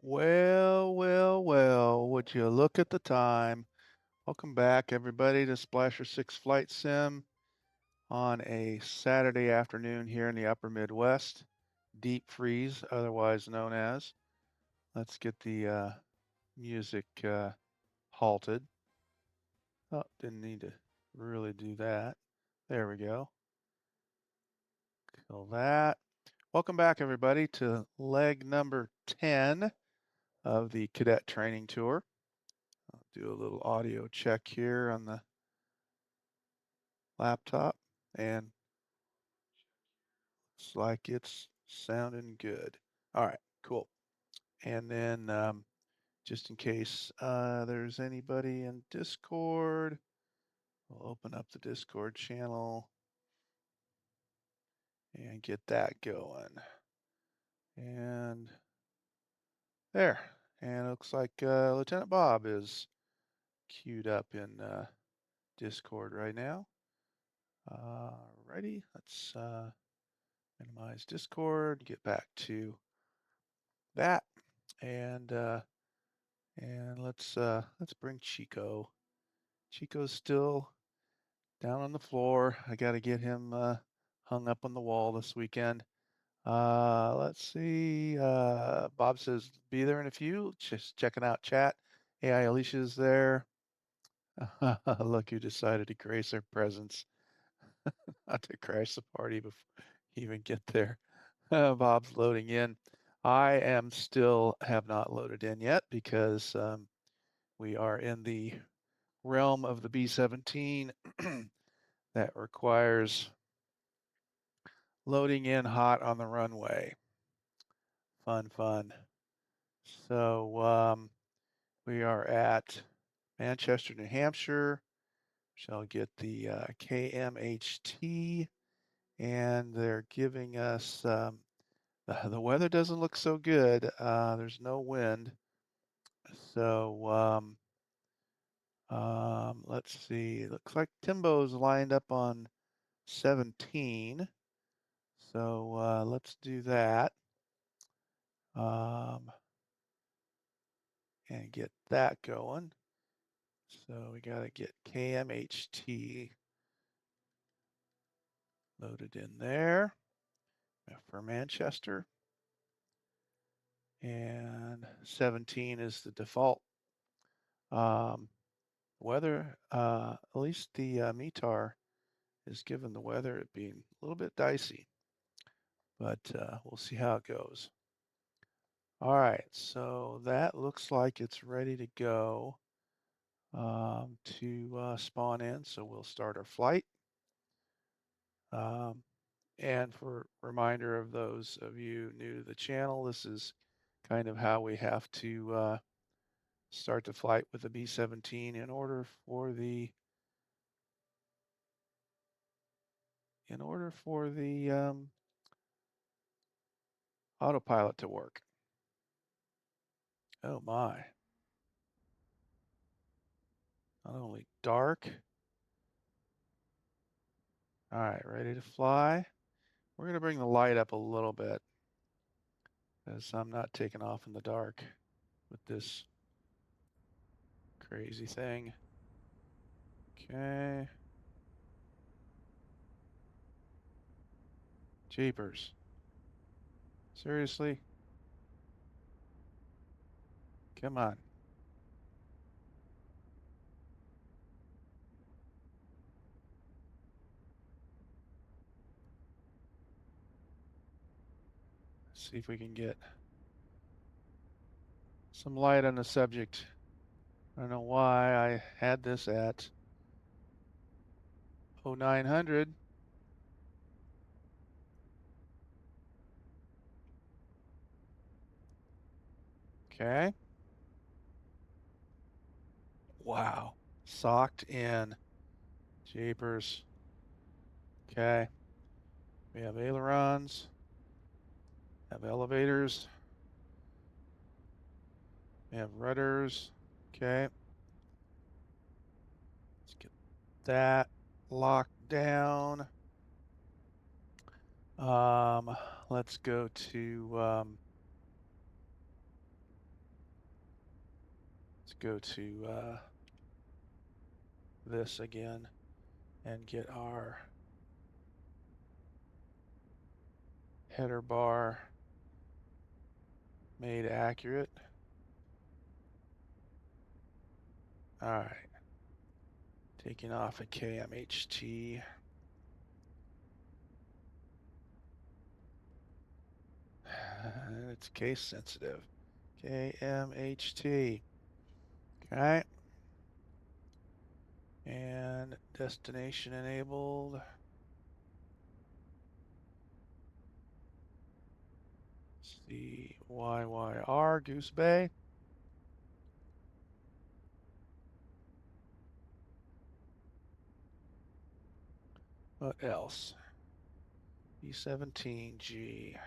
Well, would you look at the time? Welcome back, everybody, to Splasher 6 Flight Sim on a Saturday afternoon here in the upper Midwest. Deep freeze, otherwise known as. Let's get the music halted. Oh, didn't need to really do that. There we go. Kill that. Welcome back, everybody, to leg number 10 of the Cadet Training Tour. I'll do a little audio check here on the laptop, and looks like it's sounding good. All right, cool. And then just in case there's anybody in Discord, we'll open up the Discord channel and get that going. And there. And it looks like Lieutenant Bob is queued up in Discord right now. Righty, let's minimize Discord, get back to that, and let's bring Chico. Chico's still down on the floor. I got to get him hung up on the wall this weekend. Let's see. Bob says be there in a few. Just checking out chat. AI Alicia's there. Look who decided to grace our presence. Not to crash the party before you even get there. Bob's loading in. I am still have not loaded in yet because we are in the realm of the B-17 that requires loading in hot on the runway. Fun. So we are at Manchester, New Hampshire. Shall get the KMHT, and they're giving us the weather doesn't look so good. There's no wind. So let's see. It looks like Timbo's lined up on 17. So let's do that. And get that going. So we got to get KMHT loaded in there for Manchester. And 17 is the default. Weather, at least the METAR is given the weather it being a little bit dicey, but we'll see how it goes. All right, so that looks like it's ready to go to spawn in, so we'll start our flight. And for reminder of those of you new to the channel, this is kind of how we have to start the flight with the B-17 in order for the autopilot to work. Oh my. Not only dark. All right, ready to fly. We're going to bring the light up a little bit because I'm not taking off in the dark with this crazy thing. Okay. Jeepers. Seriously? Come on. Let's see if we can get some light on the subject. I don't know why I had this at 0900. Okay. Wow. Socked in. Jeepers. Okay. We have ailerons. Have elevators. We have rudders. Okay. Let's get that locked down. Let's go to go to this again and get our header bar made accurate. All right. Taking off a KMHT. It's case sensitive. KMHT. Okay. And destination enabled. CYYR, Goose Bay. What else? B17G.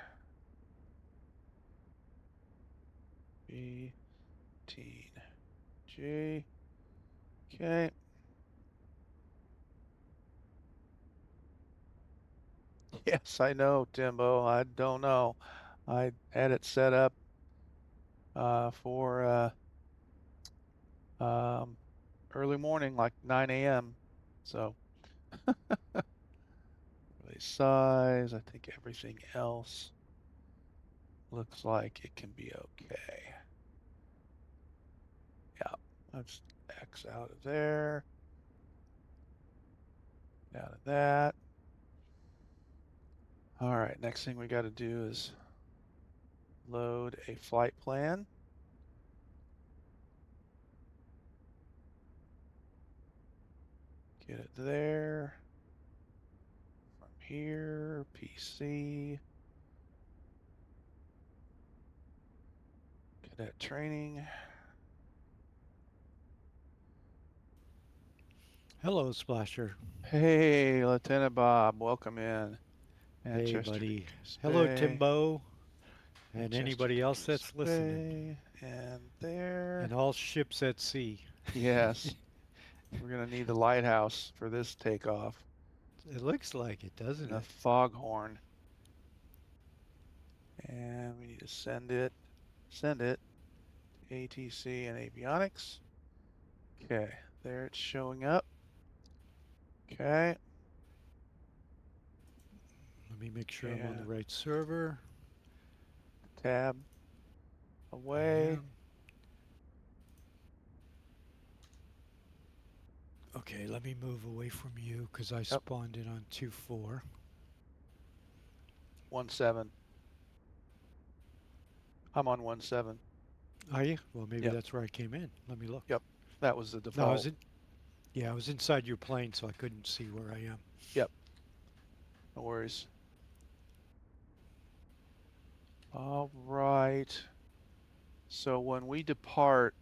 B18G. Okay. Yes, I know, Timbo. I don't know. I had it set up for early morning, like 9 a.m. So really size, I think everything else looks like it can be okay. Yeah, let's X out of there, out of that. All right, next thing we got to do is load a flight plan. Get it there. From here, PC. Cadet training. Hello, Splasher. Hey, Lieutenant Bob, welcome in. Hey, Manchester to buddy. Goose Hello, Bay. Timbo, and Manchester anybody to else Goose that's listening, Bay. And there. and all ships at sea. Yes, we're going to need the lighthouse for this takeoff It looks like it, doesn't and a it? foghorn. And we need to send it to ATC and avionics. Okay, there it's showing up. Okay, Let me make sure I'm on the and right server. tab I away. am. Okay, let me move away from you because I Yep, spawned in on 2-4. 1-7. I'm on 1-7. Are you? Well, maybe Yep, that's where I came in. Let me look. yep. That was the No, I was default. in. Yeah, I was inside your plane, so I couldn't see where I am. Yep, no worries. All right. So when we depart,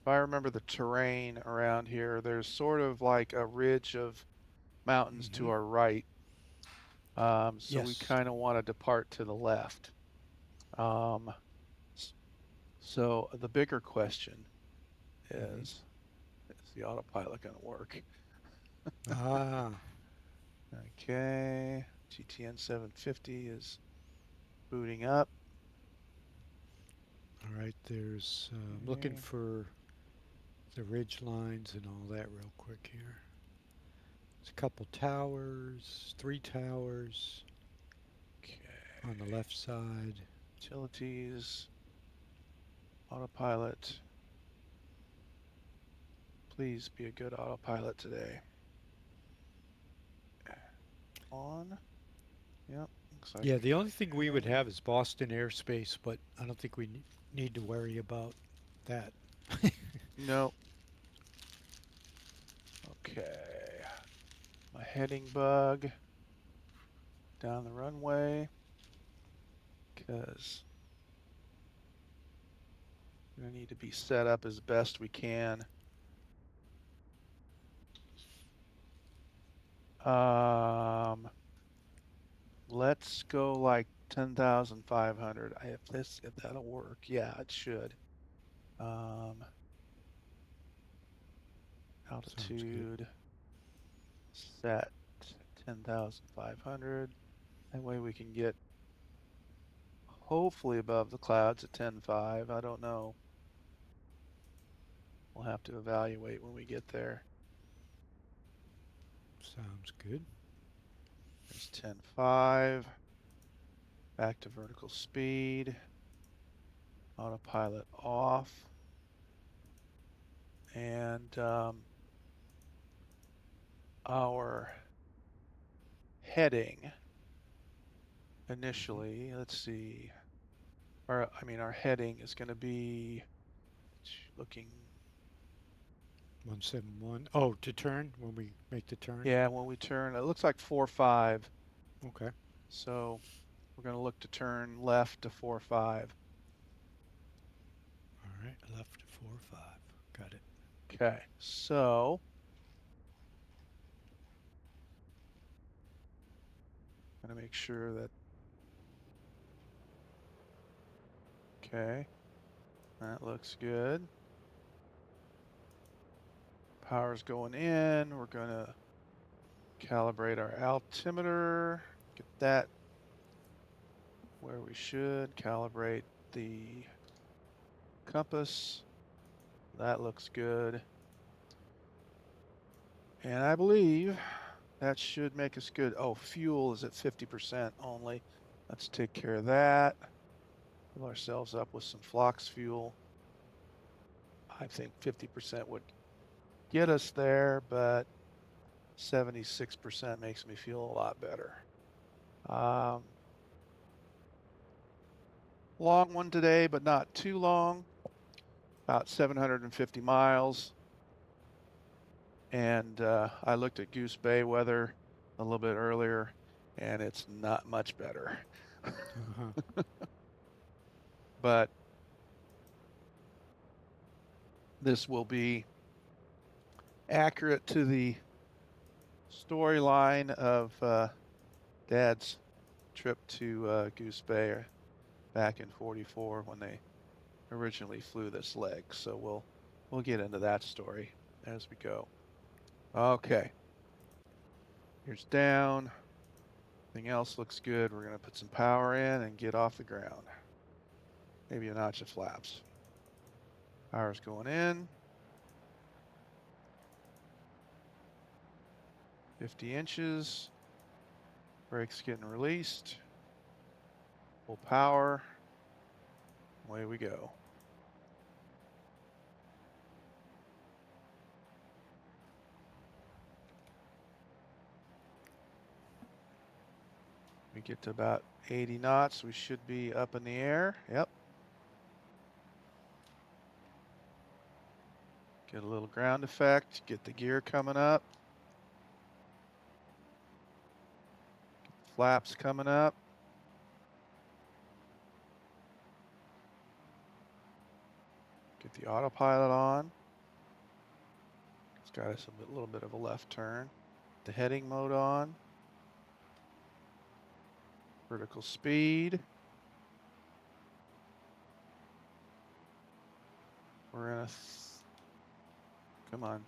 if I remember the terrain around here, there's sort of like a ridge of mountains Mm-hmm. to our right. So we Yes. kind of want to depart to the left. Um, so the bigger question Mm-hmm. is the autopilot going to work? Ah. Okay, GTN 750 is booting up. All right. There's. I'm looking Okay, for the ridge lines and all that real quick here. There's a couple towers, three towers on the left side. utilities, autopilot. Please be a good autopilot today. On. Yep, looks like Yeah, we the got only thing we would heading. have is Boston airspace, but I don't think we need to worry about that. No. Okay. My heading bug down the runway because we're going to need to be set up as best we can. Um, let's go like 10,500. If that'll work. Yeah, it should. Um, Sounds good. altitude set 10,500. That way we can get hopefully above the clouds at 10.5. I don't know. We'll have to evaluate when we get there. Sounds good. There's 10.5. Back to vertical speed. Autopilot off. And our heading Mm-hmm. initially, let's see. Our heading is going to be looking. 171. Oh, to turn when we make the turn. Yeah, when we turn, it looks like 4.5. Okay. So we're going to look to turn left to 4.5. All right. Left 4 5. Got it. Okay, so I'm going to make sure that, okay, that looks good. Power's going in. We're going to calibrate our altimeter, get that where we should. Calibrate the compass. That looks good. And I believe that should make us good. Oh, fuel is at 50% only. Let's take care of that. Fill ourselves up with some Flox fuel. I think 50% would get us there, but 76% makes me feel a lot better. Long one today, but not too long. About 750 miles. And I looked at Goose Bay weather a little bit earlier, and it's not much better. Uh-huh. But this will be accurate to the storyline of Dad's trip to Goose Bay back in '44 when they originally flew this leg. So we'll get into that story as we go. Okay, here's down. Everything else looks good. We're going to put some power in and get off the ground. Maybe a notch of flaps. Power's going in. 50 inches. Brakes getting released. Full power. Away we go. We get to about 80 knots. We should be up in the air. Yep. Get a little ground effect. Get the gear coming up. Get the flaps coming up. Get the autopilot on. It's got us a little bit of a left turn. The heading mode on. Vertical speed. We're in a, come on.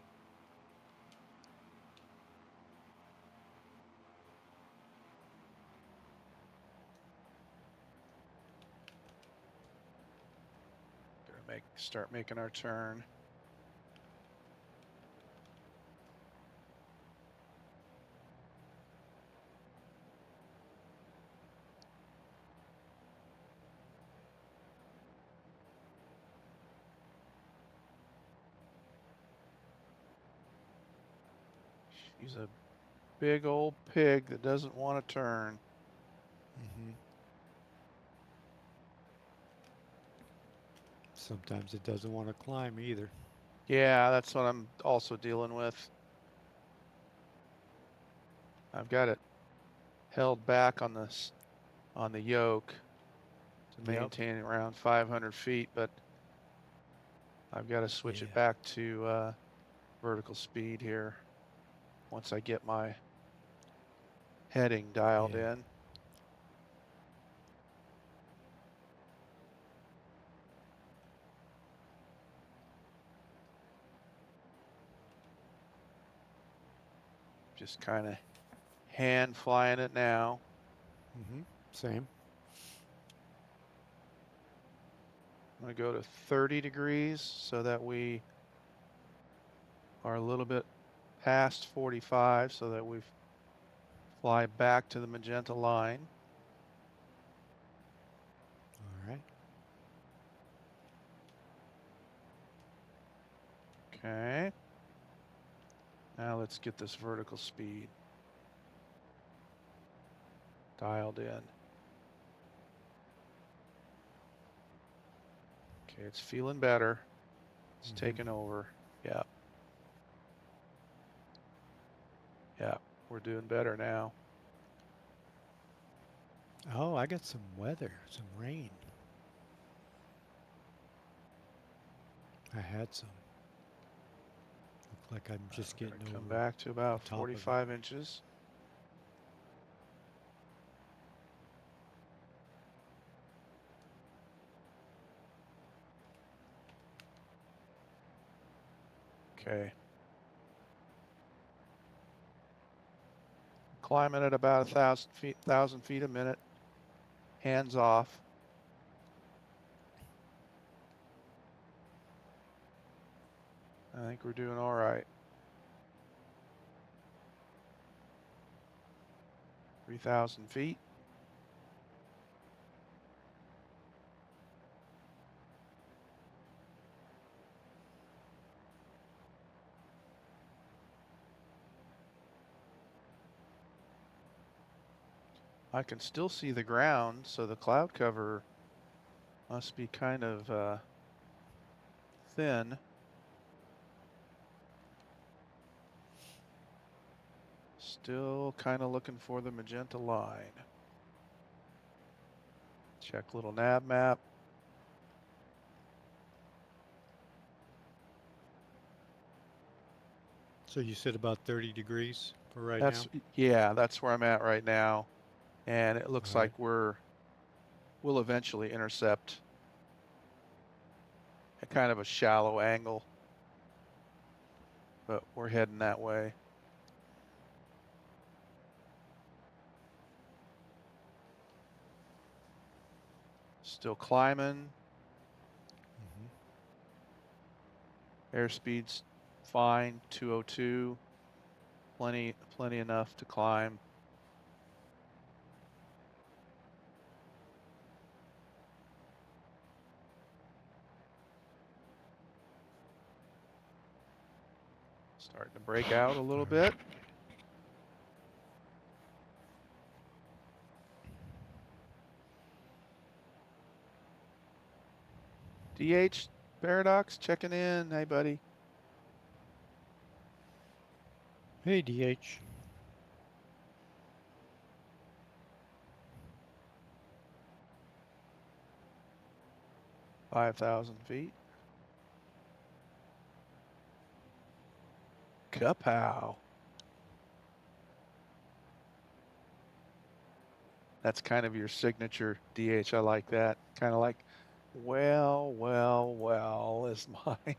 Gonna start making our turn. She's a big old pig that doesn't want to turn. Mm-hmm. Sometimes it doesn't want to climb either. Yeah, that's what I'm also dealing with. I've got it held back on the yoke to Yep. maintain around 500 feet, but I've got to switch it Yeah. back to vertical speed here once I get my heading dialed Yeah. in. Just kind of hand flying it now. Mm-hmm. Same. I'm going to go to 30 degrees so that we are a little bit past 45 so that we fly back to the magenta line. All right. Okay. Now let's get this vertical speed dialed in. Okay, it's feeling better. It's Mm-hmm. taking over. Yeah. Yeah. We're doing better now. Oh, I got some weather, some rain. I had some. Look like I'm just We're going getting to come over back to the about top of it. 45 inches. Okay. Climbing at about 1,000 feet a minute. Hands off. I think we're doing all right. 3,000 feet. I can still see the ground, so the cloud cover must be kind of thin. Still kind of looking for the magenta line. Check little nav map. So you said about 30 degrees for right That's, now? yeah, that's where I'm at right now. And it looks All right. like we'll eventually intercept a kind of a shallow angle, but we're heading that way. Still climbing. Mm-hmm. Airspeed's fine, 202. Plenty enough to climb. Starting to break out a little All bit. right. DH Paradox checking in. Hey, buddy. Hey, DH. 5,000 feet. Kapow. That's kind of your signature DH. I like that. Kind of like, well is mine.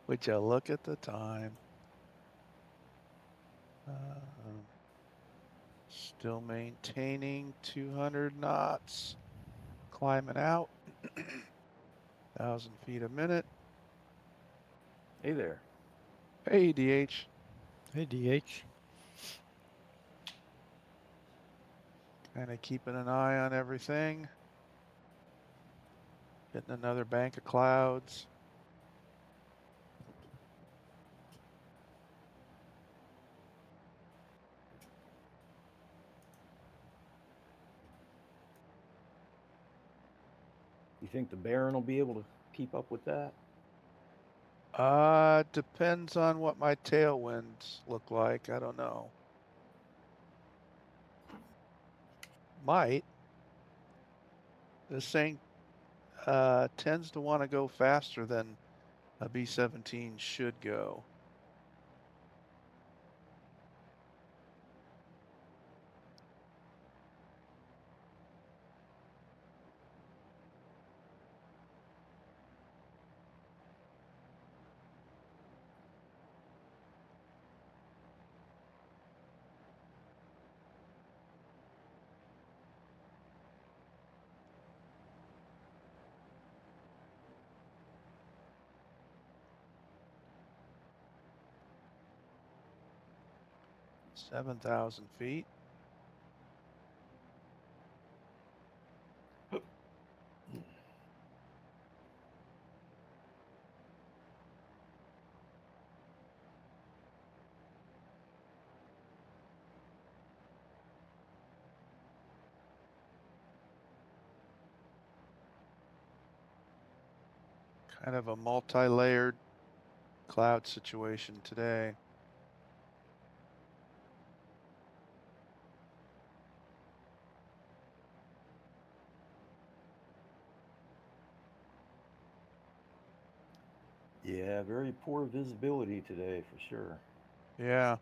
Would you look at the time? Um, Still maintaining 200 knots. Climbing out. 1,000 feet a minute. Hey there. Hey, DH. Hey, DH. Kind of keeping an eye on everything. Hitting another bank of clouds. You think the Baron will be able to keep up with that? Depends on what my tailwinds look like. I don't know. Might. This thing tends to want to go faster than a B-17 should go. 7,000 feet. Kind of a multi-layered cloud situation today. Yeah, very poor visibility today for sure. Yeah.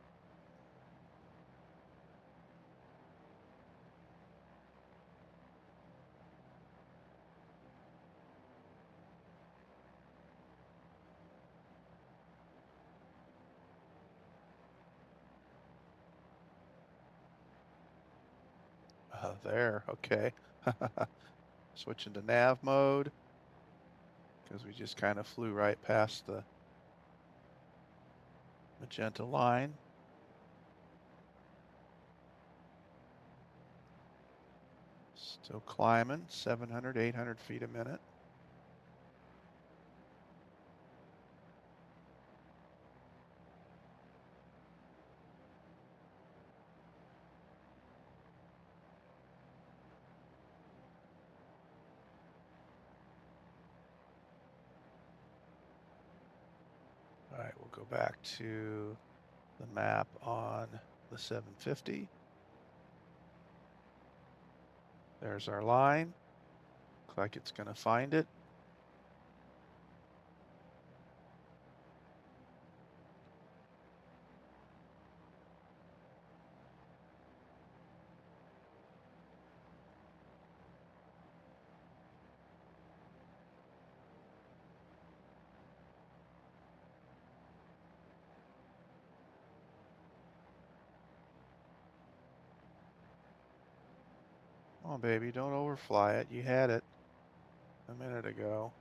There, okay. Switching to nav mode because we just kind of flew right past the magenta line. Still climbing, 700, 800 feet a minute. All right, we'll go back to the map on the 750. There's our line. Looks like it's going to find it. Come on, baby, don't overfly it. You had it a minute ago.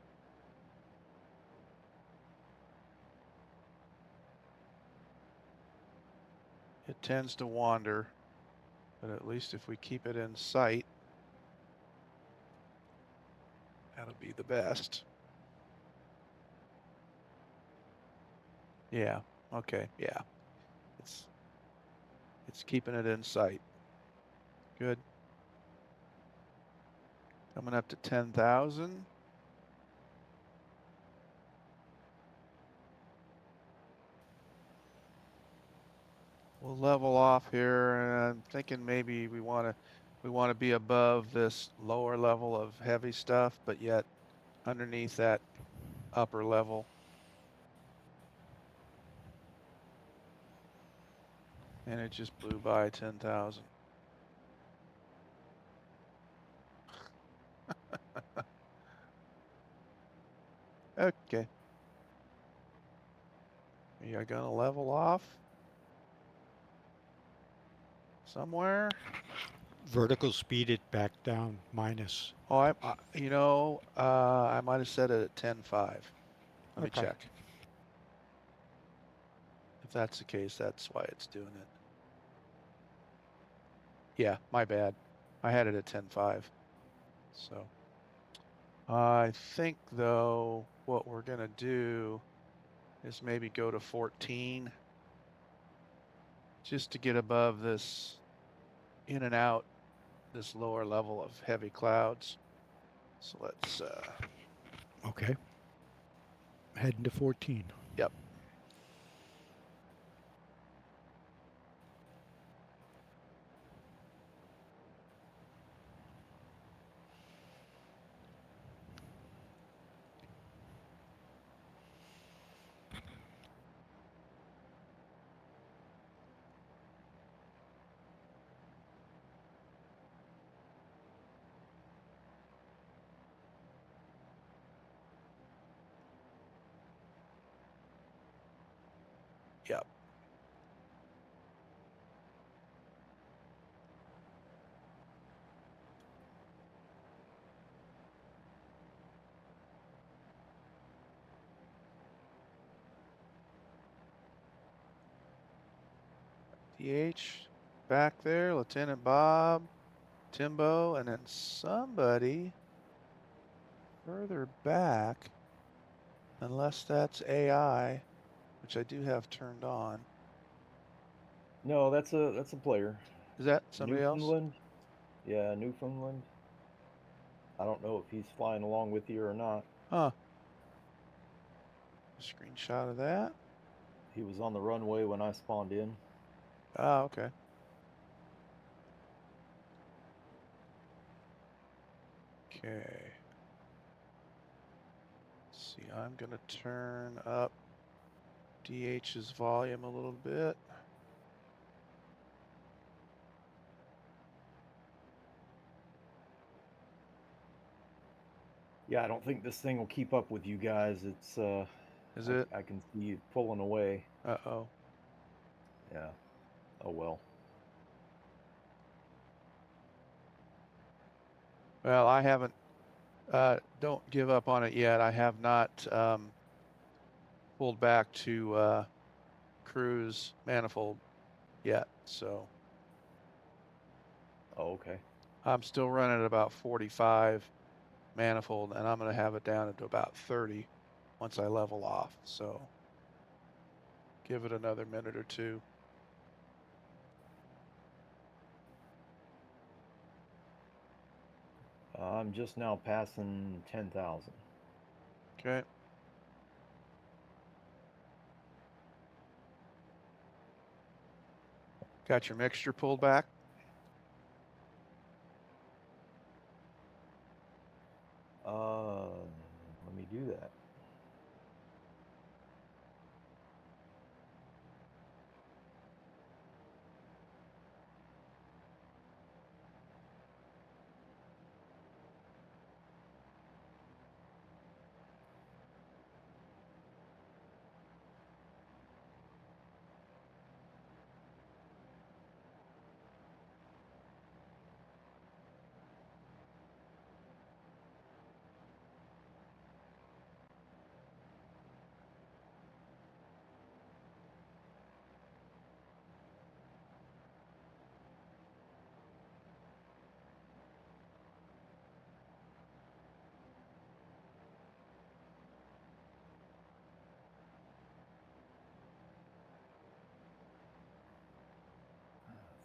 It tends to wander, but at least if we keep it in sight, that'll be the best. Yeah, okay, yeah. It's keeping it in sight. Good. Coming up to 10,000. We'll level off here, and I'm thinking maybe we want to be above this lower level of heavy stuff, but yet underneath that upper level. And it just blew by 10,000. Okay. Are you gonna level off somewhere? Vertical speed it back down minus. Oh, I might have set it at 10.5. Let me Okay. check. If that's the case, that's why it's doing it. Yeah, my bad. I had it at 10.5. So I think though what we're gonna do is maybe go to 14 just to get above this in and out this lower level of heavy clouds. So let's Okay. Heading to 14. yep. Yep. DH back there, Lieutenant Bob, Timbo, and then somebody further back, unless that's AI, which I do have turned on. No, that's a player. Is that somebody else? Newfoundland. Yeah, Newfoundland. I don't know if he's flying along with you or not. Huh. A screenshot of that. He was on the runway when I spawned in. Ah, okay. Okay. Let's see, I'm gonna turn up DH's volume a little bit. Yeah, I don't think this thing will keep up with you guys. It's Is it? I can see you pulling away. Uh-oh. Yeah. Oh well. Well, I haven't, don't give up on it yet. I have not pulled back to cruise manifold yet. So Oh, okay. I'm still running at about 45 manifold, and I'm going to have it down to about 30 once I level off. So give it another minute or two. I'm just now passing 10,000. Okay. Got your mixture pulled back? Uh, Let me do that.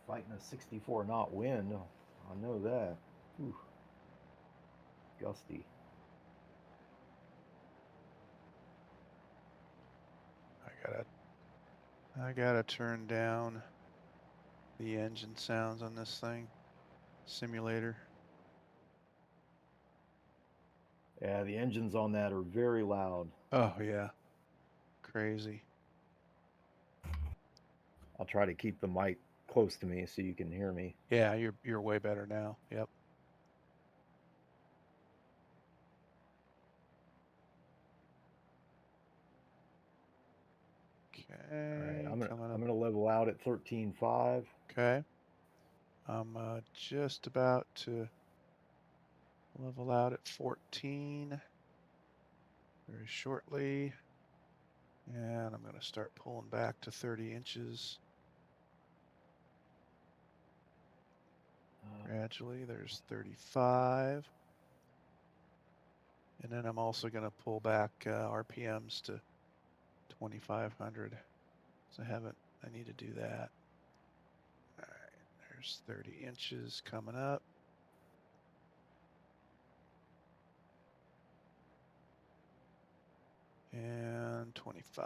Fighting a 64 knot wind. I know that. Ooh, gusty. I gotta turn down the engine sounds on this thing. Simulator. Yeah, the engines on that are very loud. Oh yeah. Crazy. I'll try to keep the mic close to me so you can hear me. Yeah, you're way better now. Yep. All right, Okay, coming I'm up. gonna level out at 13.5. Okay. I'm just about to level out at 14 very shortly. And I'm going to start pulling back to 30 inches gradually. There's 35. And then I'm also going to pull back RPMs to 2,500. So I need to do that. All right, there's 30 inches coming up. And 25.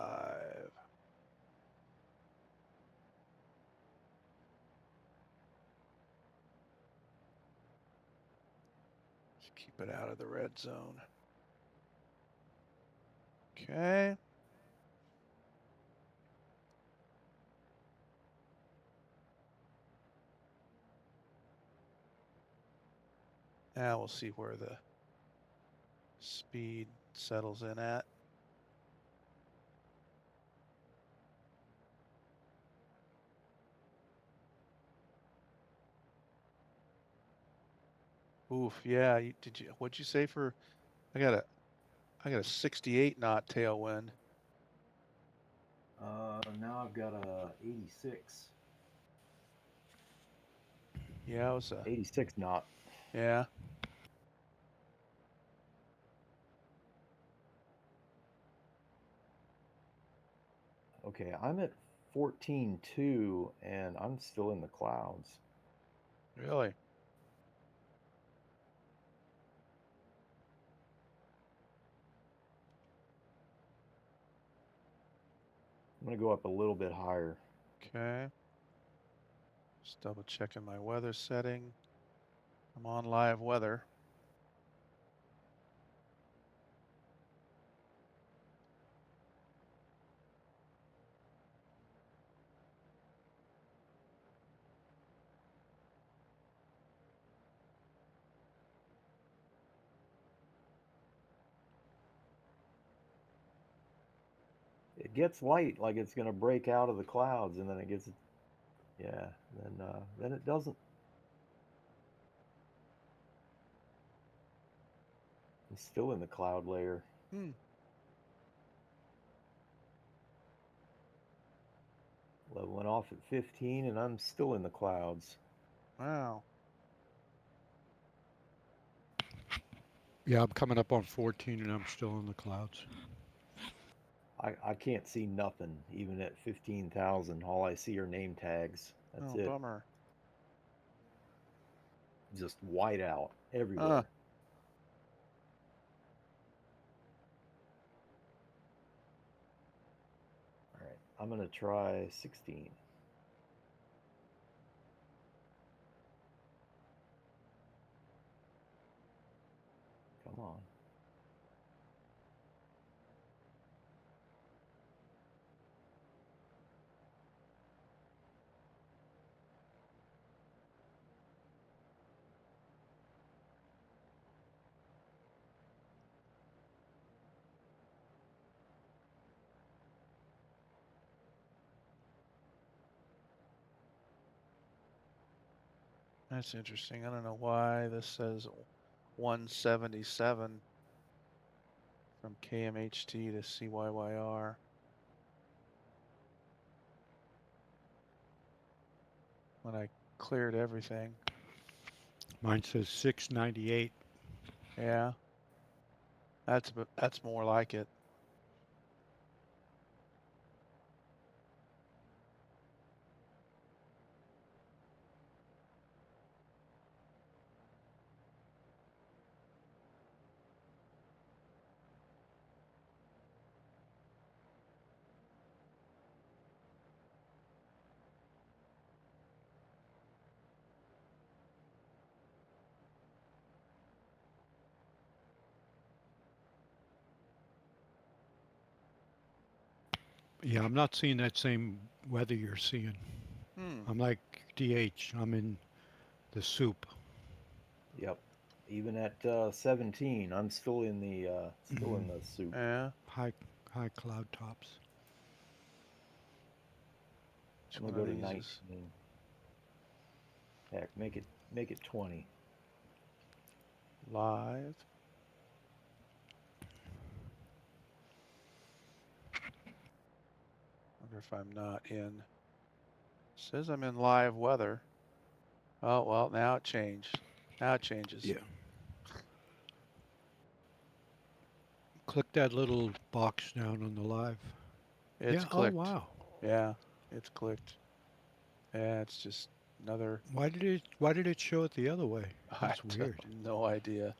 Just keep it out of the red zone. Okay. Now we'll see where the speed settles in at. Oof, yeah. What'd you say for, I got a 68 knot tailwind. Now I've got a 86. Yeah, it was 86 knot. yeah. Okay, I'm at 14.2 and I'm still in the clouds. Really? I'm going to go up a little bit higher. Okay. Just double checking my weather setting. I'm on live weather. It gets light, like it's going to break out of the clouds, and then it gets, yeah, then it doesn't. I'm still in the cloud layer. Hmm. Leveling off at 15, and I'm still in the clouds. Wow. Yeah, I'm coming up on 14 and I'm still in the clouds. I can't see nothing, even at 15,000. All I see are name tags. That's Oh, it. bummer. Just white out Huh. everywhere. All right, I'm going to try 16. Come on. That's interesting. I don't know why this says 177 from KMHT to CYYR when I cleared everything. Mine says 698. Yeah, that's more like it. Yeah, I'm not seeing that same weather you're seeing. Hmm. I'm like DH. I'm in the soup. Yep. Even at 17, I'm still in the soup. Yeah. High high cloud tops. Which I'm gonna one of go to these is 19. Heck, make it 20. live? Wonder if I'm not in. Says I'm in live weather. Oh, well, now it changed. Now it changes. Yeah. Click that little box down on the live. It's Yeah. Oh clicked. wow. Yeah, it's clicked. Yeah, it's just another. Why did it show it the other way? I That's have weird. no idea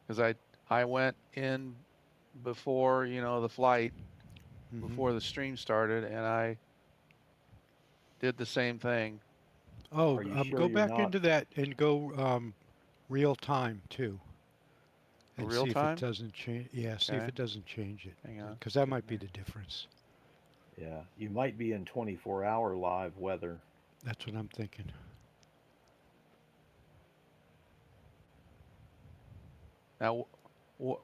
because I went in before the flight Hmm. before the stream started, and I did the same thing. Oh, Are you sure go you're back not? into that and go real time too, and Real see if it time. doesn't change. Yeah, see if Okay, it doesn't change it, hang on, because that getting might be there. the difference. Yeah, you might be in 24-hour live weather. That's what I'm thinking. Now,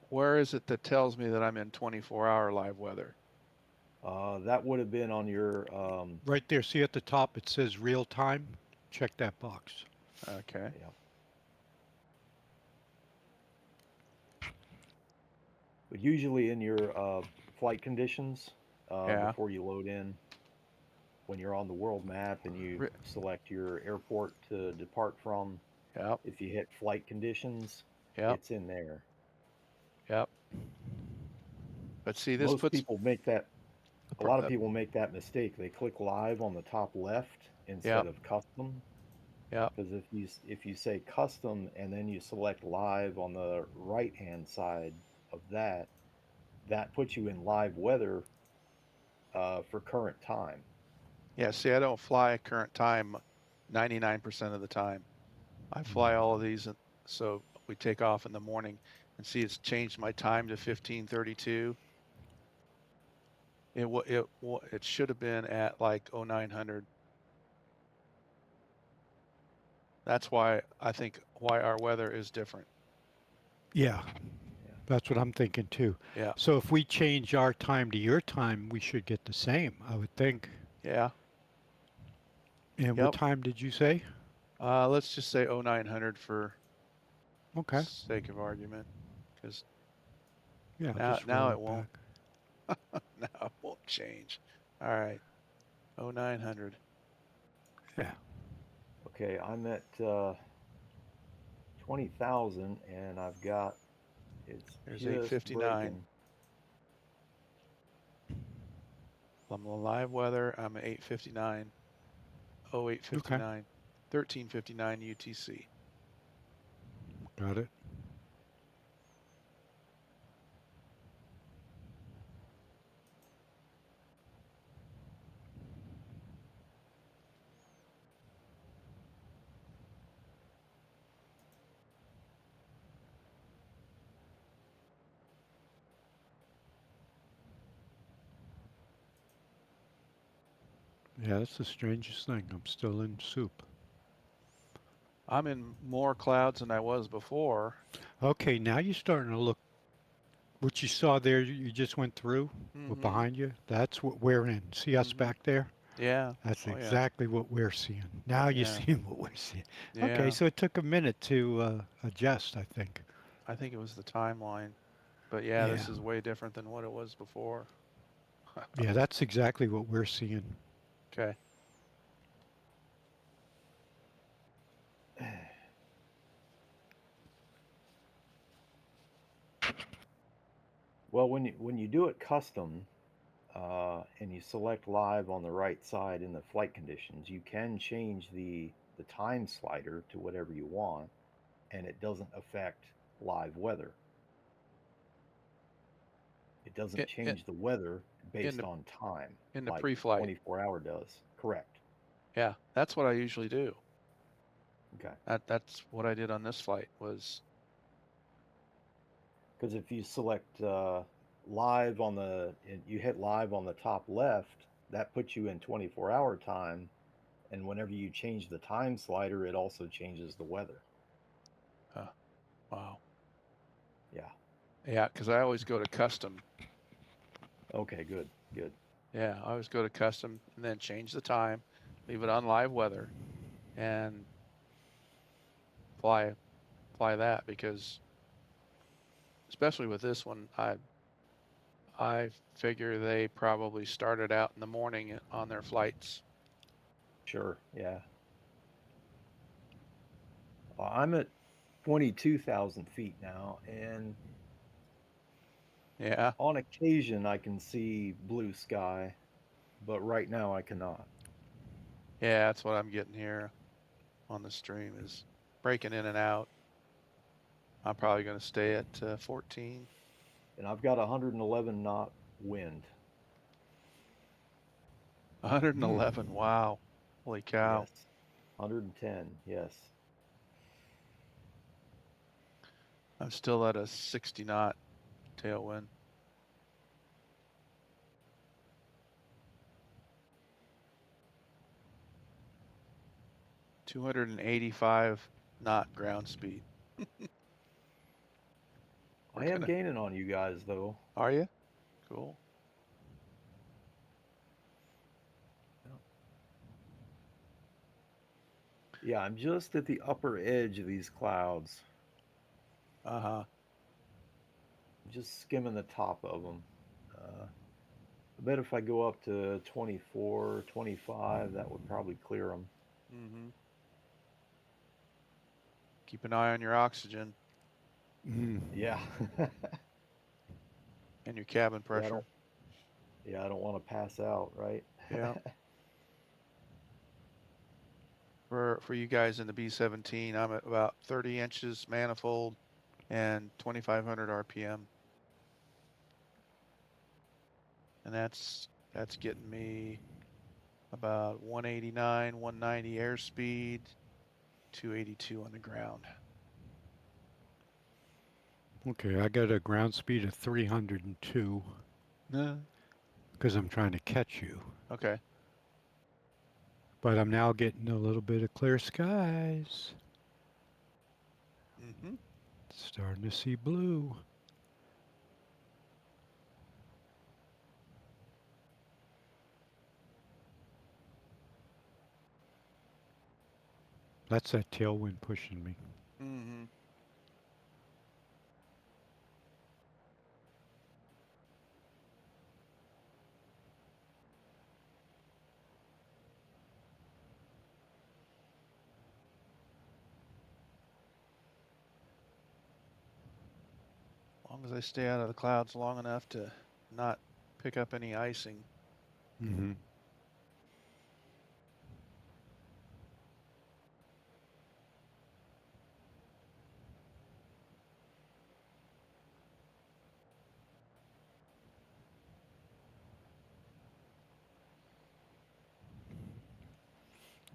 where is it that tells me that I'm in 24-hour live weather? That would have been on your. Right there, see at the top it says real time. Check that box. Okay. Yeah, but usually in your flight conditions Yeah. before you load in. when you're on the world map and you Ri- select your airport to depart from, Yep. if you hit flight conditions, Yep. it's in there. Yep. But see, this Most puts people make that, the a pro- lot of people make that mistake. They click live on the top left instead yep. of custom. Yep. Because if you say custom and then you select live on the right hand side of that, that puts you in live weather for current time. Yeah. See, I don't fly current time 99% of the time. I fly all of these, so we take off in the morning, and see, it's changed my time to 15:32. It should have been at like 0900. That's why I think why our weather is different. Yeah, Yeah. that's what I'm thinking too. Yeah. So if we change our time to your time, we should get the same, I would think. Yeah. And what Yep. time did you say? Let's just say 0900 for Okay. sake of argument, because Yeah, I'll now just now roll it it won't. back. Now it won't change. All right. 0900. Yeah. Okay, I'm at 20,000 and I've got, it's There's just 859. breaking. I'm the live weather. I'm at 859. Okay. 0859. 1359 UTC. Got it. Yeah, that's the strangest thing. I'm still in soup. I'm in more clouds than I was before. Okay, now you're starting to look. What you saw there, you just went through, Mm-hmm. behind you. That's what we're in. See us Mm-hmm. back there? Yeah. That's Oh yeah. exactly what we're seeing. Now you're Yeah. seeing what we're seeing. Okay, Yeah. so it took a minute to adjust, I think. I think it was the timeline. But yeah, Yeah. this is way different than what it was before. Yeah, that's exactly what we're seeing. Okay. Well, when you do it custom and you select live on the right side in the flight conditions, you can change the time slider to whatever you want, and it doesn't affect live weather. It doesn't In, in, change the weather in based the on time in the like pre-flight. 24-hour does. Correct. Yeah, that's what I usually do. Okay. That's what I did on this flight was Because if you select live on you hit live on the top left, that puts you in 24-hour time. And whenever you change the time slider, it also changes the weather. uh, wow. Yeah. Yeah, because I always go to custom. Okay, good. Good. Yeah, I always go to custom and then change the time, leave it on live weather, and fly fly that because especially with this one, I figure they probably started out in the morning on their flights. Sure. Yeah. I'm at 22,000 feet now, and Yeah, on occasion I can see blue sky, but right now I cannot. yeah, that's what I'm getting here on the stream is breaking in and out. I'm probably going to stay at 14. And I've got 111 knot wind. 111. Hmm. Wow. Holy cow. Yes. 110. Yes. I'm still at a 60 knot tailwind. 285 knot ground speed. We're I am gonna. gaining on you guys though. Are you? Cool. Yeah. Yeah, I'm just at the upper edge of these clouds. Uh huh. Just skimming the top of them. I bet if I go up to 24, 25, that would probably clear them. Mm-hmm. Keep an eye on your oxygen Mm. Yeah. and your cabin yeah, I pressure. don't. Yeah, I don't want to pass out, right? Yeah. For you guys in the B-17, I'm at about 30 inches manifold and 2,500 RPM, and that's getting me about 189, 190 airspeed, 282 on the ground. Okay, I got a ground speed of 302 No. because I'm trying to catch you. Okay. But I'm now getting a little bit of clear skies. Mm-hmm. Starting to see blue. That's that tailwind pushing me. Mm-hmm. As long as I stay out of the clouds long enough to not pick up any icing. Mm-hmm.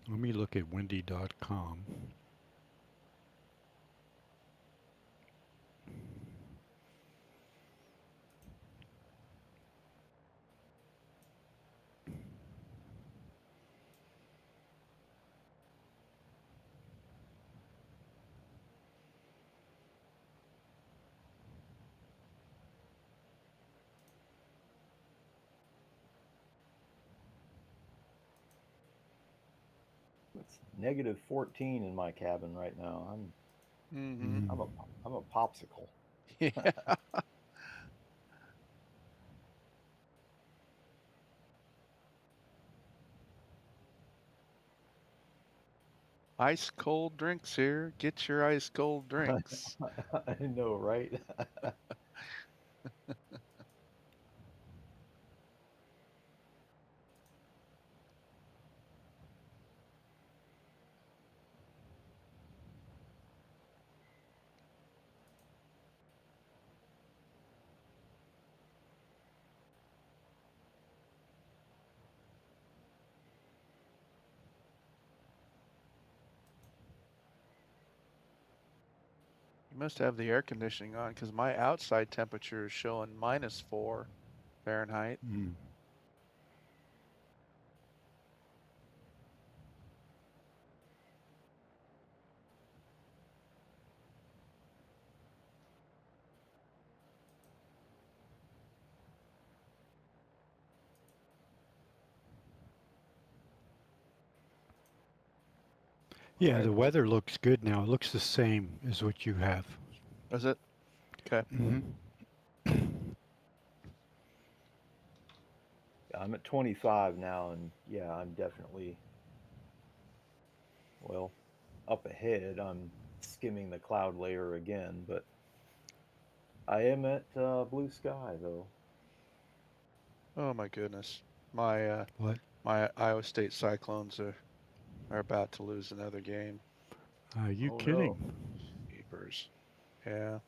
Let me look at windy.com. It's negative 14 in my cabin right now. I'm Mm-hmm. Mm. I'm a I'm a popsicle. Yeah. Ice cold drinks here. Get your ice cold drinks. I know, right? You must have the air conditioning on because my outside temperature is showing -4 Fahrenheit. Mm. All Yeah, right. the weather looks good now. It looks the same as what you have. Is it? Okay. Mm-hmm. I'm at 25 now, and yeah, I'm definitely well up ahead. I'm skimming the cloud layer again, but I am at blue sky though. Oh my goodness. My What? my Iowa State Cyclones are about to lose another game. Are you Oh no. kidding? Jeepers. Yeah.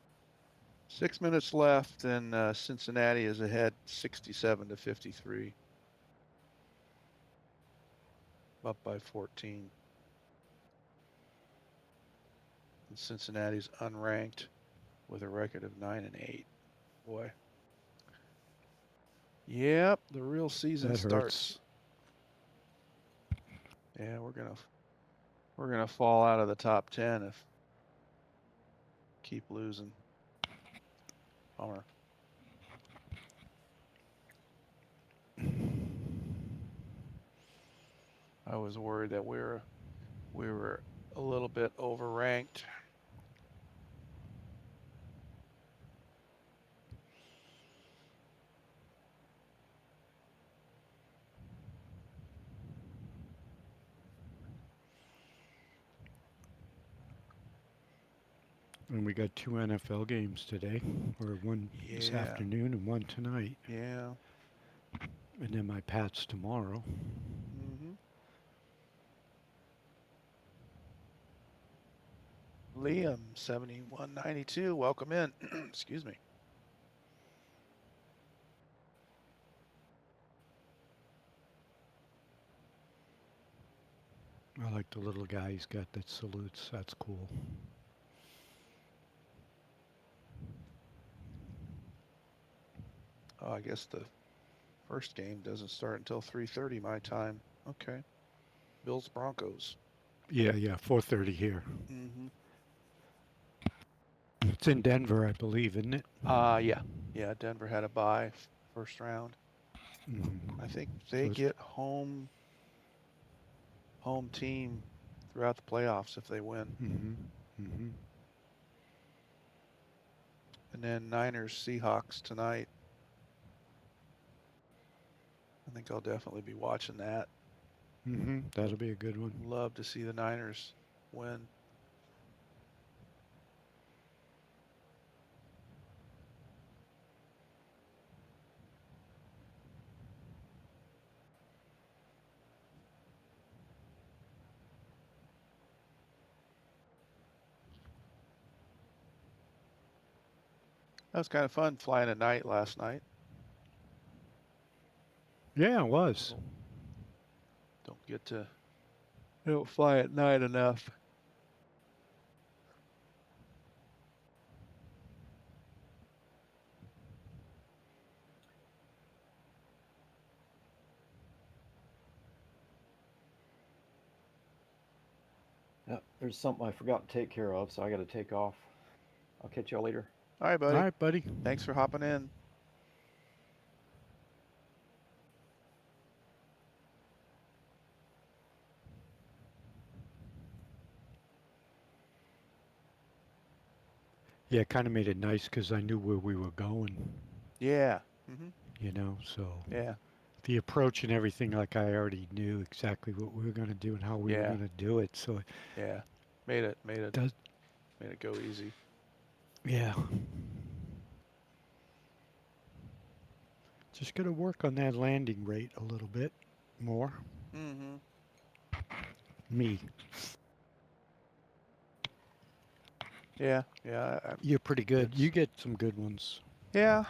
6 minutes left, and Cincinnati is ahead 67-53, up by 14. And Cincinnati's unranked with a record of 9-8. Boy. Yep, the real season That hurts. starts. Yeah, we're gonna fall out of the top 10 if keep losing. Bummer. I was worried that we were a little bit overranked. And we got 2 NFL games today, or one this Yeah. afternoon and one tonight. Yeah. And then my Pats tomorrow. Hmm. Liam 7192. Welcome in. Excuse me. I like the little guy he's got that salutes. That's cool. Oh, I guess the first game doesn't start until 3:30 my time. Okay. Bills Broncos. Yeah, 4:30 here. Hmm. It's in Denver, I believe, isn't it? Yeah. Yeah, Denver had a bye first round. I think they So it's get home team throughout the playoffs if they win. mm-hmm, mm-hmm. And then Niners Seahawks tonight. I think I'll definitely be watching that. That'll be a good one. Love to see the Niners win. That was kind of fun flying at night last night. Yeah, it was. Don't get to don't fly at night enough. There's something I forgot to take care of, so I got to take off. I'll catch y'all later. All right, All buddy. right, buddy. Thanks for hopping in. Yeah, it kind of made it nice because I knew where we were going, Yeah. Hmm. so Yeah. the approach and everything, like I already knew exactly what we were going to do and how we were Yeah. going to do it. So it Yeah. Made it does, go easy. yeah. Just got to work on that landing rate a little bit more. Hmm. Me. Yeah. Yeah. You're pretty good. You It's get some good ones. yeah.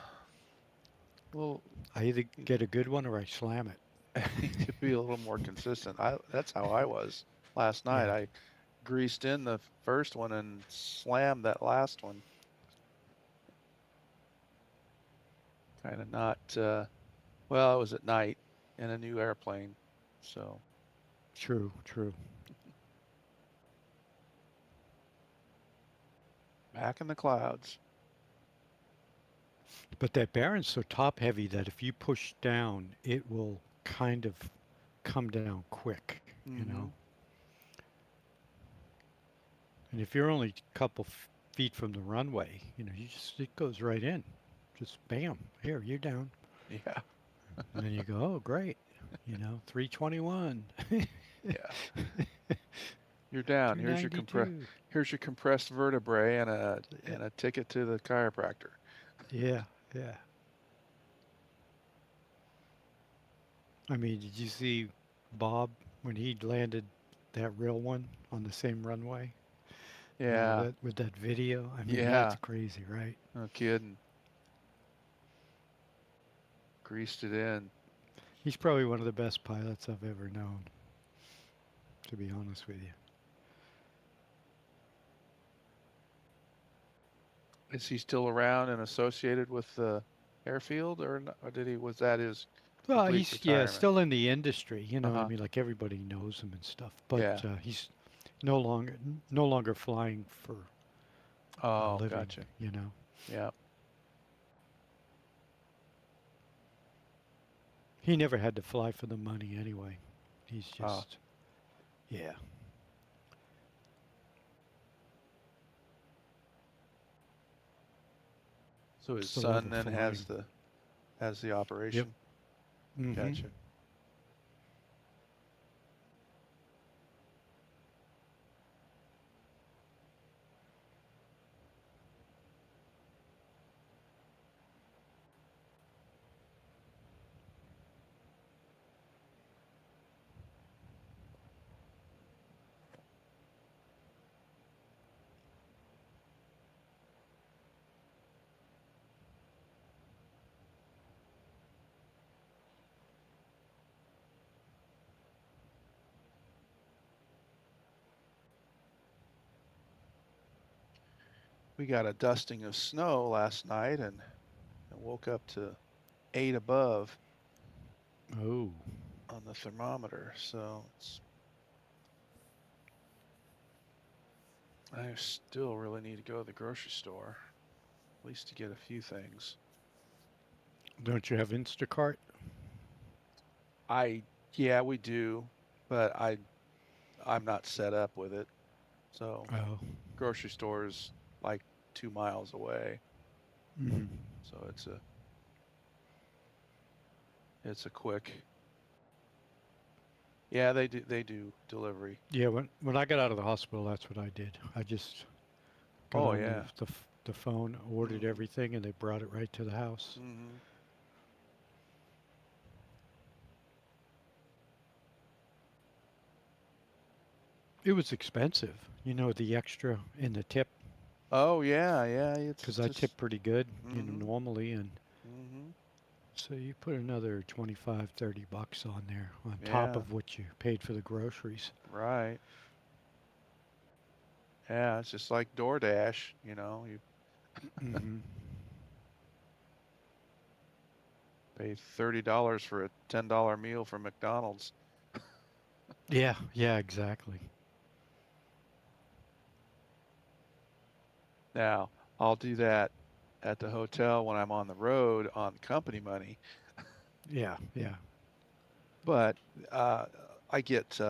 Well, I either get a good one or I slam it. need to be a little more consistent. That's how I was last night. Yeah, I greased in the first one and slammed that last one. Kind of not well, it was at night in a new airplane. So, true. back in the clouds. But that Baron's so top heavy that if you push down, it will kind of come down quick. Hmm. And if you're only a couple feet from the runway, you just it goes right in. Just bam, here, you're down. Yeah. And then you go, oh, great. 321, Yeah. You're down. 292. Here's your compressed vertebrae and a ticket to the chiropractor. Yeah, yeah. I mean, did you see Bob when he landed that real one on the same runway? Yeah. With that video. I mean, that's Yeah. crazy, right? No kidding. Greased it in. He's probably one of the best pilots I've ever known, to be honest with you. Is he still around and associated with the airfield, or did he? Was that his Well, complete he's retirement? still in the industry. You know what I Uh-huh. mean? Like everybody knows him and stuff. But Yeah. he's no longer flying for a Oh, living. gotcha. You know. Yeah. He never had to fly for the money anyway. He's Oh. just yeah. So his It's the love son of then flying. has the Yep. operation. Mm-hmm. Gotcha. we got a dusting of snow last night and woke up to 8 above Oh, on the thermometer. So I still really need to go to the grocery store, at least to get a few things. don't you have Instacart? I Yeah, we do, but I'm not set up with it. So Oh. grocery store is like 2 miles away. Hmm. So it's a quick. Yeah, they do delivery. Yeah, when I got out of the hospital, that's what I did. I just got Oh on yeah. the phone, ordered Mhm. everything, and they brought it right to the house. Mhm. It was expensive, the extra in the tip, Oh yeah, yeah. It's because I just. tip pretty good, Mhm. normally, and Mhm. so you put another 25, $30 on there on top Yeah. of what you paid for the groceries. Right. Yeah, it's just like DoorDash. You Hmm. pay $30 for a $10 meal from McDonald's. Yeah, yeah, exactly. Now I'll do that at the hotel when I'm on the road on company money, Yeah, yeah. but uh, I get.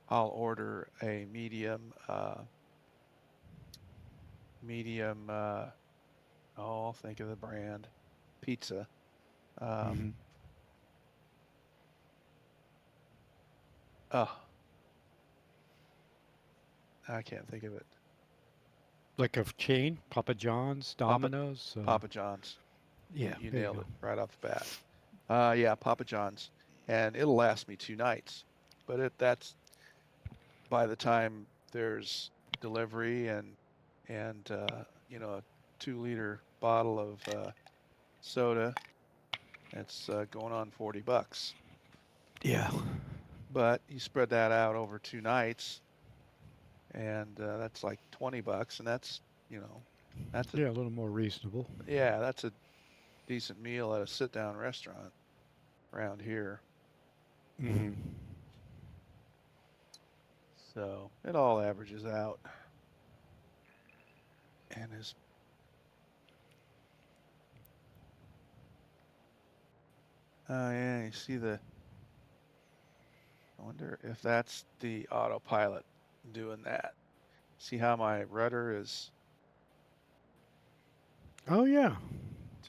I'll order a medium. Oh, I'll think of the brand pizza. Um, Hmm. oh, I can't think of it. Like a chain, Papa John's, Papa Domino's. Papa John's. You Yeah, you there you nailed go. it right off the bat. Yeah, Papa John's, and it'll last me 2 nights. But that's by the time there's delivery and a 2 liter bottle of soda, it's going on $40. Yeah, But you spread that out over 2 nights, and that's like $20, and you know that's a yeah, a little more reasonable. yeah that's a decent meal at a sit down restaurant around here. Hmm. So it all averages out, and is oh yeah, you see the. I wonder if that's the autopilot doing that. See how my rudder is Oh yeah.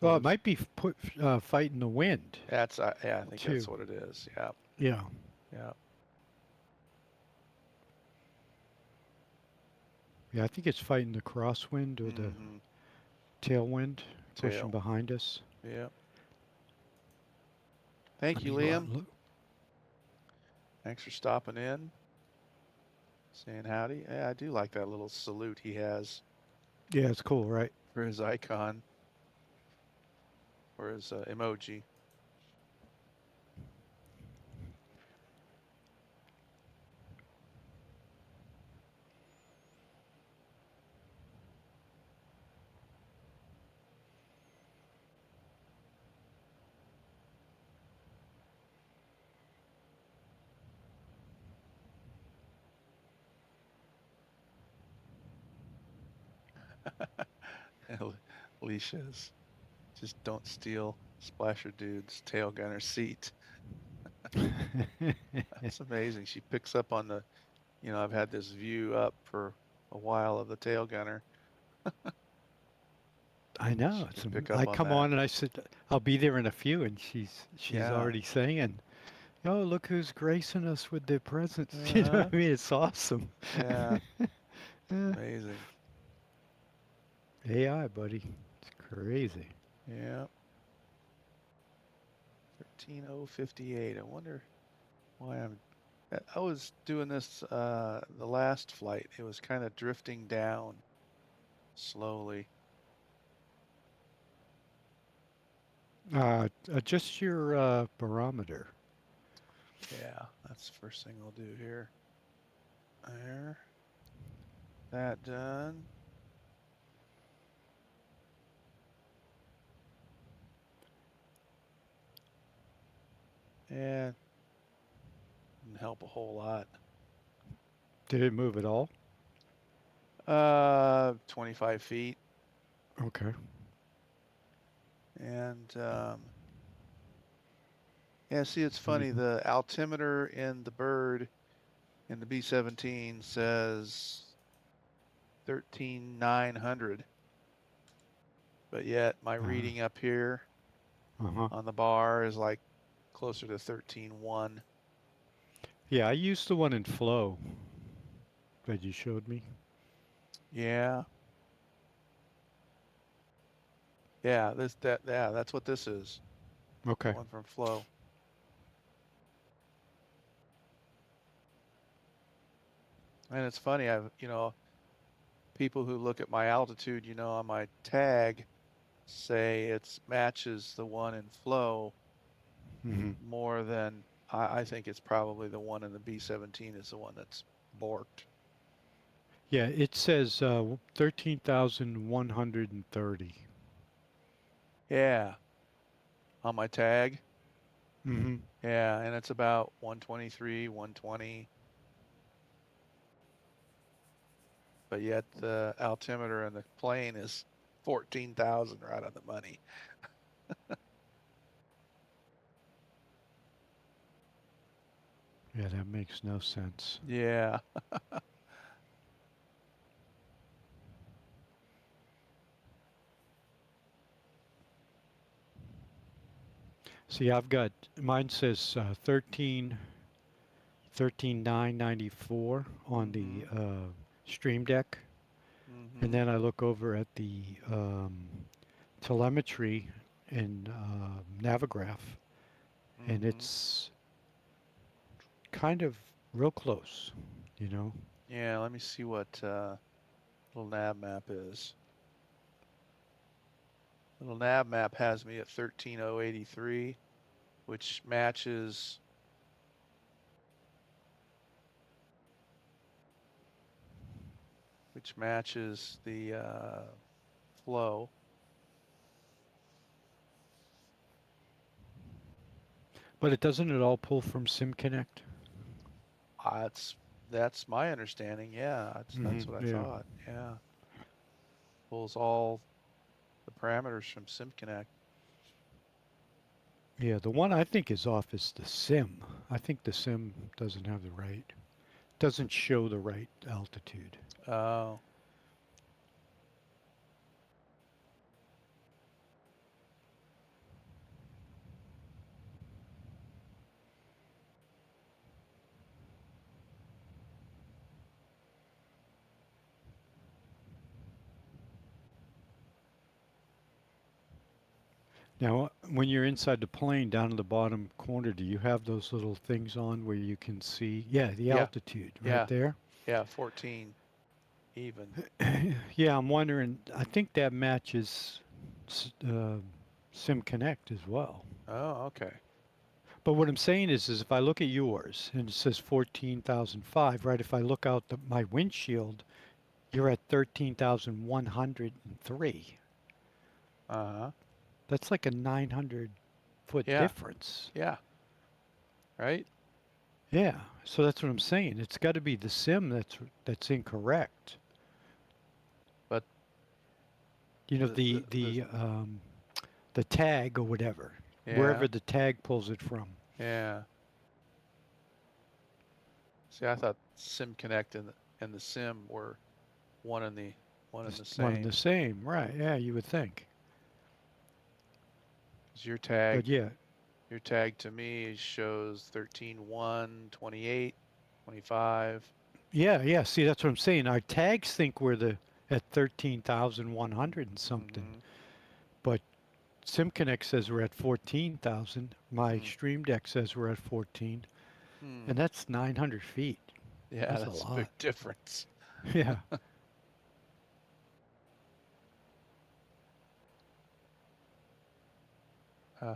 Well, it tilted? might be fighting the wind Yeah, I think that's too. what it is. Yeah, Yeah, yeah. yeah. I think it's fighting the crosswind or the Mm-hmm. tailwind pushing Tail. behind us. Yeah. Let Thank you, me go out Liam. and look. Thanks for stopping in, saying howdy. Yeah, I do like that little salute he has Yeah, it's cool, right? for his icon or his emoji. Alicia's just don't steal Splasher Dude's tail gunner seat. That's amazing. She picks up on I've had this view up for a while of the tail gunner. I know. She can pick I up on come that. on and I said I'll be there in a few, and she's Yeah. already saying, "Oh, look who's gracing us with their presence." You know what Uh-huh. I mean? It's awesome. Yeah. Yeah. Amazing. AI, buddy. It's crazy. Yeah. 13058. I wonder why I was doing this the last flight. It was kind of drifting down slowly. Adjust your barometer. Yeah, that's the first thing I'll do here. There. That done. And didn't help a whole lot. Did it move at all? 25 feet. Okay. And yeah, see, it's And you, funny. The altimeter in the bird in the B-17 says 13,900, but yet my uh, reading up here uh-huh. on the bar is like closer to 13,1. Yeah, I used the one in Flow that you showed me. Yeah, yeah, that's what this is. The Okay. one from Flow. And it's funny, people who look at my altitude, on my tag say it matches the one in Flow Hmm. more than I think it's probably the one in the B-17 is the one that's borked. Yeah, it says 13,130. Yeah, on my tag. Mm-hmm. Yeah, and it's about 123, 120, but yet the altimeter in the plane is 14,000 right on the money. Yeah, that makes no sense. Yeah. See, I've got mine says 13,994 on the Mhm. Stream Deck, and Mhm. then I look over at the telemetry in Navigraph, and Mhm. it's kind of real close, you know. Yeah, let me see what little nav map is. Little nav map has me at 13,083, which matches the flow. But it doesn't it all pull from SimConnect? That's my understanding. Yeah, that's what I Yeah. thought. Yeah, pulls all the parameters from SimConnect. Yeah, the one I think is off is the sim. I think the sim doesn't have the right, doesn't show the right altitude. Oh, Now, when you're inside the plane down in the bottom corner, do you have those little things on where you can see? Yeah, the yeah, altitude right yeah, there. yeah. 14 even. Yeah, I'm wondering. I think that matches Sim Connect as well. Oh, okay. But what I'm saying is if I look at yours and it says 14,005, right? If I look out my windshield, you're at 13,103. Uh-huh. That's like a 900-foot Yeah, difference. yeah. Right. Yeah, so that's what I'm saying. It's got to be the sim that's incorrect. But You know, the the the the the the tag or whatever, wherever yeah, the tag pulls it from. yeah. See, I thought SimConnect and the Sim were one and the It's one and the same. same, right? Yeah, you would think. 'Cause your But tag yeah, Your tag to me shows 13,1, 28, 25. yeah. See, that's what I'm saying. Our tags think we're the at 13,100 and something, Mm-hmm. but SimConnect says we're at 14,000. My Hmm. Stream Deck says we're at 14, Hmm. and that's 900 feet. Yeah, That's a that's a big lot. difference. Yeah. Uh,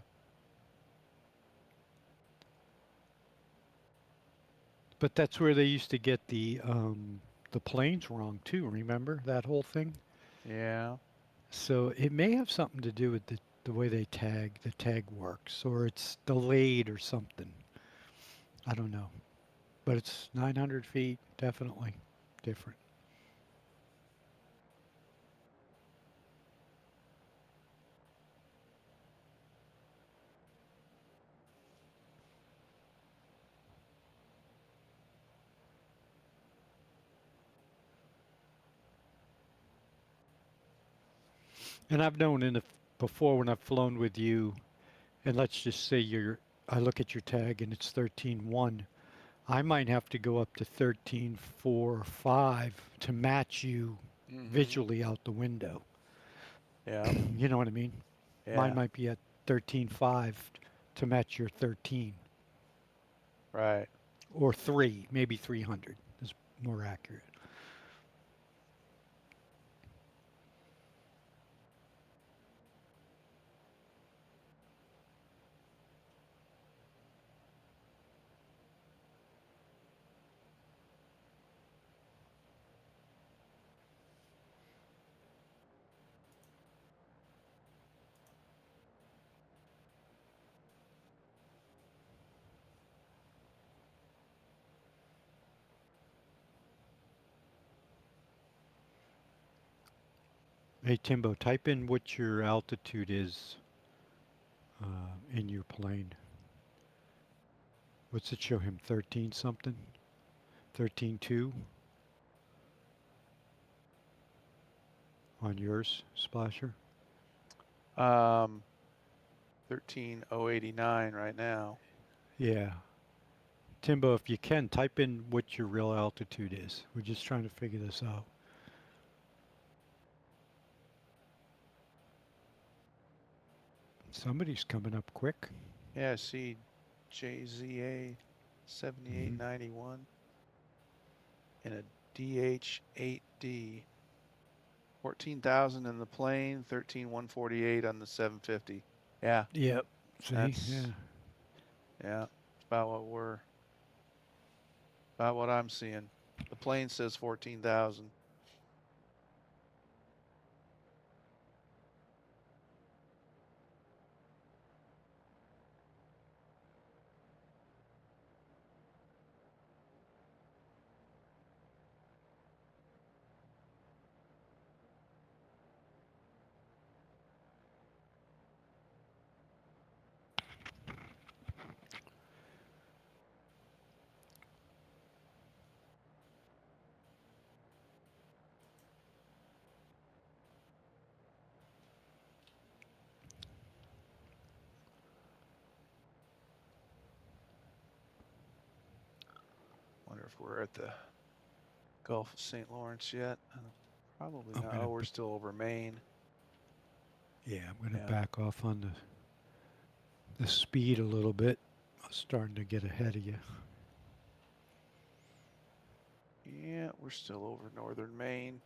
But that's where they used to get the planes wrong too. Remember that whole thing? yeah. So it may have something to do with the way the tag works, or it's delayed or something. I don't know. But it's 900 feet, definitely different. And I've known before when I've flown with you, and let's just say I look at your tag and it's 13.1. I might have to go up to 13.4 or 5 to match you Mm-hmm. visually out the window. Yeah. You know what I mean? Mine Yeah. might be at 13.5 to match your 13 Right. or 3, maybe 300 is more accurate. Hey Timbo, type in what your altitude is in your plane. What's it show him? 13 something? 13.2 on yours, Splasher? Um, 13,089 right now. Yeah. Timbo, if you can, type in what your real altitude is. We're just trying to figure this out. Somebody's coming up quick. Yeah, I see JZA Hmm. 7891 and a DH8D. 14,000 in the plane, 13,148 on the 750. Yeah, Yep. See? Yeah. that's yeah, it's about what I'm seeing. The plane says 14,000. Wonder if we're at the Gulf of St. Lawrence yet. Probably I'm not. gonna Oh, we're still over Maine. I'm gonna Yeah. back off on the speed a little bit. I'm starting to get ahead of you. Yeah, we're still over northern Maine.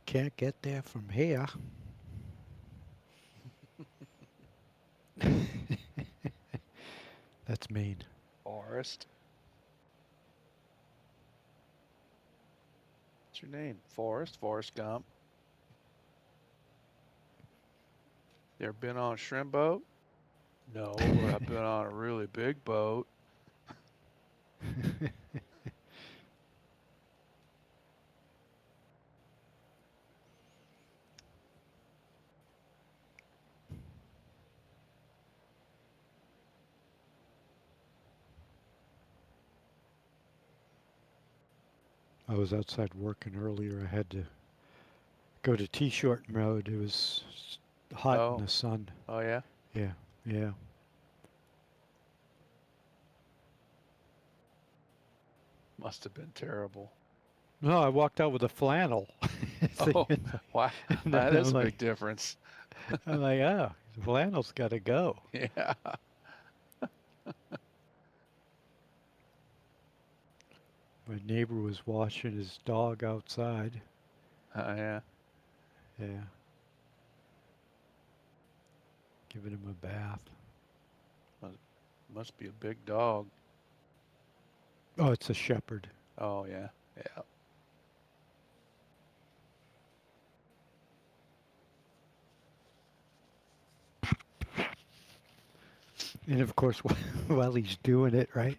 Can't get there from here. That's Maine. Forrest. What's your name? Forrest? Forrest Gump. You ever been on a shrimp boat? No, but I've been on a really big boat. I was outside working earlier. I had to go to t-shirt mode. It was hot in Oh, the sun. oh yeah? Yeah, yeah. Must have been terrible. No, I walked out with a flannel. Oh, wow. And then That is a big difference. oh, the flannel's got to go. Yeah. My neighbor was washing his dog outside. Yeah. Yeah, giving him a bath. Must, must be a big dog. Oh, it's a shepherd. Oh yeah. Yeah. And of course, while he's doing it, right,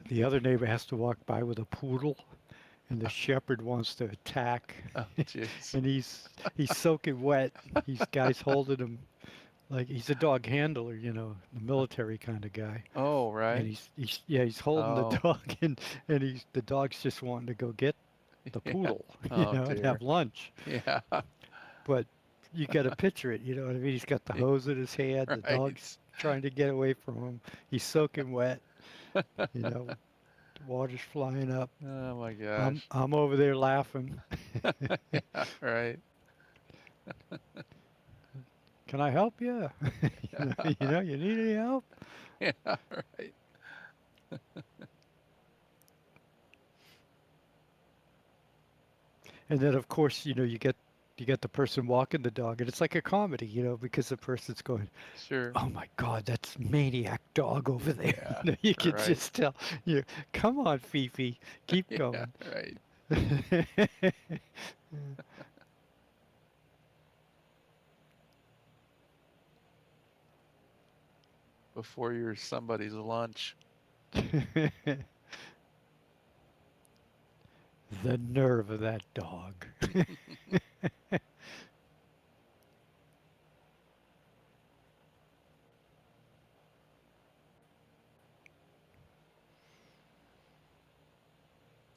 the other neighbor has to walk by with a poodle, and the shepherd wants to attack, Oh jeez. and he's soaking wet. He's guys holding him like he's a dog handler, the military kind of guy. Oh And right. he's holding the Oh dog, and the dog's just wanting to go get the yeah. poodle, Oh and dear. have lunch. Yeah. But you got to picture it, you know what I mean? He's got the hose in his hand, the dog's Right. trying to get away from him. He's soaking wet, you know, the water's flying up. Oh my I'm gosh. I'm over there laughing. Yeah. Right. Can I help you? You need any help? Yeah. Right. And then of course, you get the person walking the dog, and it's like a comedy, because the person's going, Sure. "Oh my God, that's maniac dog over there." Yeah. You can Right. just tell. Come on, Fifi, keep Yeah. going. Right. Before you're somebody's lunch. The nerve of that dog.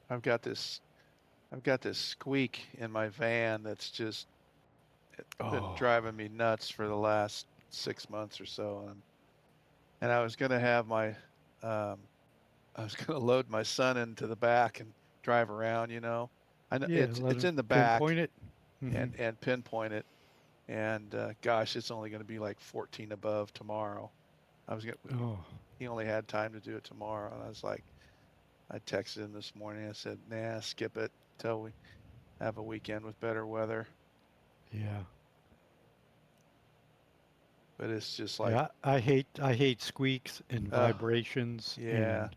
I've got this I've got this squeak in my van that's just it's been Oh, driving me nuts for the last 6 months or so. And I was gonna have my um I was gonna load my son into the back and drive around, you know. I know yeah, it's let it's him in the back pinpoint it. Hmm. and pinpoint it. And gosh, it's only gonna be like 14 above tomorrow. I was gonna Oh, he only had time to do it tomorrow, and I was like, I texted him this morning. I said, "Nah, skip it till we have a weekend with better weather." yeah. But it's just like, Yeah, I hate squeaks and uh, vibrations yeah, and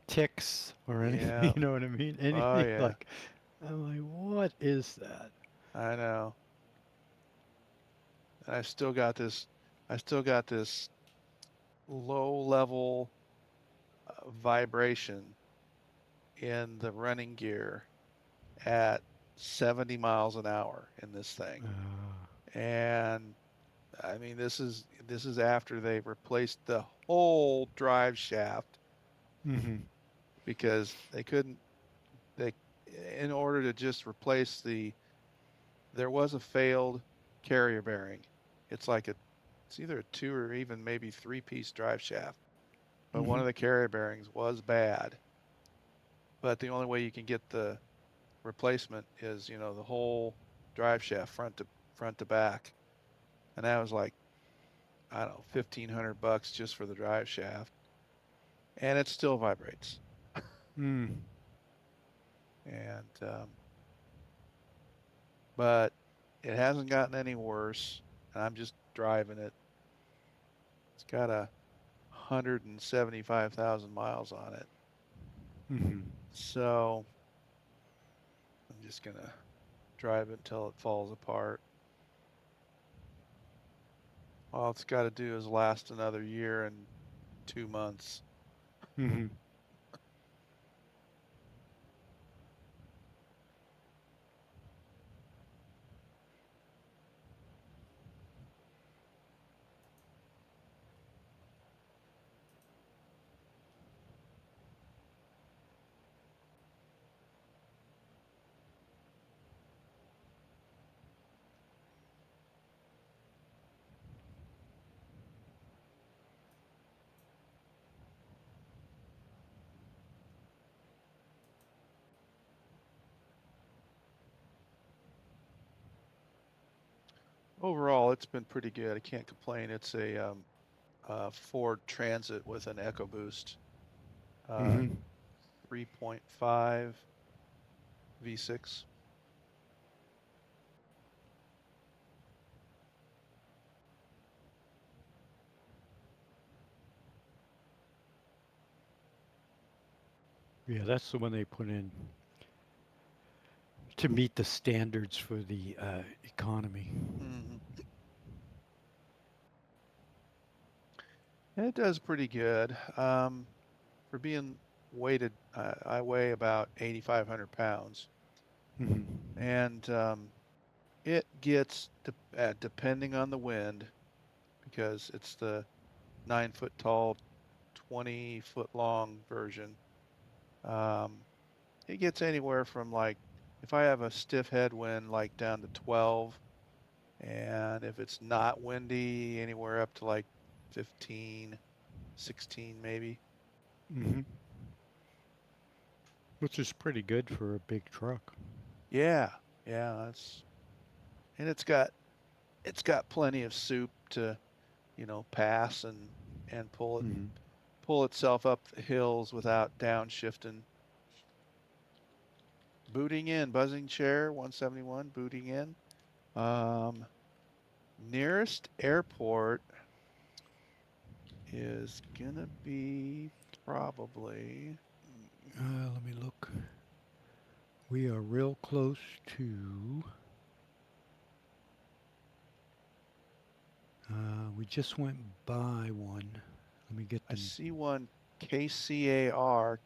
ticks or anything. yeah, You know what I mean? oh Anything yeah, like I'm like, what is that? I know. And I still got this low level vibration in the running gear at 70 miles an hour in this thing. Uh, And I mean, this is after they've replaced the whole drive shaft mm-hmm. because they couldn't they in order to just replace there was a failed carrier bearing. It's like it's either a two or even maybe three-piece drive shaft, but one Mm-hmm. of the carrier bearings was bad. But the only way you can get the replacement is, the whole drive shaft front to back. And that was like, I don't know, $1,500 just for the drive shaft. And it still vibrates. Mm. And but it hasn't gotten any worse. And I'm just driving it. It's got 175,000 miles on it. Mm-hmm. So I'm just gonna drive it until it falls apart. All it's got to do is last another year and 2 months. Mm-hmm. Overall, it's been pretty good. I can't complain. It's a Ford Transit with an EcoBoost. Uh, Mm-hmm. 3.5 V6. Yeah, that's the one they put in to meet the standards for the economy. Mm-hmm. It does pretty good. For being weighted, I weigh about 8,500 pounds, Mm-hmm. and it gets, depending on the wind, because it's the 9 foot tall, 20 foot long version. Um, it gets anywhere from like, if I have a stiff headwind, like down to 12, and if it's not windy, anywhere up to like 15, 16 maybe. Mm-hmm. Which is pretty good for a big truck. Yeah, yeah, and it's got plenty of soup to, pass and Mm-hmm. pull itself up the hills without downshifting. Booting in, buzzing chair 171, booting in. Um, Nearest airport is gonna be probably, Let me look. We are real close to. We just went by one. Let me get I them. see one, KCAR,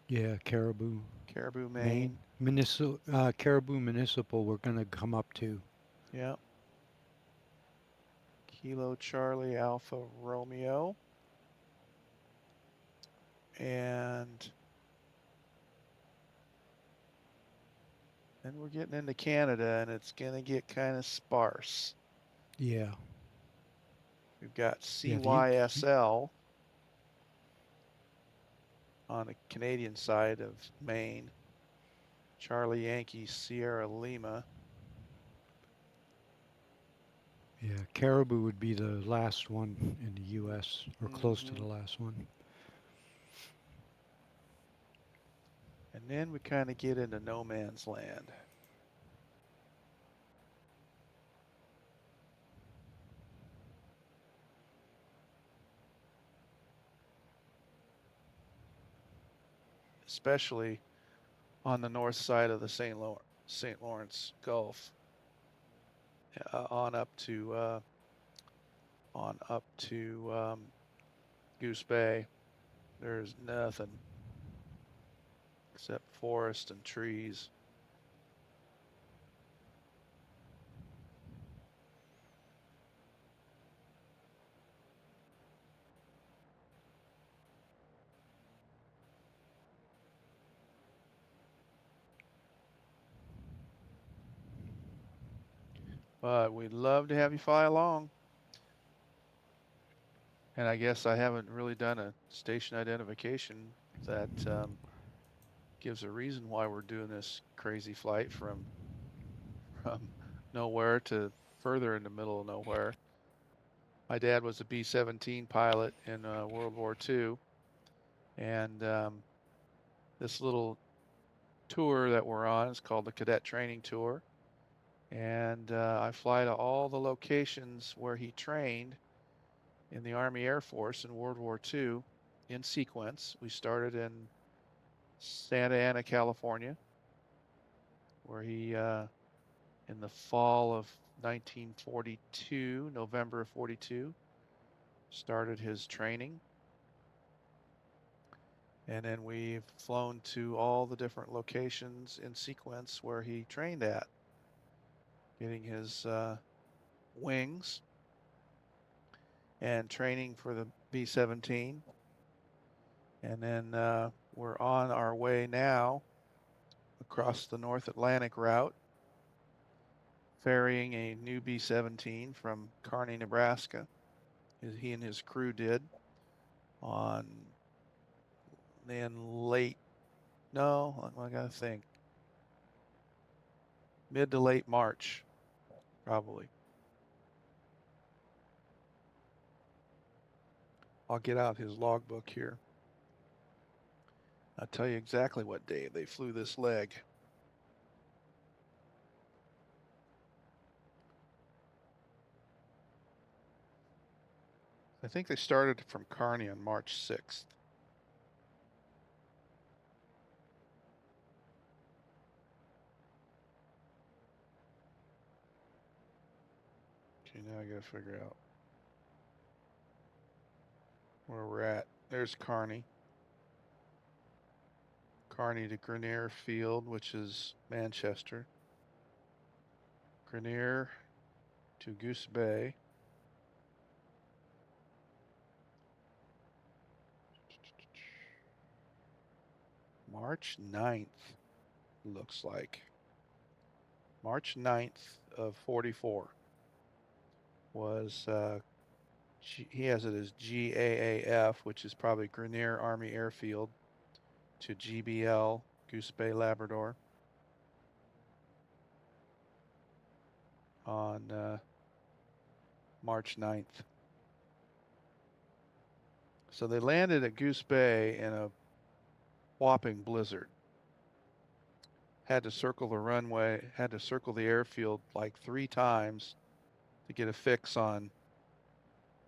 Yeah, Caribou, Caribou, Maine. Maine. Caribou Municipal, we're going to come up to. Yeah. Kilo Charlie Alpha Romeo. And then we're getting into Canada, and it's going to get kind of sparse. Yeah. We've got Yeah, CYSL on the Canadian side of Maine, Charlie Yankee Sierra Lima. yeah, Caribou would be the last one in the U.S., or close to Mm-hmm. the last one. And then we kind of get into no man's land. Especially on the north side of the St. Lawrence Gulf, on up to Goose Bay. There's nothing except forest and trees. But we'd love to have you fly along. And I guess I haven't really done a station identification that gives a reason why we're doing this crazy flight from nowhere to further in the middle of nowhere. My dad was a B-17 pilot in World War II, and this little tour that we're on is called the Cadet Training Tour. And I fly to all the locations where he trained in the Army Air Force in World War II in sequence. We started in Santa Ana, California, where he, in the fall of 1942, November of 42, started his training. And then we've flown to all the different locations in sequence where he trained at, getting his wings and training for the B-17. And then we're on our way now across the North Atlantic route, ferrying a new B-17 from Kearney, Nebraska. He and his crew did on in late, no, I gotta think, mid to late March, probably. I'll get out his logbook here. I'll tell you exactly what day they flew this leg. I think they started from Kearney on March 6th. Okay, now I gotta figure out where we're at. There's Kearney. Kearney to Grenier Field, which is Manchester. Grenier to Goose Bay. March 9th, looks like. March 9th of 44 was, he has it as GAAF, which is probably Grenier Army Airfield, to GBL, Goose Bay, Labrador, on March 9th. So they landed at Goose Bay in a whopping blizzard. Had to circle the runway, had to circle the airfield like 3 times to get a fix on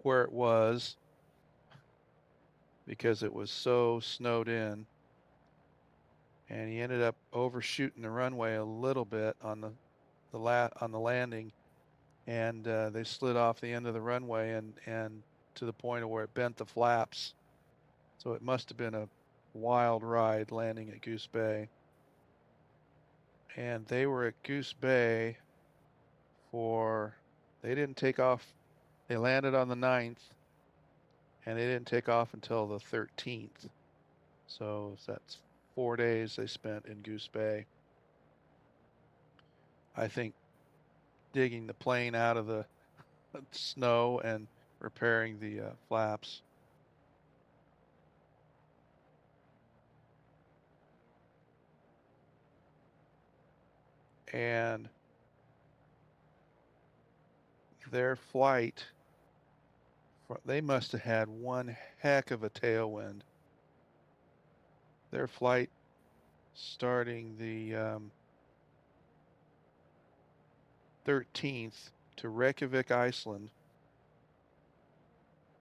where it was because it was so snowed in. And he ended up overshooting the runway a little bit on the landing, and they slid off the end of the runway and to the point of where it bent the flaps. So it must have been a wild ride landing at Goose Bay. And they were at Goose Bay they didn't take off. They landed on the 9th, and they didn't take off until the 13th. So that's 4 days they spent in Goose Bay. I think digging the plane out of the snow and repairing the flaps. And their flight, they must have had one heck of a tailwind. Their flight starting the 13th to Reykjavik, Iceland,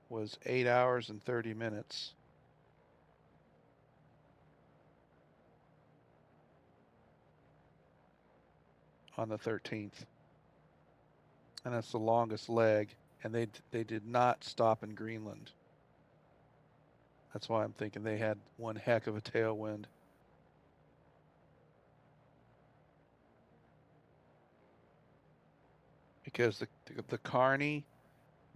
was 8 hours and 30 minutes. On the 13th. And that's the longest leg. And they did not stop in Greenland. That's why I'm thinking they had one heck of a tailwind. Because the Kearney,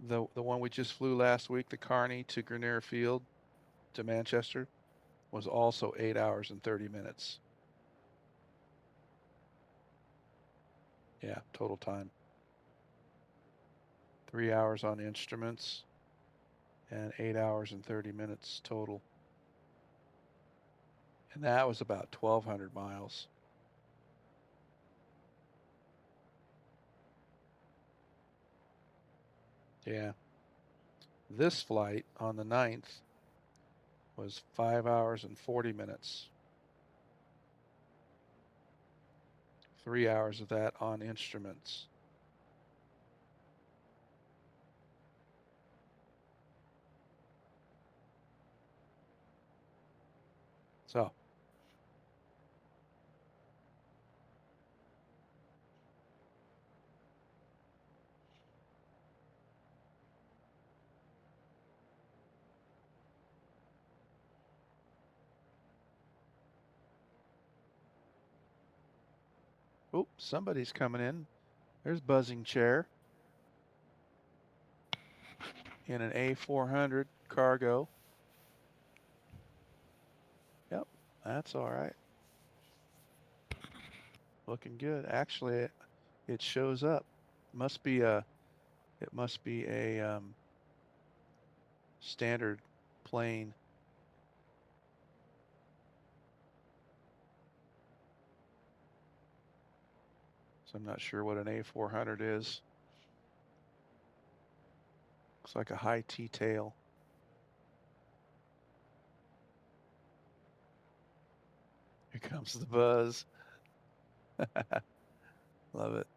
the one we just flew last week, the Kearney to Grenier Field to Manchester, was also 8 hours and 30 minutes. Yeah, total time. 3 hours on instruments and 8 hours and 30 minutes total. And that was about 1,200 miles. Yeah. This flight on the 9th was 5 hours and 40 minutes. 3 hours of that on instruments. So oh, somebody's coming in. There's Buzzing Chair in an A400 cargo. Yep, that's all right. Looking good. Actually, it shows up. It must be a standard plane. So I'm not sure what an A400 is. Looks like a high T-tail. comes the buzz. Love it.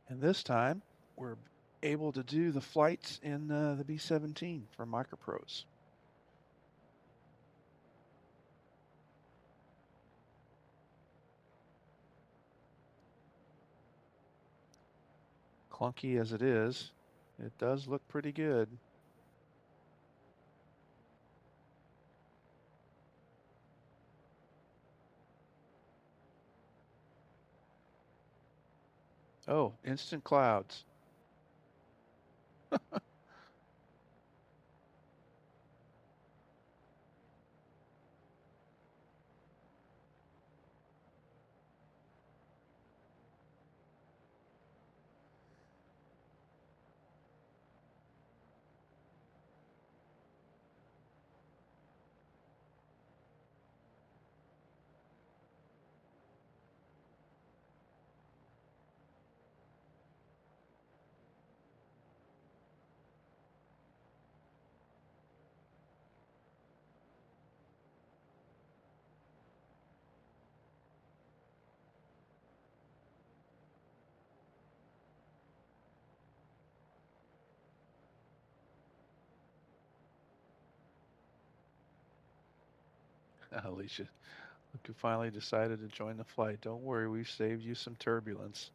And this time, we're able to do the flights in the B-17 for micropros. Clunky as it is, it does look pretty good. Oh, instant clouds. Alicia, look who finally decided to join the flight. Don't worry, we've saved you some turbulence.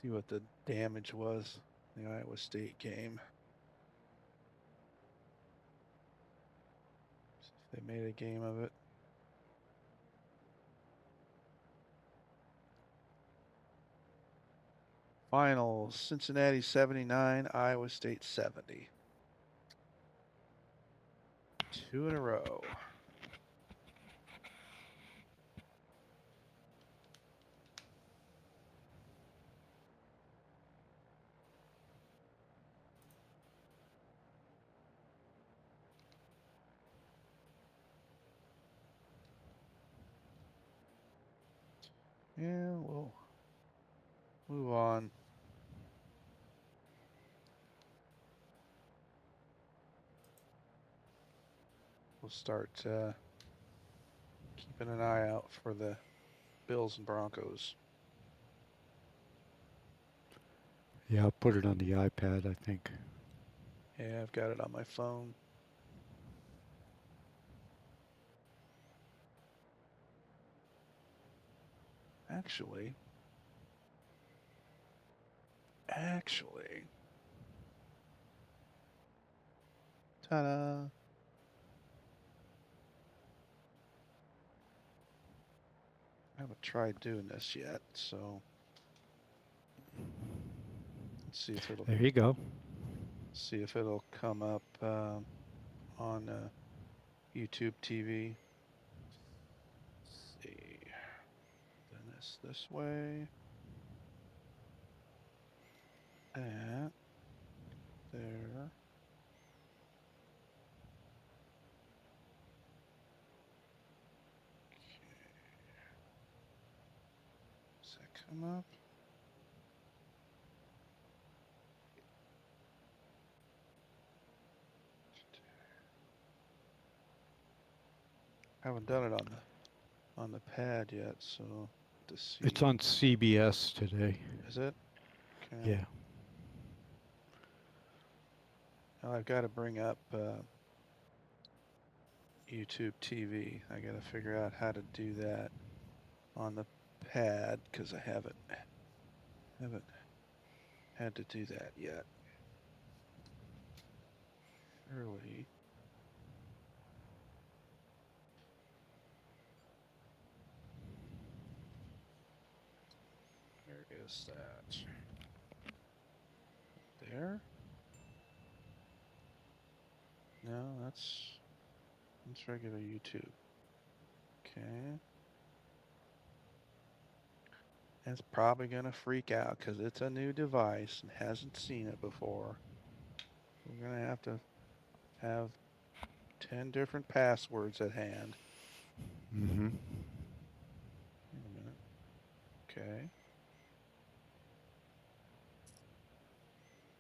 See what the damage was in the Iowa State game. See if they made a game of it. Finals, Cincinnati 79, Iowa State 70. 2 in a row. Yeah, we'll move on. We'll start keeping an eye out for the Bills and Broncos. Yeah, I'll put it on the iPad, I think. Yeah, I've got it on my phone. Actually, ta-da. I haven't tried doing this yet, so let's see if There you go. come up on YouTube TV. Let's see. Then this way. That. There. Does that come up? I haven't done it on the pad yet, so to see. It's on CBS today. Is it? Okay. Yeah. Now I've got to bring up YouTube TV. I got to figure out how to do that on the pad because I haven't had to do that yet. Surely. Where is that? There? No, that's regular YouTube. Okay. It's probably going to freak out because it's a new device and hasn't seen it before. We're going to have 10 different passwords at hand. Mm-hmm. Wait a minute. Okay.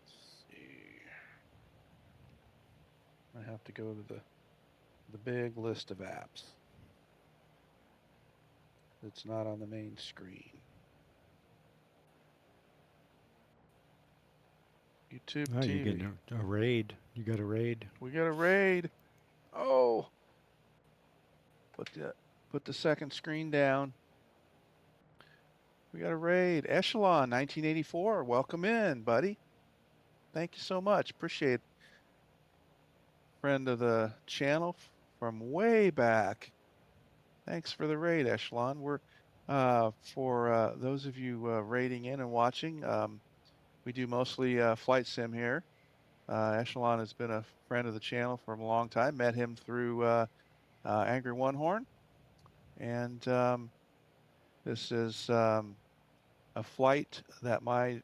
Let's see. I have to go to the big list of apps. It's not on the main screen. YouTube Oh, you're TV. getting a raid. You got a raid. We got a raid. Oh, put the second screen down. We got a raid. Echelon 1984. Welcome in, buddy. Thank you so much. Appreciate it. Friend of the channel from way back. Thanks for the raid, Echelon. We're for those of you raiding in and watching. We do mostly flight sim here. Echelon has been a friend of the channel for a long time. Met him through Angry One Horn, and this is a flight that my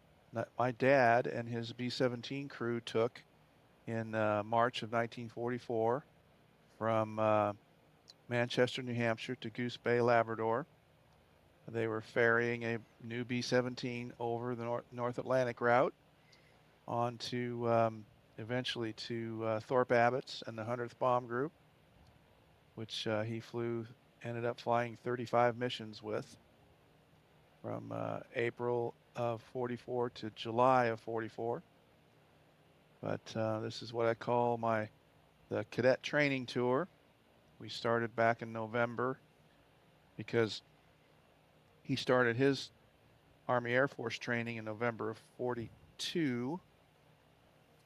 dad and his B-17 crew took in March of 1944 from Manchester, New Hampshire to Goose Bay, Labrador. They were ferrying a new B-17 over the North Atlantic route on to eventually to Thorpe Abbott's and the 100th Bomb Group, which he ended up flying 35 missions with from April of 44 to July of 44. But this is what I call the cadet training tour. We started back in November because he started his Army Air Force training in November of 42,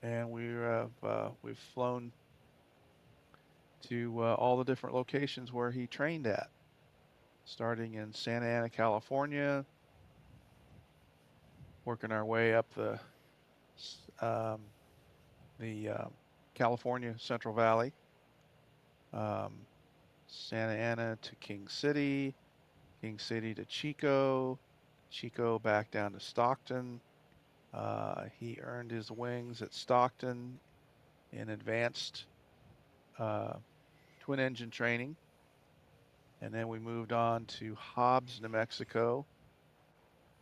and we've flown to all the different locations where he trained at, starting in Santa Ana, California, working our way up um, the California Central Valley, um, Santa Ana to King City to Chico, Chico back down to Stockton. He earned his wings at Stockton in advanced uh, twin engine training. And then we moved on to Hobbs, New Mexico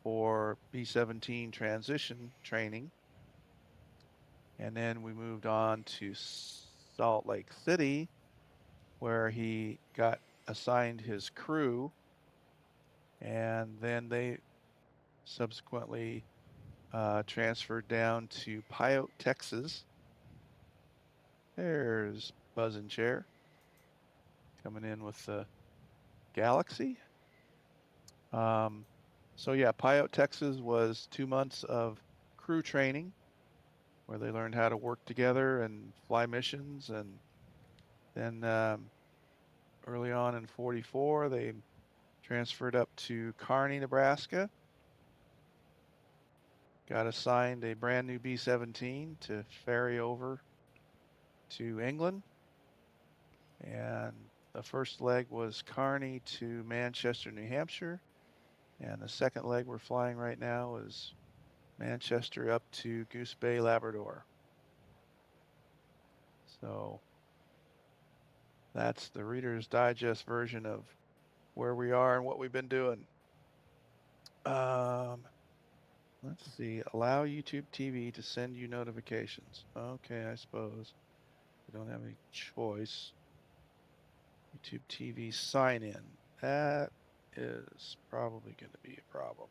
for B-17 transition training. And then we moved on to Salt Lake City, where he got assigned his crew. And then they subsequently transferred down to Pyote, Texas. There's Buzz and Chair coming in with the Galaxy. So yeah, Pyote, Texas was 2 months of crew training where they learned how to work together and fly missions. And then early on in 44, they transferred up to Kearney, Nebraska, got assigned a brand new B-17 to ferry over to England. And the first leg was Kearney to Manchester, New Hampshire. And the second leg we're flying right now is Manchester up to Goose Bay, Labrador. So that's the Reader's Digest version of where we are and what we've been doing. Let's see. Allow YouTube TV to send you notifications. Okay, I suppose we don't have any choice. YouTube TV sign in. That is probably going to be a problem.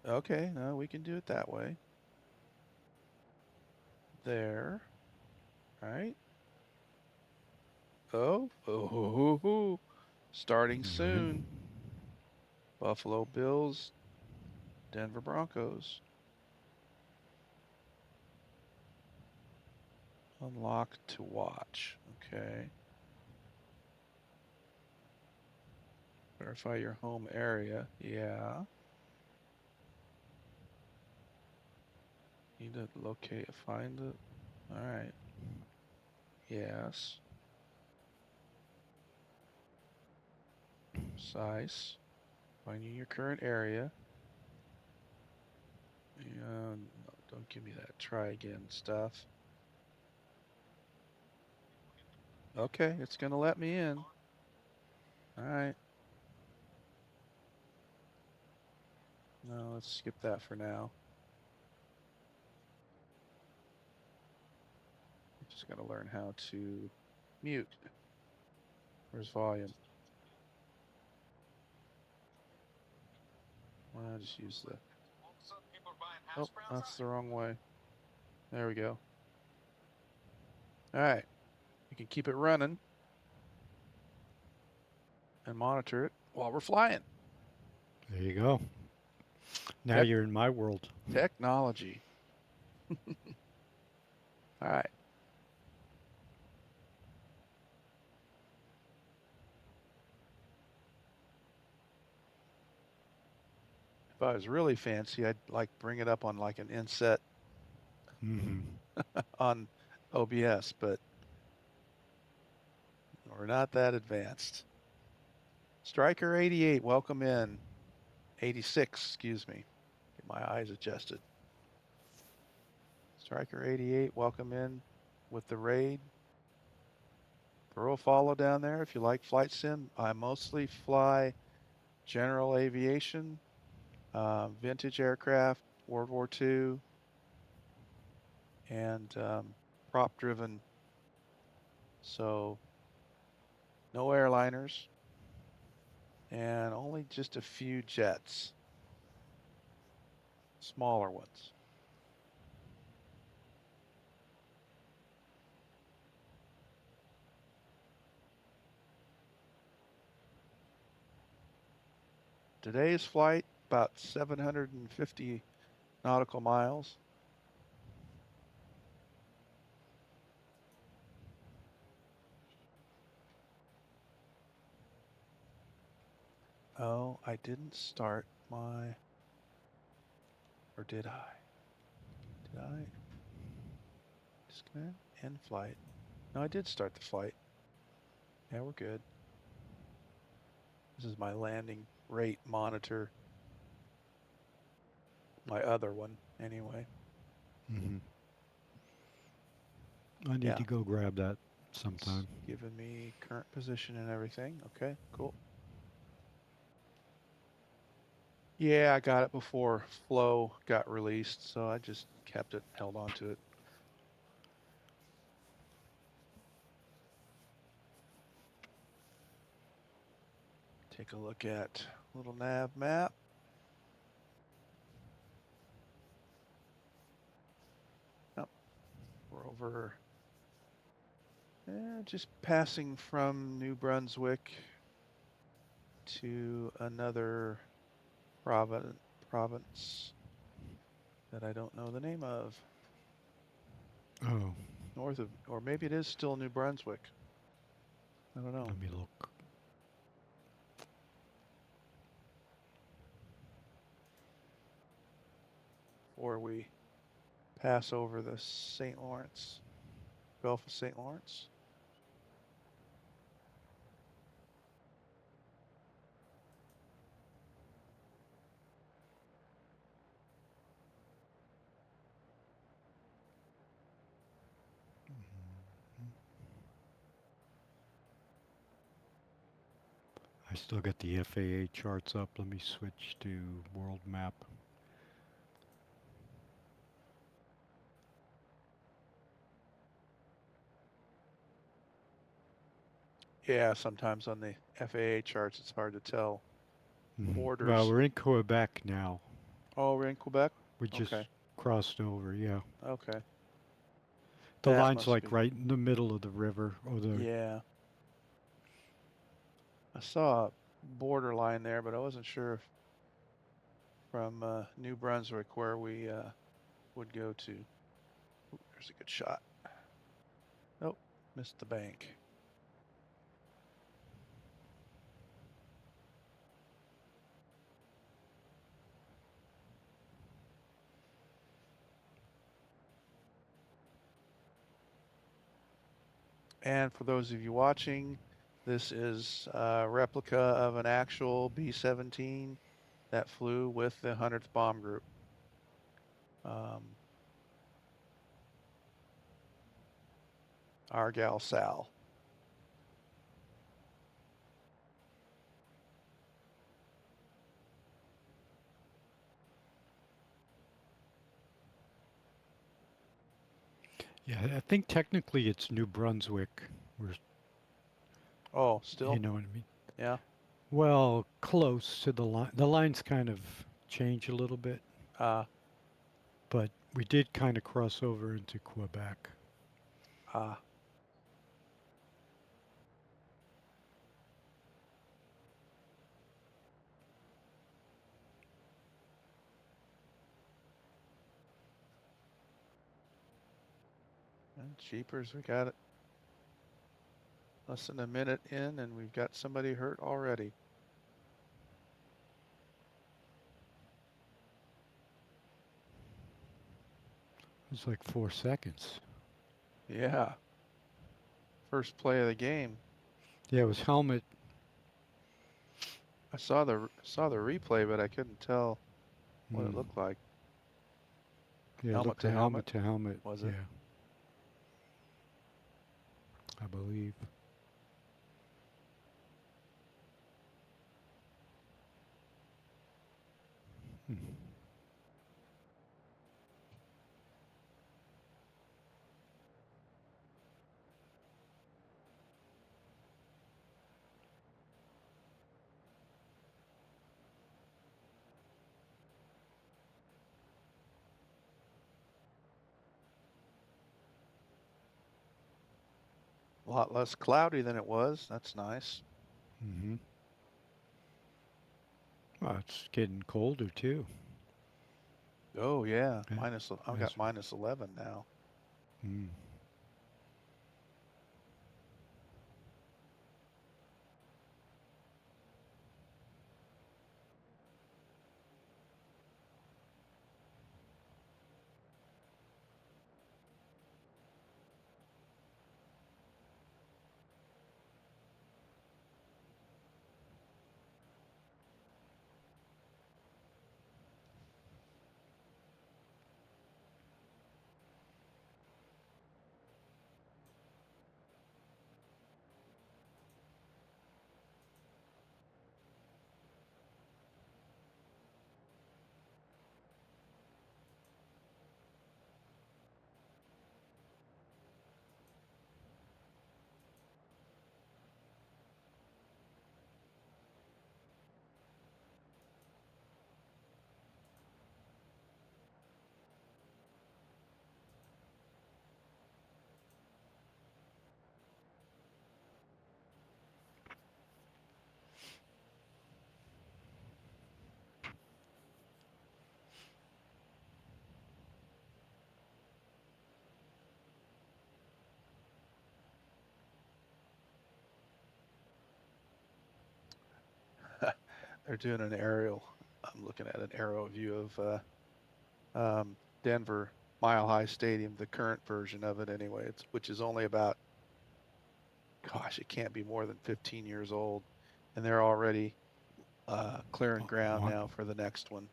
Okay, no, we can do it that way. There. All right. Oh, starting soon. Buffalo Bills, Denver Broncos. Unlock to watch. Okay. Verify your home area. Yeah. Need to find it. All right. Yes. Precise. Finding your current area. And no, don't give me that try again stuff. Okay, it's going to let me in. All right. No, let's skip that for now. I'm just going to learn how to mute. Where's volume? I'll just use the. Oh, that's the wrong way. There we go. All right. We can keep it running and monitor it while we're flying. There you go. Now you're in my world. Technology. All right. If I was really fancy, I'd like bring it up on like an inset on OBS, but we're not that advanced. Striker 88, welcome in. 86, excuse me. Get my eyes adjusted. Striker 88, welcome in with the raid. Throw a follow down there if you like flight sim. I mostly fly general aviation, vintage aircraft, World War II, and prop driven. So no airliners and only just a few jets, smaller ones. Today's flight, about 750 nautical miles. Oh, I didn't start my, or did I? Did I? Disconnect, end flight. No, I did start the flight. Yeah, we're good. This is my landing rate monitor. My other one, anyway. I need to go grab that sometime. It's giving me current position and everything. Okay, cool. Yeah, I got it before Flow got released, so I just kept it, held on to it. Take a look at little nav map. Oh, we're over, just passing from New Brunswick to another province that I don't know the name of. Oh. North of, or maybe it is still New Brunswick. I don't know. Let me look. Before we pass over the St. Lawrence, Gulf of St. Lawrence. I still got the FAA charts up. Let me switch to world map. Yeah, sometimes on the FAA charts it's hard to tell borders. Well, we're in Quebec now. Oh, we're in Quebec? We just crossed over, yeah. Okay. The line's like right in the middle of the river. Or the Yeah. I saw a border line there, but I wasn't sure if from New Brunswick where we would go to. Ooh, there's a good shot. Oh, missed the bank. And for those of you watching, this is a replica of an actual B-17 that flew with the 100th Bomb Group. Our gal Sal. Yeah, I think technically it's New Brunswick. We're, Oh, you still? know what I mean? Yeah. Well, close to the line. The lines kind of change a little bit, Uh, but we did kind of cross over into Quebec. uh, and Jeepers, we got it. Less than a minute in, and we've got somebody hurt already. It was like 4 seconds. Yeah. First play of the game. Yeah, it was helmet. I saw the replay, but I couldn't tell what it Mm, looked like. yeah, it Helmet looked to like helmet, helmet to helmet. was it? Yeah, I believe. Hmm. A lot less cloudy than it was. That's nice. Mm-hmm. Well, it's getting colder too. Oh yeah, Uh, I've got As, minus 11 now. mm, they're doing an aerial. I'm looking at an aerial view of Denver Mile High Stadium, the current version of it anyway. Which is only about, gosh, it can't be more than 15 years old, and they're already clearing ground what? now for the next one.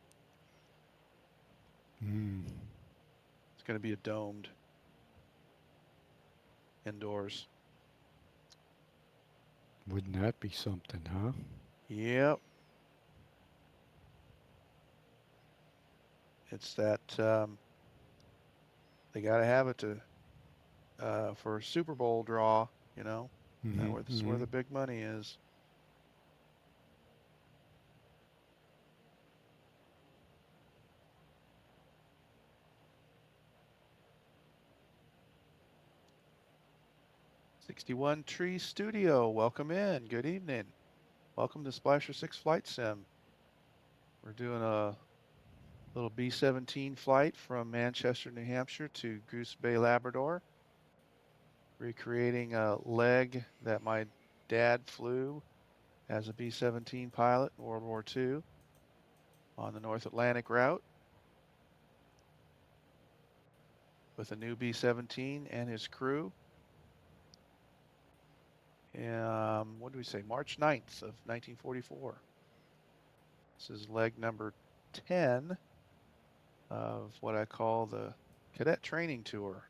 Mm, It's going to be a domed indoors. wouldn't that be something, huh? Yep, it's that they got to have it to for a Super Bowl draw. You know, Mm-hmm. that's where Mm-hmm. the big money is. '61 Tree Studio, welcome in. Good evening. Welcome to Splasher 6 Flight Sim. We're doing a little B-17 flight from Manchester, New Hampshire to Goose Bay, Labrador, recreating a leg that my dad flew as a B-17 pilot in World War II on the North Atlantic route with a new B-17 and his crew. What do we say? March 9th of 1944. This is leg number 10 of what I call the Cadet Training Tour,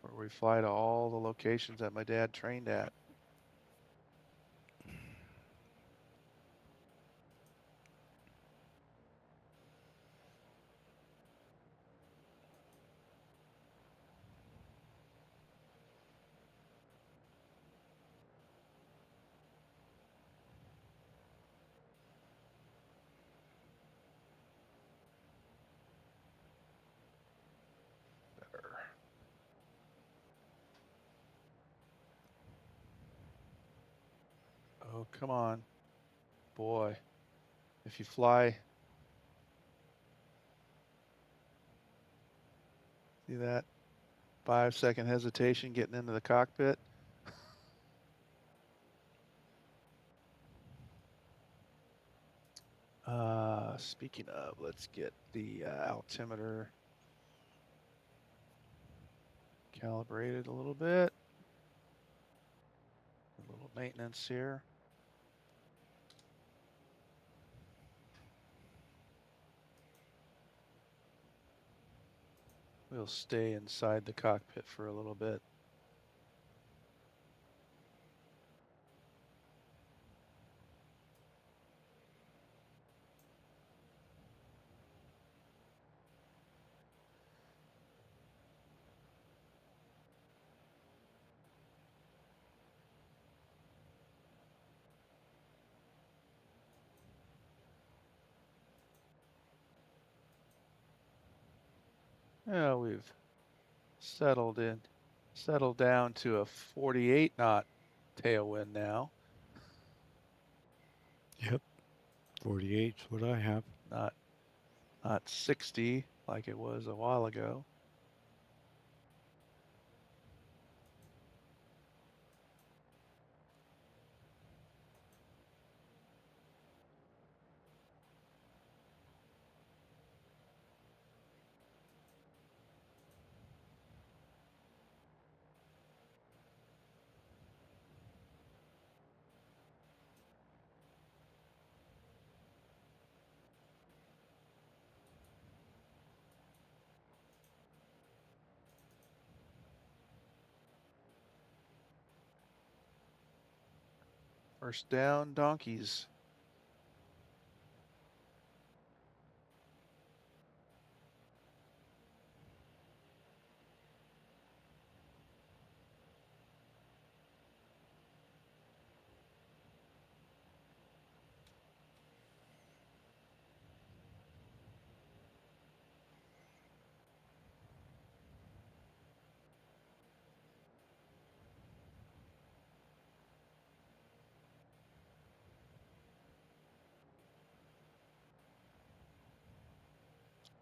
where we fly to all the locations that my dad trained at. Better. Oh, come on. Boy, if you fly, see that 5-second hesitation getting into the cockpit? Speaking of, let's get the altimeter calibrated a little bit. A little maintenance here. We'll stay inside the cockpit for a little bit. Yeah, we've settled down to a 48 knot tailwind now. Yep. 48 is what I have. Not 60 like it was a while ago. First down, donkeys.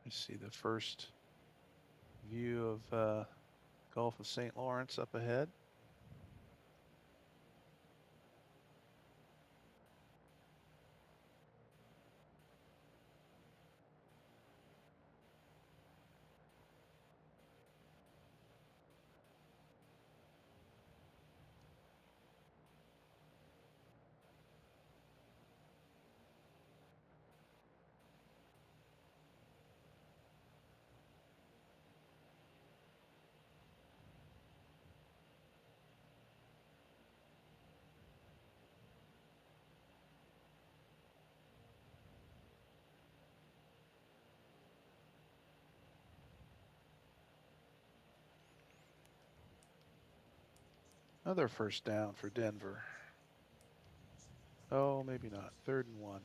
I see the first view of Gulf of St. Lawrence up ahead. Another first down for Denver. Oh, maybe not. 3rd and 1.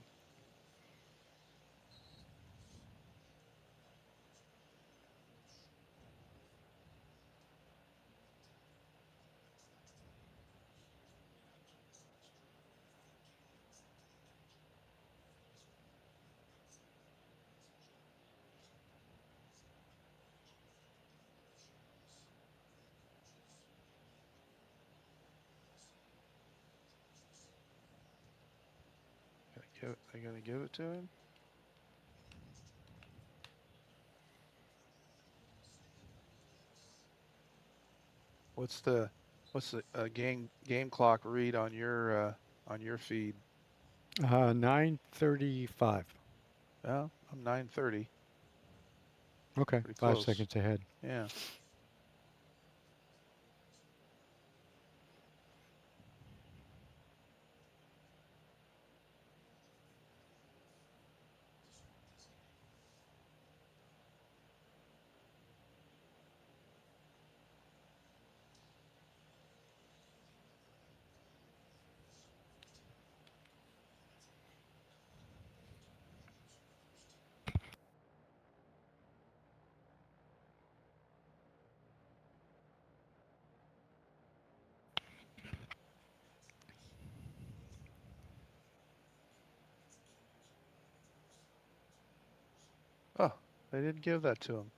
They gonna give it to him? What's the game clock read on your feed? 9:35. Well, I'm 9:30. Okay, Pretty five close. seconds ahead. Yeah. Oh, they didn't give that to him.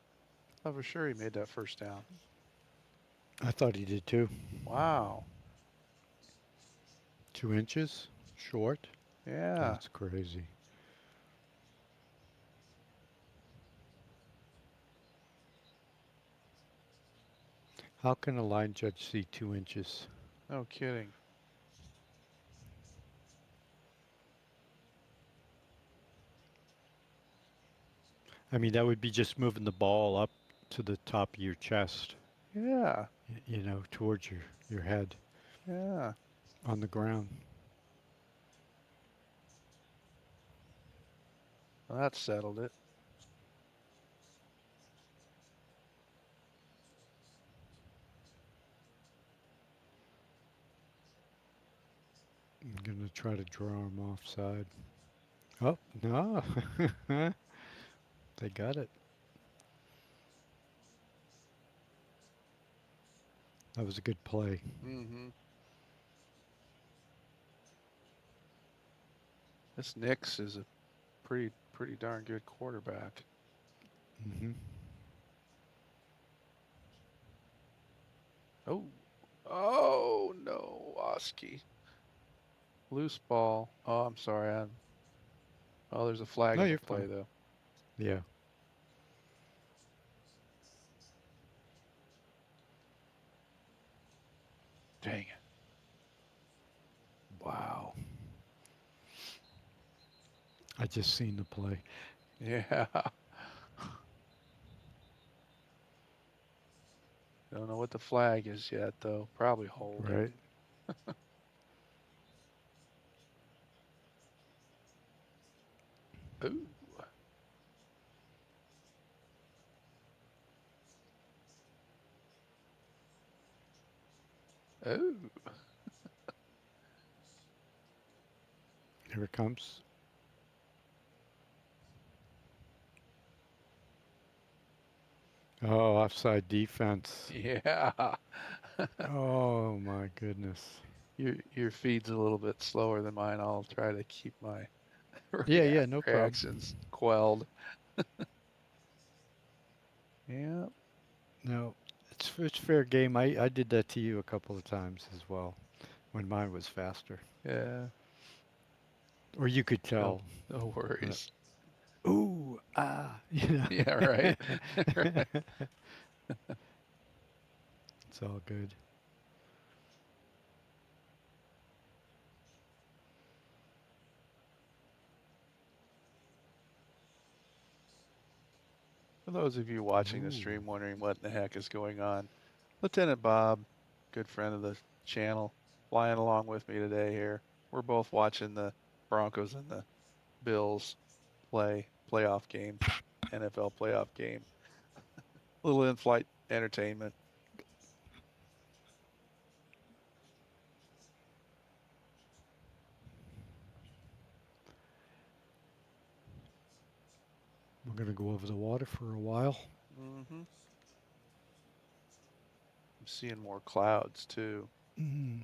Oh, for sure he made that first down. I thought he did too. Wow. 2 inches short. Yeah. That's crazy. How can a line judge see 2 inches? No kidding. I mean, that would be just moving the ball up to the top of your chest, Yeah. towards your head Yeah. on the ground. Well, that settled it. I'm going to try to draw him offside. Oh, no. They got it. That was a good play. Mm-hmm. This Nix is a pretty darn good quarterback. Hmm. Oh. Oh no, Oski. Loose ball. Oh, I'm sorry. Oh, there's a flag No, on the you're play fine. though. Yeah. Dang it. Wow. I just seen the play. Yeah. Don't know what the flag is yet though. Probably holding. Right. Ooh. Ooh. Here it comes. Oh, offside defense. Yeah. Oh my goodness. Your feed's a little bit slower than mine. I'll try to keep my Yeah, yeah, no problem. reactions quelled. Yeah. No, it's fair game. I did that to you a couple of times as well when mine was faster. Yeah. Or you could No, tell. no uh, worries. Ooh, ah. Yeah, right. It's all good. For those of you watching the Ooh. stream wondering what in the heck is going on, Lieutenant Bob, good friend of the channel, flying along with me today here. We're both watching the Broncos and the Bills playoff game, NFL playoff game. Little in-flight entertainment. We're gonna go over the water for a while. Mm-hmm. I'm seeing more clouds too. Mm.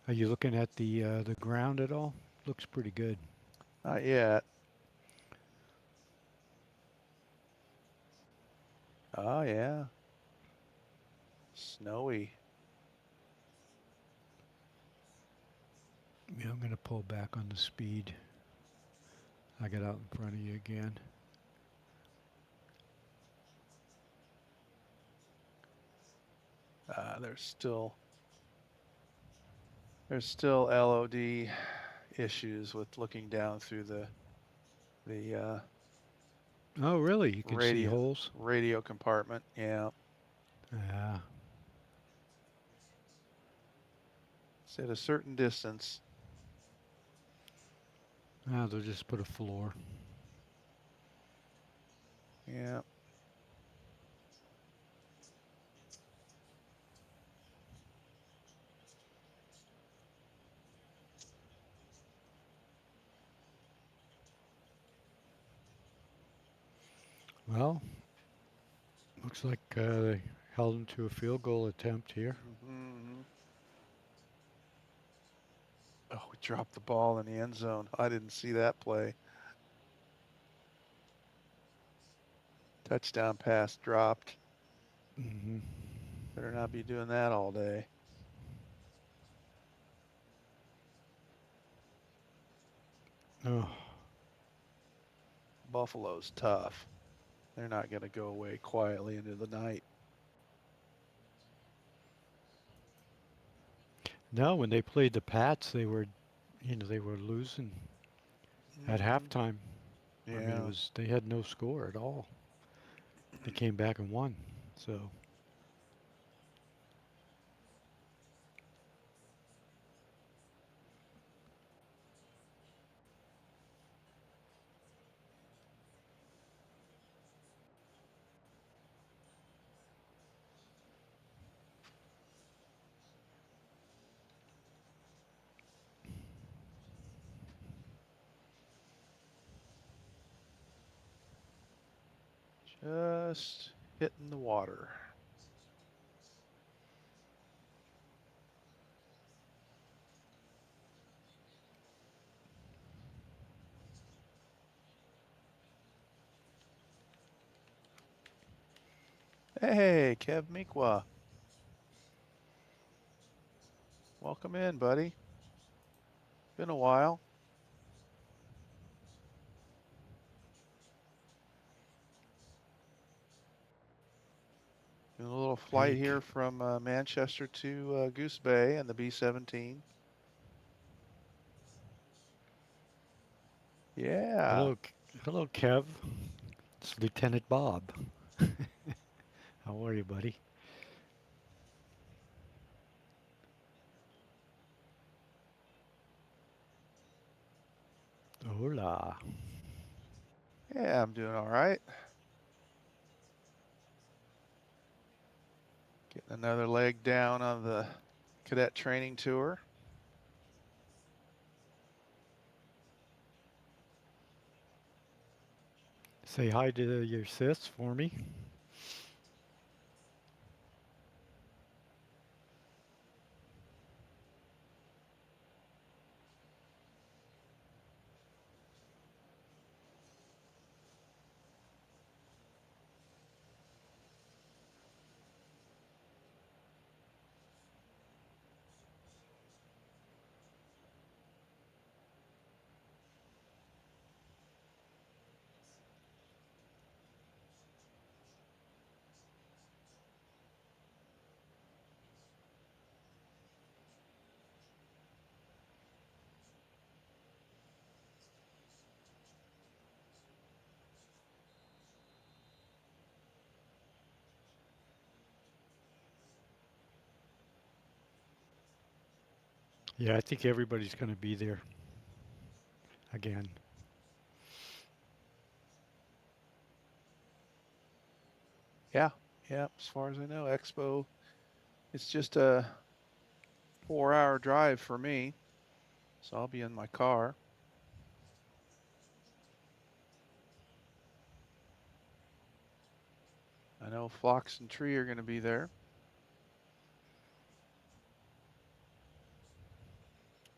Are you looking at the ground at all? Looks pretty good. Not yet. Oh yeah, snowy. Yeah, I'm gonna pull back on the speed. I got out in front of you again. there's still LOD issues with looking down through the Oh, really? You can see radio holes? radio compartment. Yeah, Yeah. it's at a certain distance. Ah, they'll just put a floor. Yeah. Well, looks like they held him to a field goal attempt here. Mm-hmm. Oh, we dropped the ball in the end zone. I didn't see that play. Touchdown pass dropped. Mm-hmm. Better not be doing that all day. Oh, Buffalo's tough. They're not going to go away quietly into the night. no, when they played the Pats, they were losing at Mm-hmm. halftime. I mean, Yeah. they had no score at all. They came back and won. So, Just hitting the water. Hey, Kev Mikwa. Welcome in, buddy. Been a while. Doing a little flight hey, here from Manchester to Goose Bay and the B-17. Yeah. hello, hello, Kev. It's Lieutenant Bob. How are you, buddy? Hola. Yeah, I'm doing all right. Getting another leg down on the cadet training tour. Say hi to your sis for me. Yeah, I think everybody's going to be there again. Yeah, yeah. As far as I know, Expo. It's just a 4-hour drive for me, so I'll be in my car. I know Phlox and Tree are going to be there,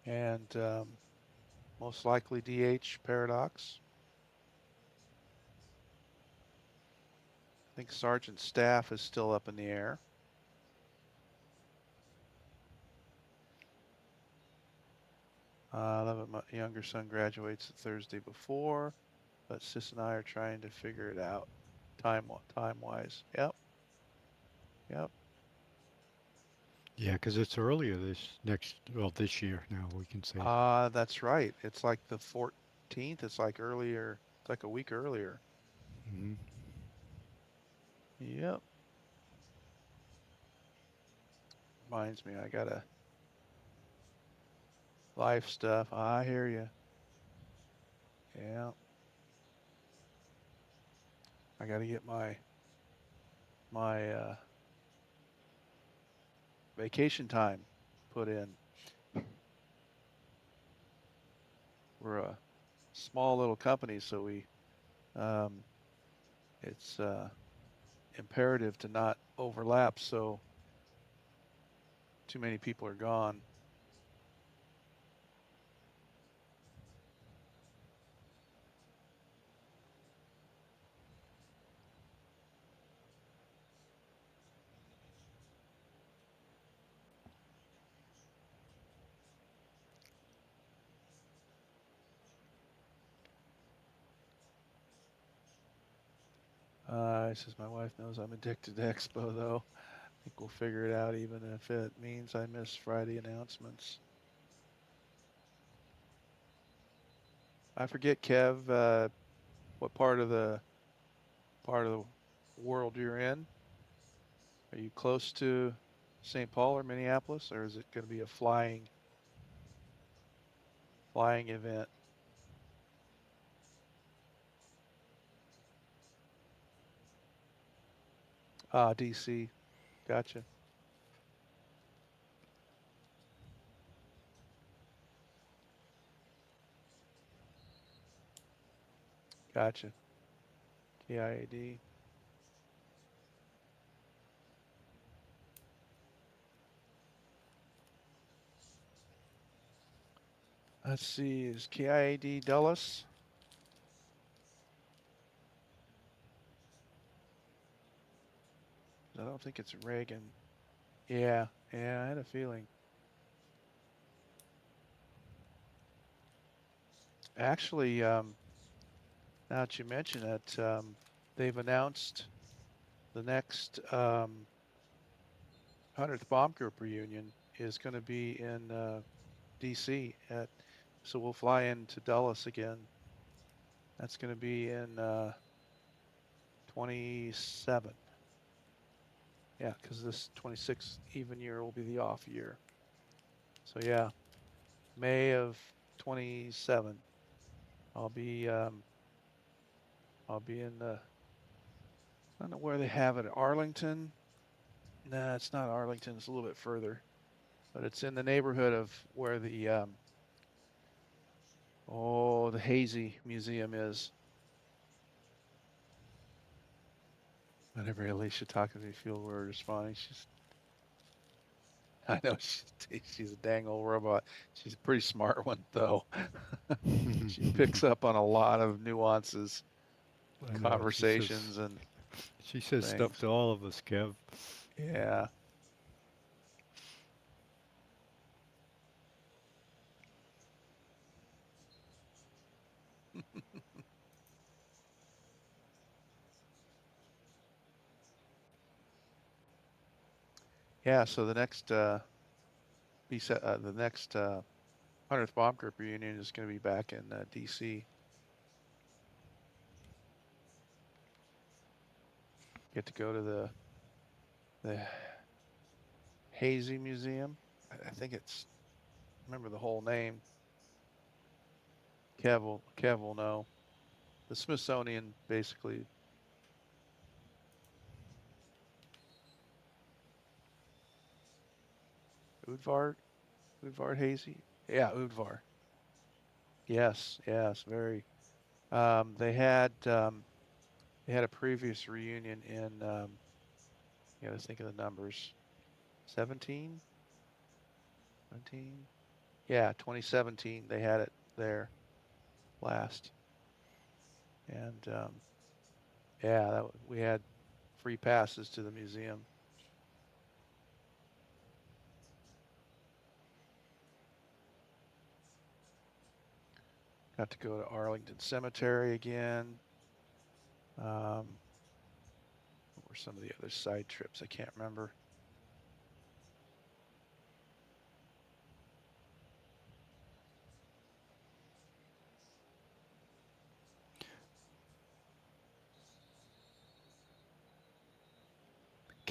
and most likely DH Paradox. I think Sergeant Staff is still up in the air. My younger son graduates the Thursday before, but Sis and I are trying to figure it out time wise. Yep, yep. Yeah, because it's earlier this year now, we can say. That's right. It's like the 14th. It's like earlier. It's like a week earlier. Hmm. Yep. Reminds me, I gotta life stuff. I hear you. Yeah. I gotta get my vacation time put in. We're a small little company, so um, it's imperative to not overlap. So too many people are gone. He says my wife knows I'm addicted to Expo, though. I think we'll figure it out, even if it means I miss Friday announcements. I forget, Kev, what part of the world you're in. Are you close to St. Paul or Minneapolis, or is it going to be a flying event? Ah, DC. Gotcha. Gotcha. KIAD. Let's see. Is KIAD Dulles? I don't think it's Reagan. Yeah. Yeah. I had a feeling. Actually, now that you mention it, they've announced the next 100th Bomb Group reunion is going to be in DC so we'll fly into Dulles again. That's going to be in 27. Yeah, because this 26th even year will be the off year. So yeah, May of 27. I'll be um, I'll be in I don't know where they have it. Arlington? Nah, it's not Arlington. It's a little bit further, but it's in the neighborhood of where the Hazy Museum is. Whenever Alicia talks to me, feel we're responding. I know she's a dang old robot. She's a pretty smart one though. She picks up on a lot of nuances, I know. conversations, and She says stuff things. to all of us, Kev. Yeah. Yeah. So the next 100th Bomb Group reunion is going to be back in DC. Get to go to the Hazy Museum. I think it's remember the whole name. Kev will know. The Smithsonian, basically. Udvar, Udvar Hazy. Yeah, Udvar. Yes, yes, very. Um, they had um, they had a previous reunion in. You got to think of the numbers. 17, 17. Yeah, 2017. They had it there last, and yeah, we had free passes to the museum. Got to go to Arlington Cemetery again. Um, what were some of the other side trips? I can't remember.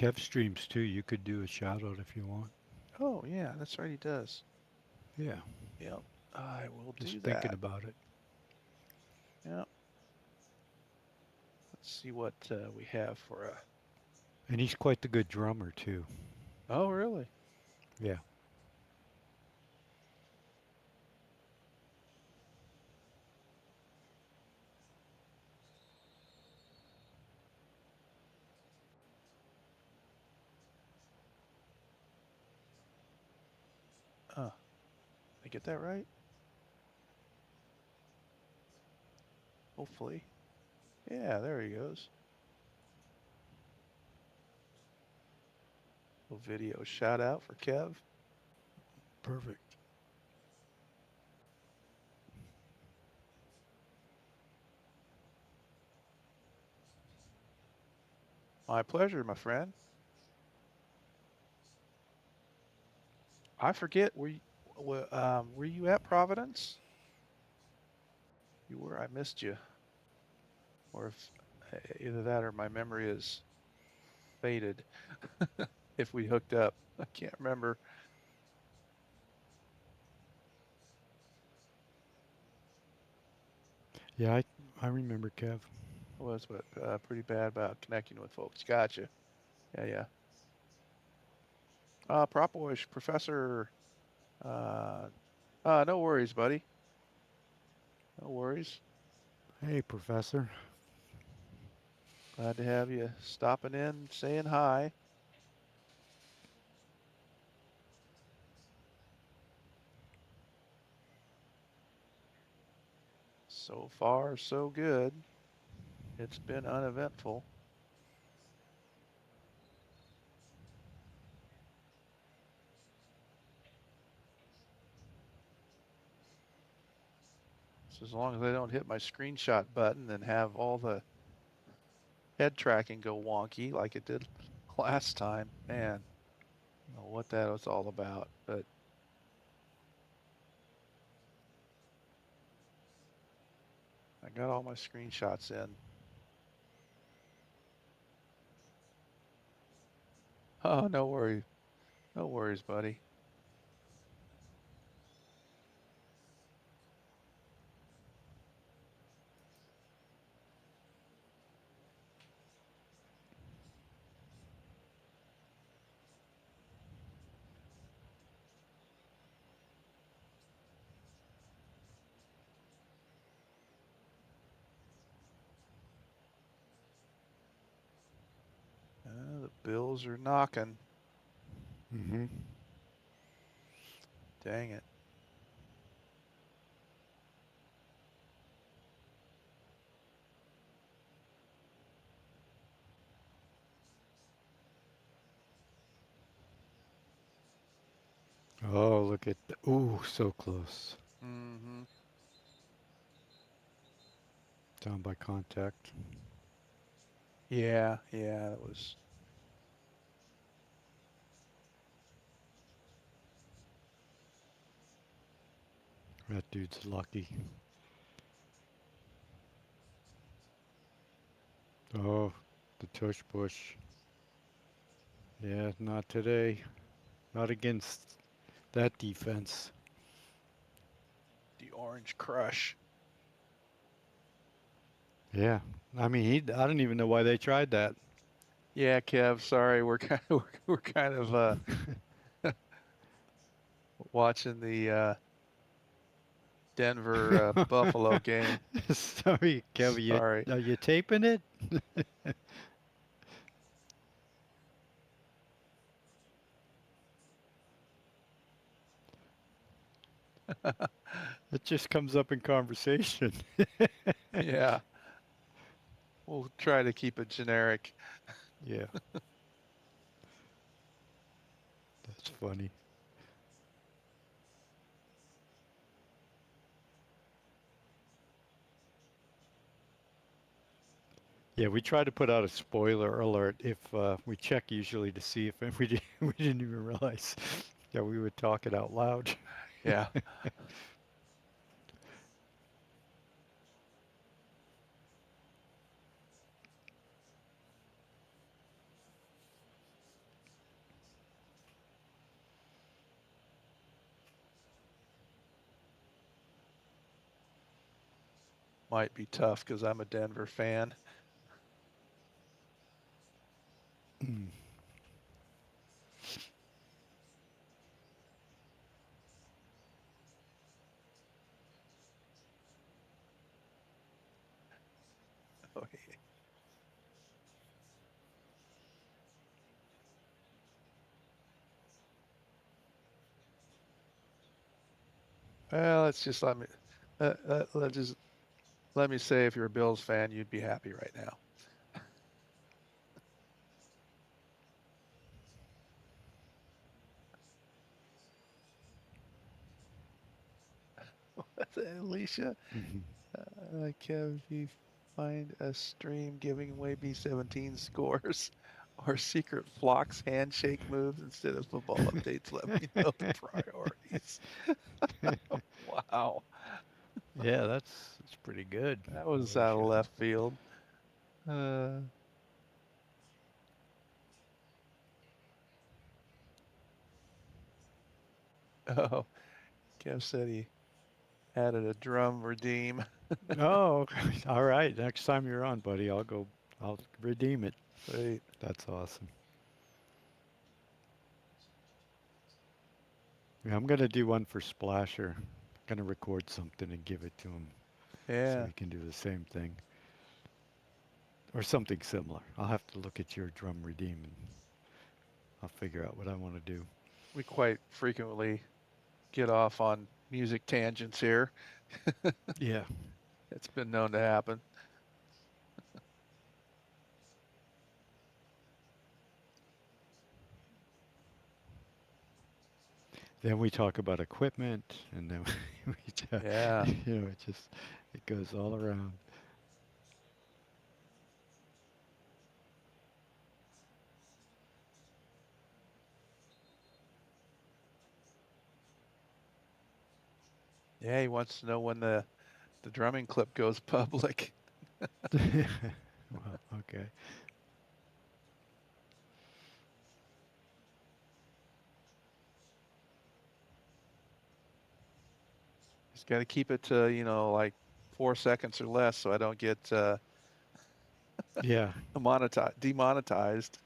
Kev streams too. You could do a shout out if you want. Oh, yeah, that's right, he does. Yeah, Yep, I will just do thinking that. about it. Yep. Let's see what we have for a. And he's quite the good drummer too. Oh, really? Yeah. Did I get that right? Hopefully. Yeah, there he goes. Little video shout out for Kev. Perfect. My pleasure, my friend. I forget, were you at Providence? You were. I missed you. Or if either that or my memory is faded. If we hooked up, I can't remember. Yeah, I remember Kev. I was pretty bad about connecting with folks. Gotcha. Yeah, yeah. Prop Boyish Professor. Uh, no worries, buddy. No worries. Hey, Professor. Glad to have you stopping in, saying hi. So far, so good. It's been uneventful. So as long as I don't hit my screenshot button and have all the head tracking go wonky like it did last time, man, I don't know what that was all about. But I got all my screenshots in. Oh, no worries. No worries, buddy. The bills are knocking. Mm-hmm. Dang it. Oh, look at the, ooh, so close. Mm-hmm. Down by contact. Yeah, yeah, that was. That dude's lucky. Oh, the tush push. Yeah, not today. Not against that defense. The Orange Crush. Yeah. I mean, I don't even know why they tried that. Yeah, Kev, sorry, we're kind of we're kind of watching the Denver Buffalo game. Sorry, Kevin. Sorry. Are you taping it? It just comes up in conversation. Yeah, we'll try to keep it generic. Yeah, that's funny. Yeah, we try to put out a spoiler alert if we check usually to see if we didn't even realize that we would talk it out loud. Yeah. might be tough because I'm a Denver fan. Mm. Okay. Well, let's just let just let me say, if you're a Bills fan, you'd be happy right now. Alicia, Mhm. Kev, if you find a stream giving away B-17 scores or secret flocks handshake moves instead of football updates, let me know the priorities. Wow, Yeah, that's pretty good, that was out of Alicia. left field. Uh, oh, Kev said he added a drum redeem. Oh, okay. All right. Next time you're on, buddy, I'll go. I'll redeem it. Sweet. That's awesome. Yeah, I'm gonna do one for Splasher. Gonna record something and give it to him so Yeah, he can do the same thing or something similar. I'll have to look at your drum redeem and I'll figure out what I want to do. we quite frequently get off on music tangents here. Yeah. It's been known to happen. Then we talk about equipment, and then Yeah, it just it goes all around. yeah. He wants to know when the drumming clip goes public. Well, okay. He's got to keep it to like 4 seconds or less, so I don't get Yeah. demonetized.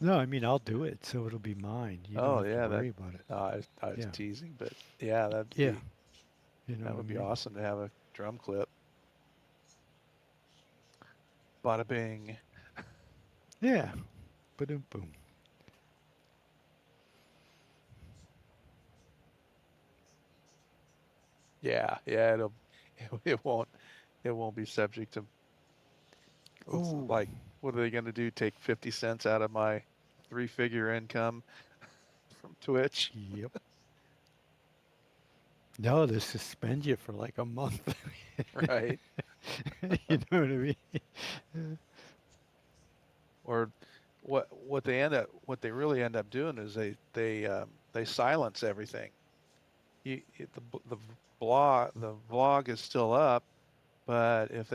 No, I mean I'll do it, so it'll be mine. You don't Oh have to yeah, that worry about it. no, I was Yeah. teasing, but yeah, Yeah. You know that what I would be mean? awesome to have a drum clip. Bada bing. Yeah. Boom, boom. Yeah, yeah. It won't be subject to looks Oh. like what are they going to do? Take 50 cents out of my three-figure income from Twitch, Yep. No, they suspend you for like a month. right? You know what I mean? Or what they really end up doing is they silence everything. The vlog is still up, but if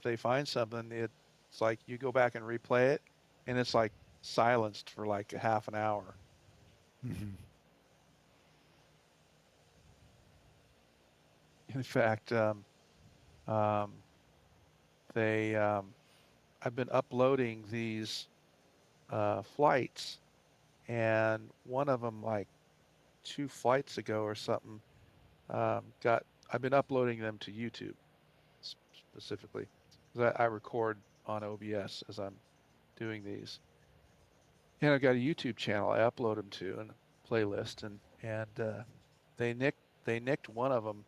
they find something, it's like you go back and replay it, and it's like silenced for like a half an hour. Hmm. In fact, um, they I've been uploading these flights, and one of them like 2 flights ago or something got. I've been uploading them to YouTube specifically because I record on OBS as I'm doing these, and I've got a YouTube channel I upload them to and a playlist, and they nicked one of them.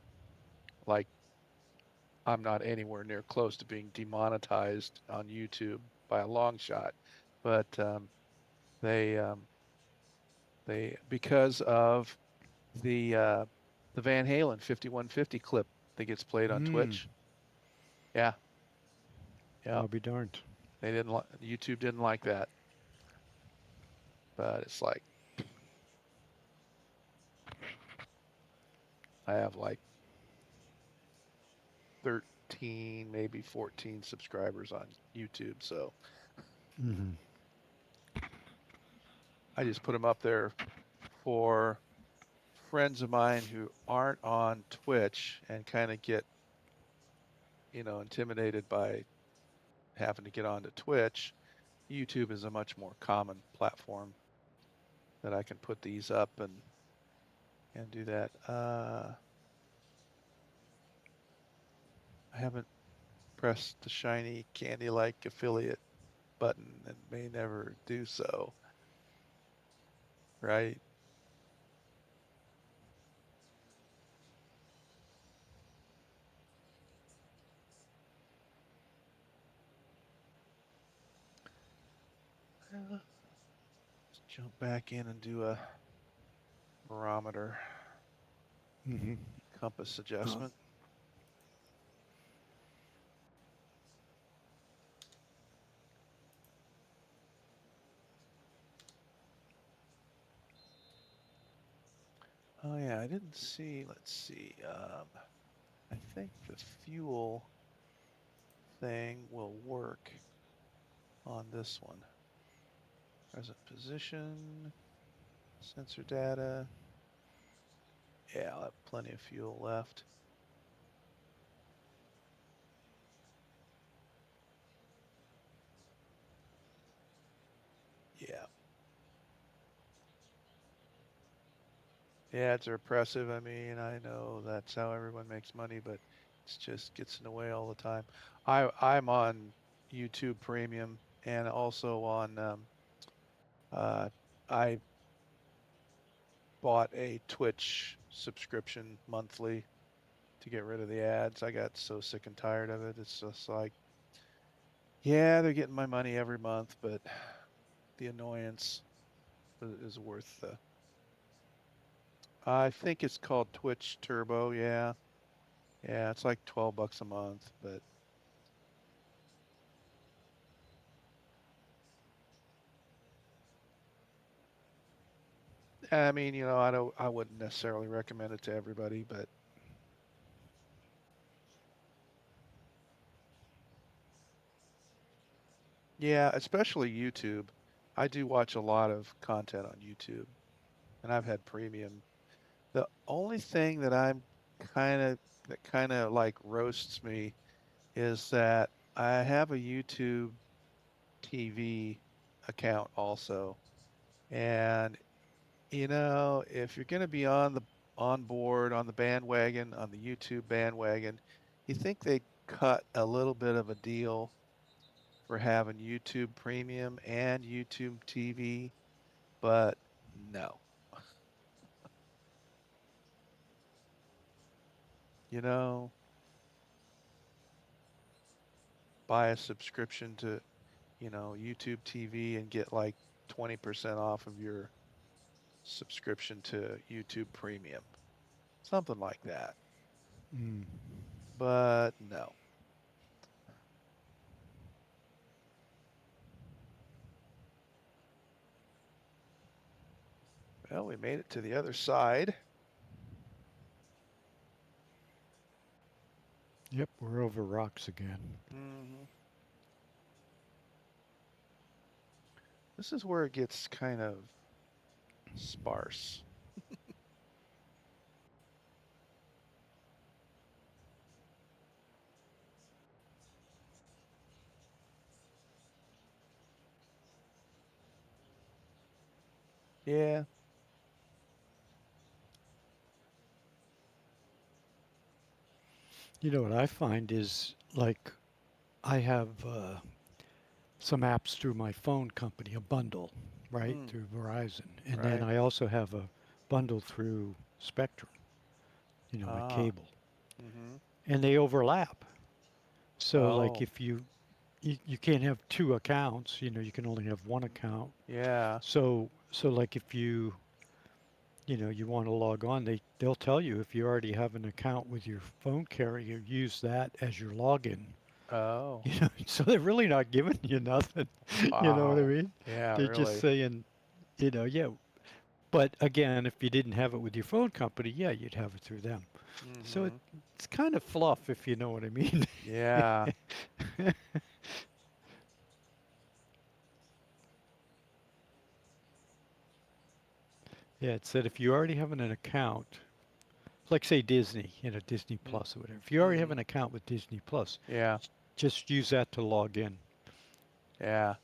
Like I'm not anywhere near close to being demonetized on YouTube by a long shot, but they because of the Van Halen 5150 clip that gets played on Mm. Twitch. Yeah, yeah. I'll be darned. They didn't like YouTube didn't like that, but it's like I have like 13, maybe 14 subscribers on YouTube, so Hmm. I just put them up there for friends of mine who aren't on Twitch and kind of get, intimidated by having to get onto Twitch, YouTube is a much more common platform that I can put these up and do that. I haven't pressed the shiny candy-like affiliate button and may never do so, right? Let's jump back in and do a barometer Mm-hmm. compass Uh, adjustment. Oh yeah, I didn't see. Let's see. I think the fuel thing will work on this one. Present position, sensor data. Yeah, I'll have plenty of fuel left. Yeah. Ads are oppressive. I mean, I know that's how everyone makes money, but it just gets in the way all the time. I'm on YouTube Premium and also on uh I bought a Twitch subscription monthly to get rid of the ads. I got so sick and tired of it. It's just like, yeah, they're getting my money every month, but the annoyance is worth the. I think it's called Twitch Turbo. Yeah. Yeah, it's like $12 a month, but I mean, I wouldn't necessarily recommend it to everybody, but yeah, especially YouTube. I do watch a lot of content on YouTube, and I've had premium. The only thing that kind of like roasts me is that I have a YouTube TV account also. And if you're going to be on board on the bandwagon, on the YouTube bandwagon, you think they cut a little bit of a deal for having YouTube Premium and YouTube TV, but no. You know, buy a subscription to, YouTube TV and get like 20% off of your subscription to YouTube Premium. Something like that. mm. But no. Well, we made it to the other side. Yep, we're over rocks again. Hmm. This is where it gets kind of sparse. Yeah. You know what I find is like I have some apps through my phone company, a bundle, right, Mm, through Verizon. And then right. I also have a bundle through Spectrum, my Ah. cable. Hmm. And they overlap. So like Oh. if you can't have two accounts, you can only have one account. Yeah. So like if you want to log on, they'll tell you if you already have an account with your phone carrier, use that as your login. Oh. So they're really not giving you nothing. You know what I Wow. mean? Yeah, They're just really. saying, yeah. But again, if you didn't have it with your phone company, yeah, you'd have it through them. So Hmm. it's kind of fluff, if you know what I mean. Yeah. Yeah, it said if you already have an account, like say Disney, Disney Mm, Plus or whatever. If you already have mm-hmm. an account with Disney Plus, Yeah, just use that to log in. yeah.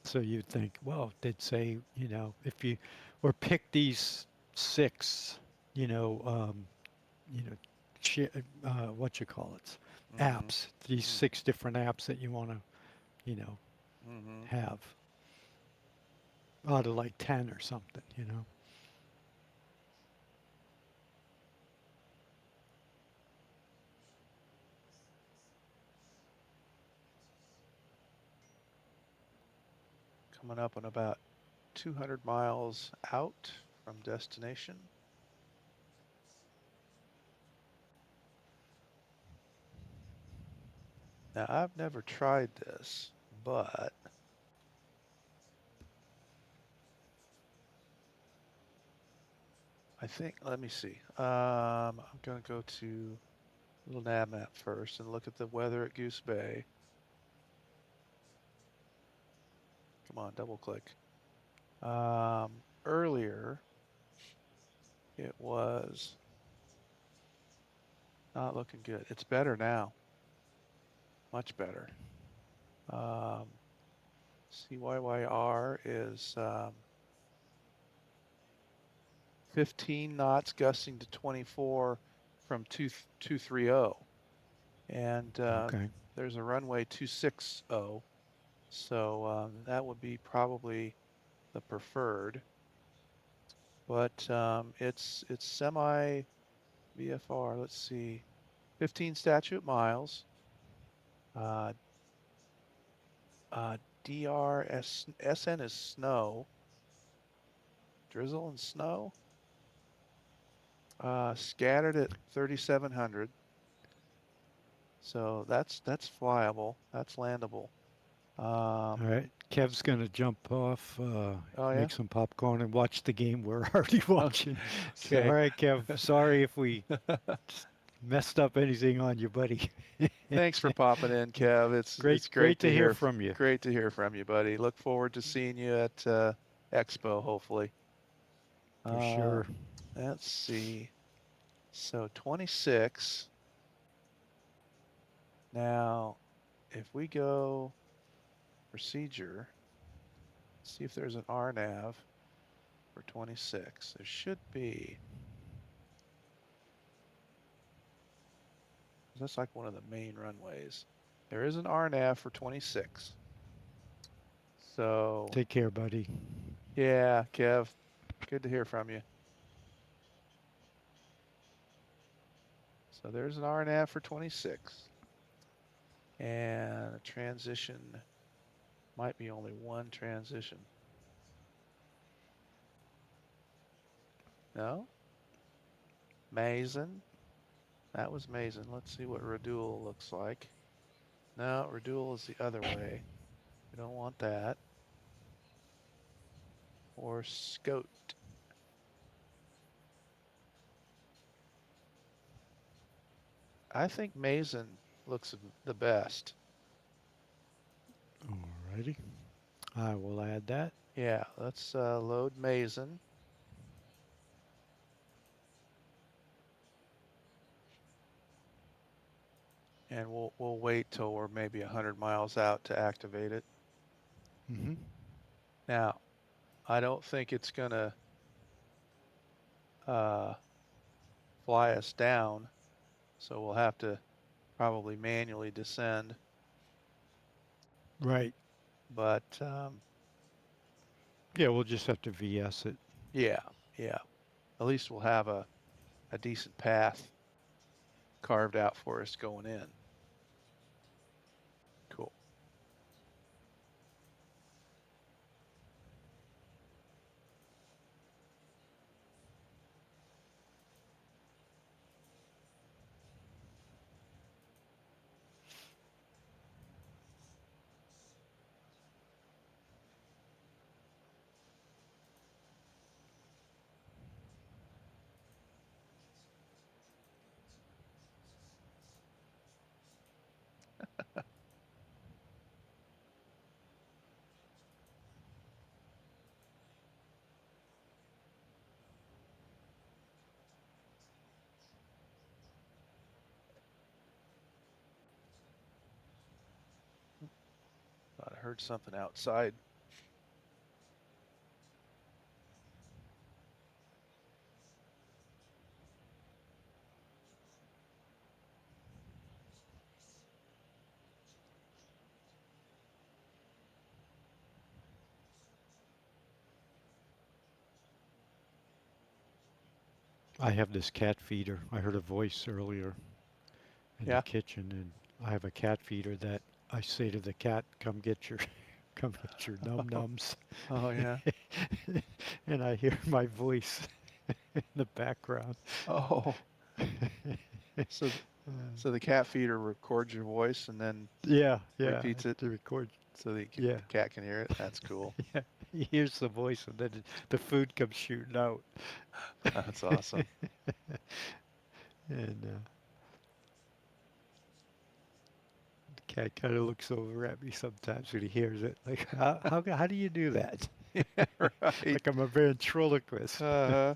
So you'd think, well, they'd say, if you or pick these six, you know, you know, what you call it, Mm-hmm. apps. These Mm, six different apps that you want to, you know, mm-hmm. have out of like 10 or something. Coming up on about 200 miles out from destination. Now, I've never tried this, but I think, let me see. I'm going to go to little nav map first and look at the weather at Goose Bay. Come on, double click. Earlier, it was not looking good. It's better now, much better. Um, CYYR is 15 knots, gusting to 24 from 230. And Okay. there's a runway 260. So that would be probably the preferred. But it's semi VFR. Let's see, 15 statute miles. Uh, DRS SN is snow, drizzle and snow. Scattered at 3,700. So that's flyable. That's landable. All right. Kev's going to jump off, Oh yeah. make some popcorn, and watch the game we're already watching. So, all Okay. right, Kev. Sorry if we messed up anything on you, buddy. Thanks for popping in, Kev. Great, It's great to hear from you. great to hear from you, buddy. Look forward to seeing you at Expo, hopefully. For sure. Um, let's see. So 26. Now, if we go procedure, see if there's an RNAV for 26. There should be. That's like one of the main runways. There is an RNAV for 26. So, Take care, buddy. yeah, Kev, good to hear from you. So there's an RNAV for 26. And a transition might be only one transition. No? Mason. That was Mason. Let's see what Radul looks like. No, Radul is the other way. We don't want that. Or Scout. I think Mason looks the best. Alrighty. I will add that. Yeah, let's load Mason. And we'll wait till we're maybe 100 miles out to activate it. Mm-hmm. Now, I don't think it's gonna uh, fly us down, so we'll have to probably manually descend. Right. But Yeah, we'll just have to VS it. yeah, yeah. At least we'll have a decent path carved out for us going in. Cool. heard something outside. I have this cat feeder. I heard a voice earlier in the Yeah. kitchen, and I have a cat feeder that I say to the cat, "Come get your, come get your num nums," Oh yeah. and I hear my voice in the background. Oh, so so the cat feeder records your voice and then Yeah, yeah, repeats it to record. so the Yeah, cat can hear it. That's cool. yeah. He hears the voice, and then the food comes shooting out, That's awesome. and the cat kind of looks over at me sometimes when he hears it. Like, how do you do that? Yeah, right. Like I'm a ventriloquist. Uh-huh.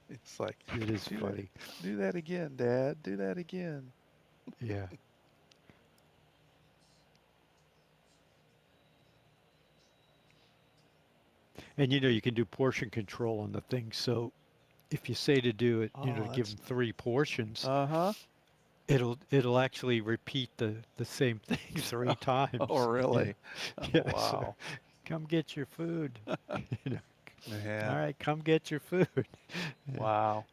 It's like, It is do that, funny. do that again, Dad. Do that again. Yeah. And you can do portion control on the thing. So if you say to do it, to Oh, give that's them 3 portions, uh-huh. it'll actually repeat the same thing three Oh, times. Yeah. really? Oh, Yeah. So wow. come get your food. you know. All Man, right, come get your food. Yeah. wow.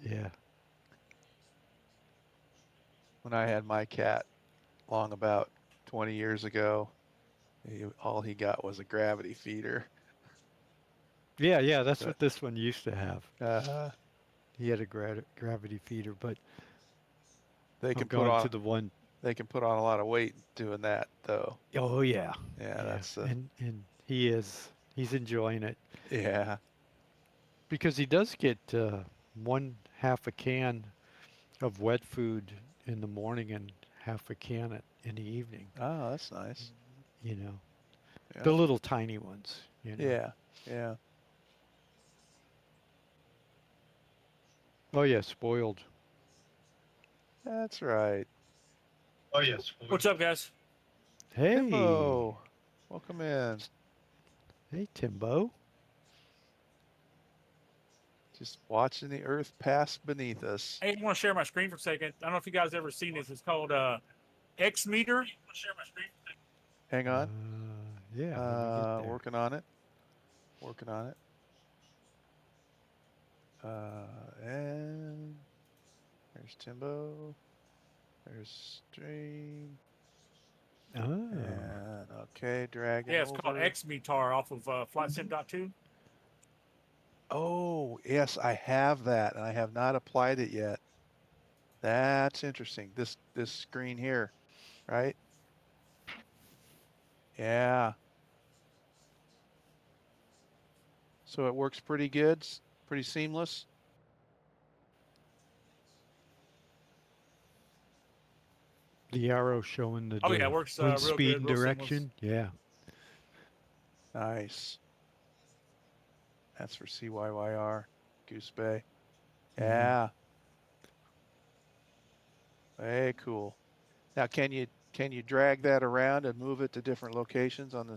Yeah. When I had my cat long about 20 years ago, all he got was a gravity feeder. Yeah, yeah, that's But what this one used to have. uh, He had a gravity feeder, but they I'm can put going on to the one. they can put on a lot of weight doing that though. Oh yeah, Yeah, yeah, that's and he's enjoying it yeah. because he does get one half a can of wet food in the morning and half a can in the evening. Oh, that's nice. You know, the Yeah. little tiny ones. Yeah. Yeah. Oh yeah, spoiled. That's right. What's up, guys? Hey, Timbo, welcome in. hey Timbo. Just watching the earth pass beneath us. Hey, I want to share my screen for a second. I don't know if you guys ever seen this. It's called X Meter. Hang on. Yeah, let me get there. Working on it. Working on it. And there's Timbo. There's stream. Oh, And okay, dragging Yeah, it's called over. X Meter off of FlightSim.2. Oh, yes, I have that, and I have not applied it yet. That's interesting. This screen here, right? Yeah. So it works pretty good, pretty seamless. the arrow showing Oh yeah, the it works wind real speed good, and real seamless. direction. Yeah. Nice. That's for CYYR, Goose Bay. Mm-hmm. Yeah, very cool. Now, can you drag that around and move it to different locations on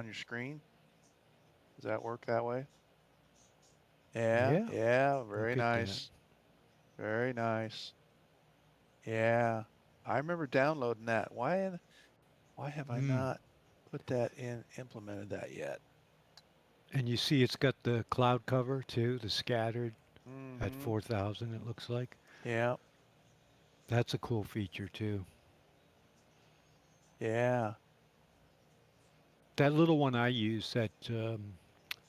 your screen? Does that work that way? Yeah, Yeah. yeah, very Look at that. nice. Very nice. Yeah. I remember downloading that. Why have I Mm. not put that in, implemented that yet? And you see it's got the cloud cover too, the scattered at Mm-hmm. 4,000 it looks like. Yeah. That's a cool feature too. Yeah. That little one I use, that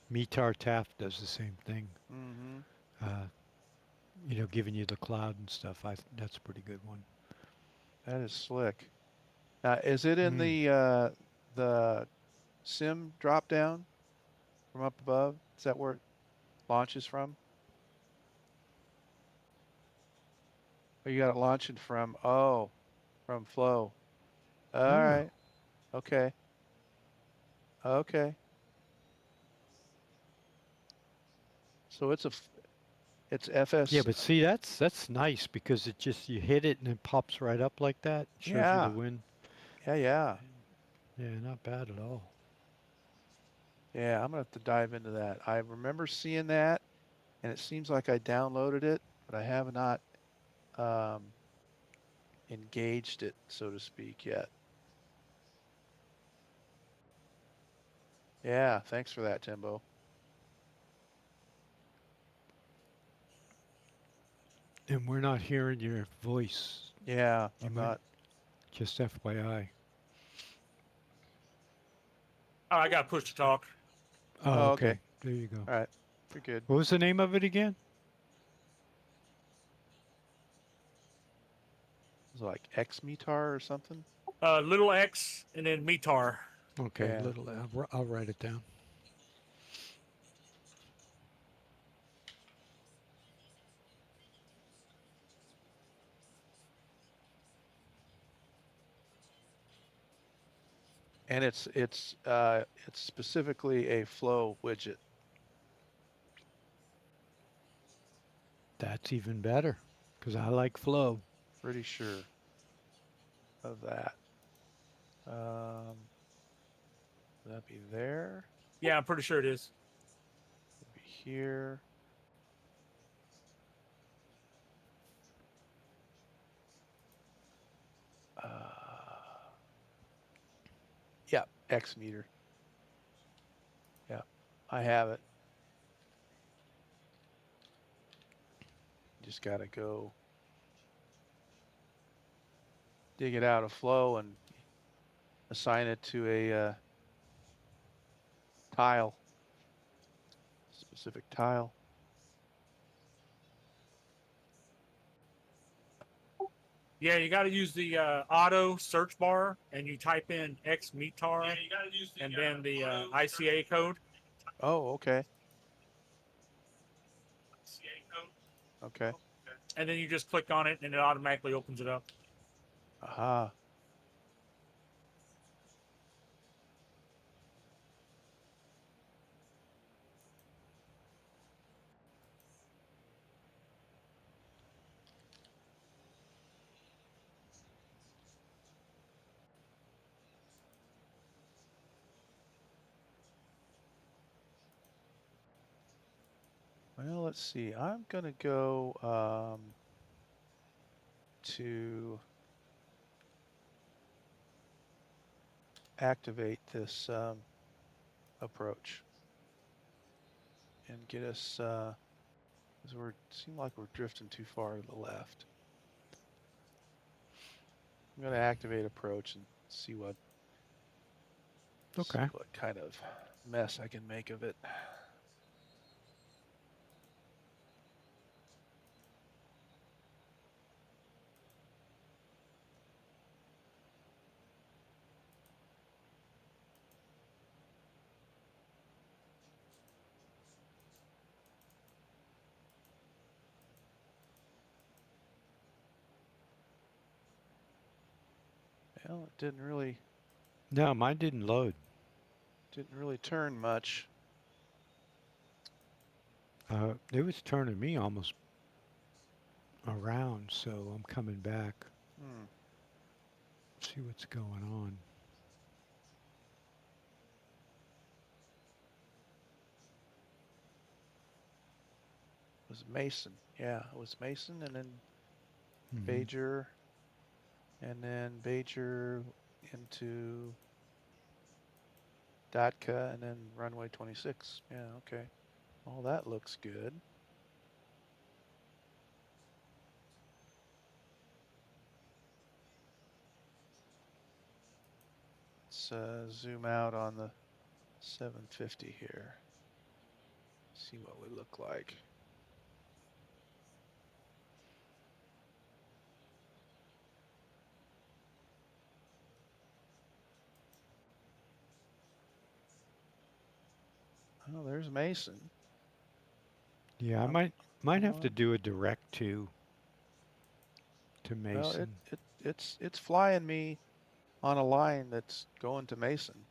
Metar Taft does the same thing. Mm-hmm. Uh, giving you the cloud and stuff. That's a pretty good one. That is slick. Is it in Mm. the sim drop down from up above? Is that where it launches from? Oh, you got it launching from Flow. All Oh, right. Okay. Okay. So It's FS. Yeah, but see, that's nice because it just you hit it and it pops right up like that. Shows you the Yeah, wind. yeah. Yeah, not bad at all. Yeah, I'm gonna have to dive into that. I remember seeing that, and it seems like I downloaded it, but I have not um, engaged it, so to speak, yet. Yeah, thanks for that, Timbo. And we're not hearing your voice. Yeah, You I'm might not. just FYI. Oh, I got push to talk. Oh, Oh, okay. okay. There you go. All right. You're good. What was the name of it again? Is it like Xmitar or something? Little X and then Metar. Okay, Yeah. little. I'll write it down. And it's specifically a flow widget. That's even better because I like flow. Pretty sure of that. Um, would that be there? Yeah, I'm pretty sure it is. Would be here. Yeah, X meter. Yeah, I have it. Just got to go dig it out of flow and assign it to a tile, specific tile. Yeah, you got to use the auto search bar and you type in X Metar and then the ICA code. Oh, okay. Okay. And then you just click on it and it automatically opens it up. Aha. Well, let's see. I'm gonna go to activate this approach and get us because we're seem like we're drifting too far to the left. I'm gonna activate approach and see what Okay. kind of mess I can make of it. Well, it No, mine didn't load. didn't really turn much. It was turning me almost around, so I'm coming back. Hmm. See what's going on. It was Mason. Yeah, it was Mason and then Mm-hmm. Bajer and then Bajer into Datka and then runway 26. Yeah, okay. All that looks good. Let's zoom out on the 750 here. See what we look like. Oh, there's Mason. Yeah, I I'm, might I'm have to on. do a direct to Well, Mason. it's flying me on a line that's going to Mason.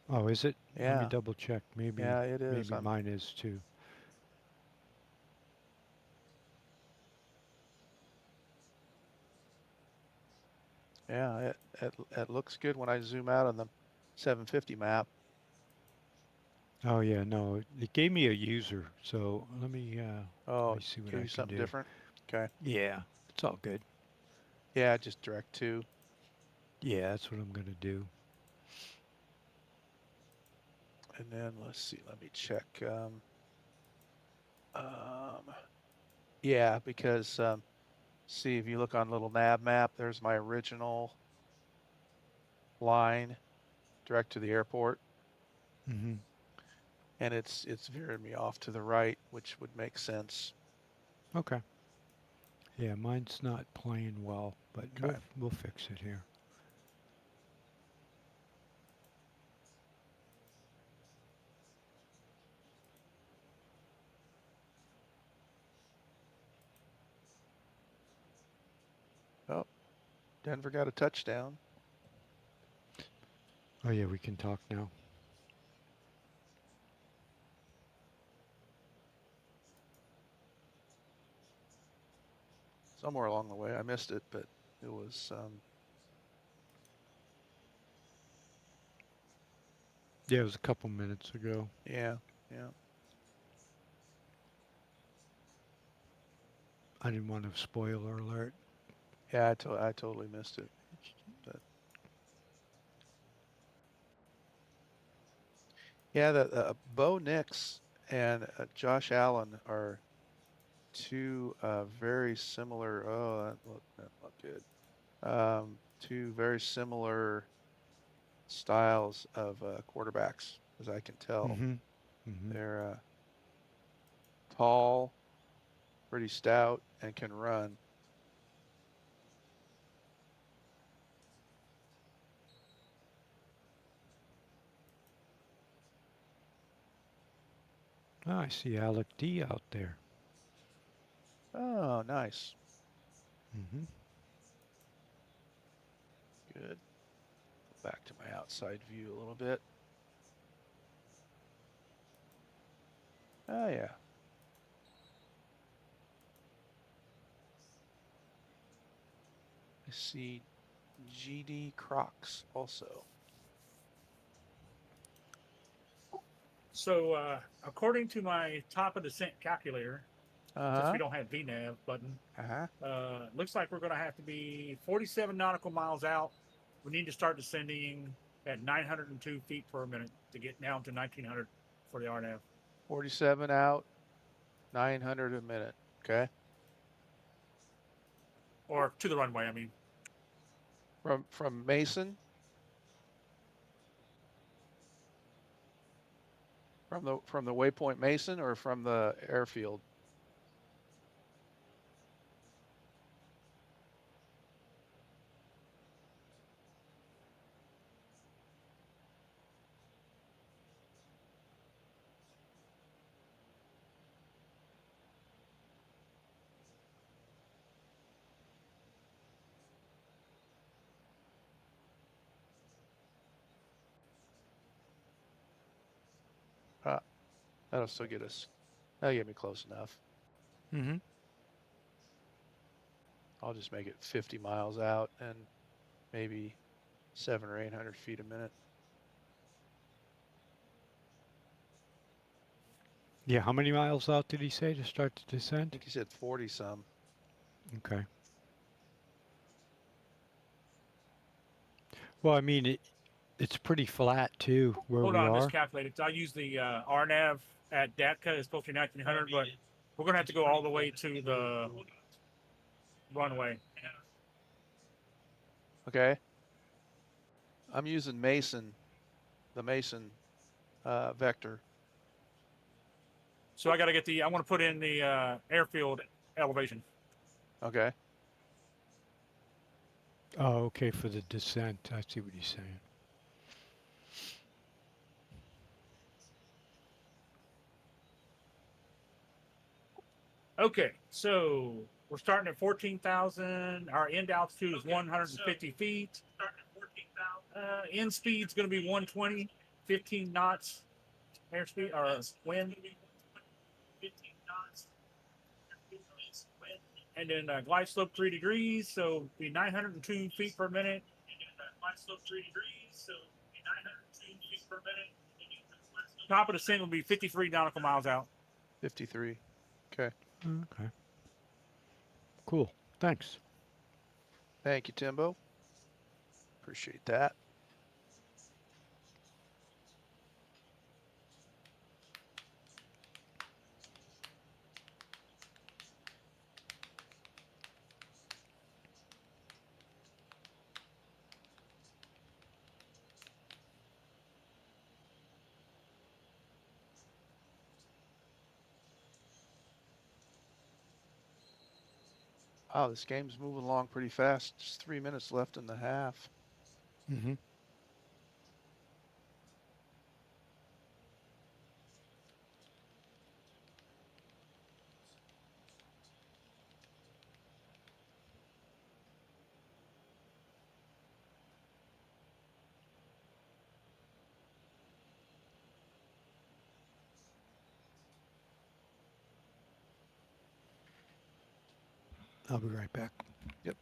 Oh, is it? Let me Yeah, double check. Maybe yeah, it is. maybe mine is too. Yeah, it looks good when I zoom out on the 750 map. Oh yeah, no, it gave me a user. So let Oh, me see what gave I you can something do. different? Okay. Yeah, it's all good. Yeah, just direct to. Yeah, that's what I'm gonna do. And then let's see, let me check. Um, yeah, because see if you look on little nav map, there's my original line direct to the airport, Mm-hmm. and it's veering me off to the right, which would make sense. Okay. Yeah, mine's not playing well, but Okay. we'll fix it here. Oh, Denver got a touchdown. Oh yeah, we can talk now. Somewhere along the way, I missed it, but it was Yeah, it was a couple minutes ago. yeah, yeah. I didn't want a spoiler alert. Yeah, I totally missed it. But yeah, the Bo Nix and Josh Allen are two very similar. Oh, that looked good. Two very similar styles of quarterbacks, as I can tell. Mm-hmm. Mm-hmm. They're tall, pretty stout, and can run. Oh, I see Alec D out there. Oh, nice. Mm-hmm. Good. Go back to my outside view a little bit. Oh, yeah. I see GD Crocs also. So, according to my top of descent calculator, since we Uh-huh. don't have VNAV button, Uh-huh. looks like we're going to have to be 47 nautical miles out. We need to start descending at 902 feet per minute to get down to 1900 for the RNAV. 47 out, 900 a minute. Okay. Or to the runway, I mean. From Mason, from the waypoint Mason, or from the airfield? Uh, that'll still get us. That'll get me close enough. Mm-hmm. I'll just make it 50 miles out and maybe 700 or 800 feet a minute. Yeah, how many miles out did he say to start the I descent? think he said 40 some. Okay. Well, I mean, it's pretty flat too where Hold we on, are. miscalculated. I use the RNAV at DATCA. It's supposed to be 1900, but we're going to have to go all the way to the runway. Okay. I'm using Mason, the Mason vector. So I got to get I want to put in the airfield elevation. Okay. Oh, okay, for the descent. I see what he's saying. Okay, so we're starting at 14,000. Our end altitude is 150 feet. End speed's going to be 120, 15 knots airspeed or wind. And then glide slope 3 degrees, so be 902 feet per minute. Glide slope 3 degrees, so be 902 feet per minute. Top of descent will be 53 nautical miles out. 53. Okay. Okay. Cool. Thanks. Thank you, Timbo. Appreciate that. Wow, this game's moving along pretty fast. Just 3 minutes left in the half. Mm-hmm. I'll be right back. Yep.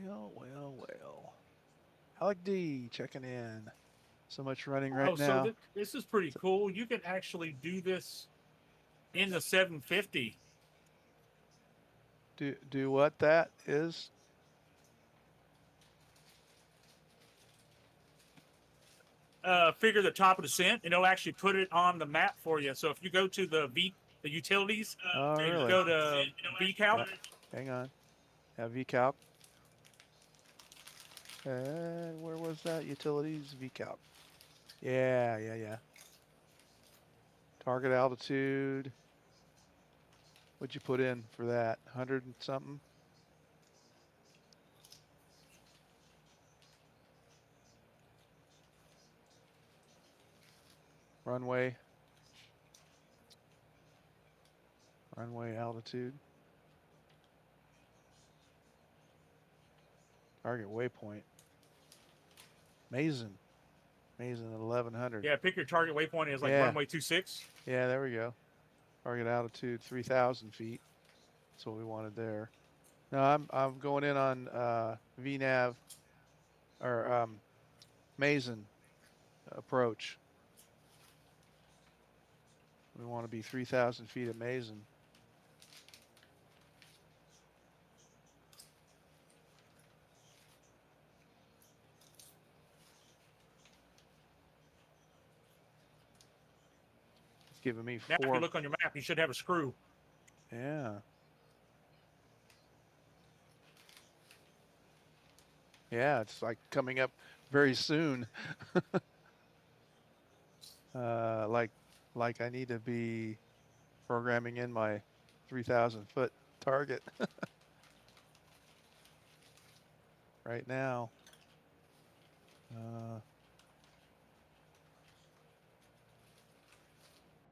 Well. Alec D checking in. So much running right Oh, so now. this is pretty cool. You can actually do this in the 750. Do what that is? Figure the top of descent, and it'll actually put it on the map for you. So if you go to the utilities, Oh, and really? go to VCalc. Yeah. Hang on. Yeah, VCalc. And where was that? Utilities, VCalc. Yeah. Target altitude. What'd you put in for that? 100 and something? Runway. Runway altitude. Target waypoint. Mason at 1100. Yeah, pick your target waypoint is like Yeah. runway 26. Yeah, there we go. Target altitude 3,000 feet. That's what we wanted there. No, I'm going in on VNav or Mason approach. We want to be 3,000 feet at Mason. It's giving me Now, if you 4. look on your map, you should have a screw. Yeah. Yeah, it's like coming up very soon. Like I need to be programming in my 3,000 foot target. right now.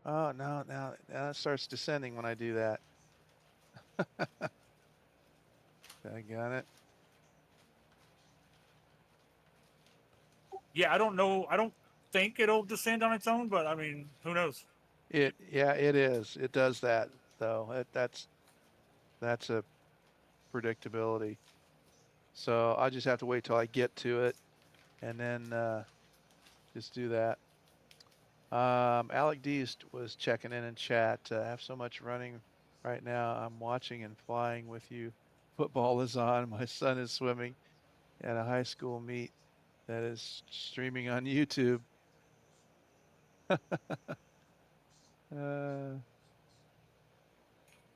Oh, no, now it starts descending when I do that. I got it. Yeah, I don't know. I don't think it'll descend on its own, but I mean, who knows? Yeah, it is. It does that though. That's a predictability. So I just have to wait till I get to it and then just do that. Alec Deast was checking in chat. I have so much running right now. I'm watching and flying with you. Football is on. My son is swimming at a high school meet that is streaming on YouTube. uh,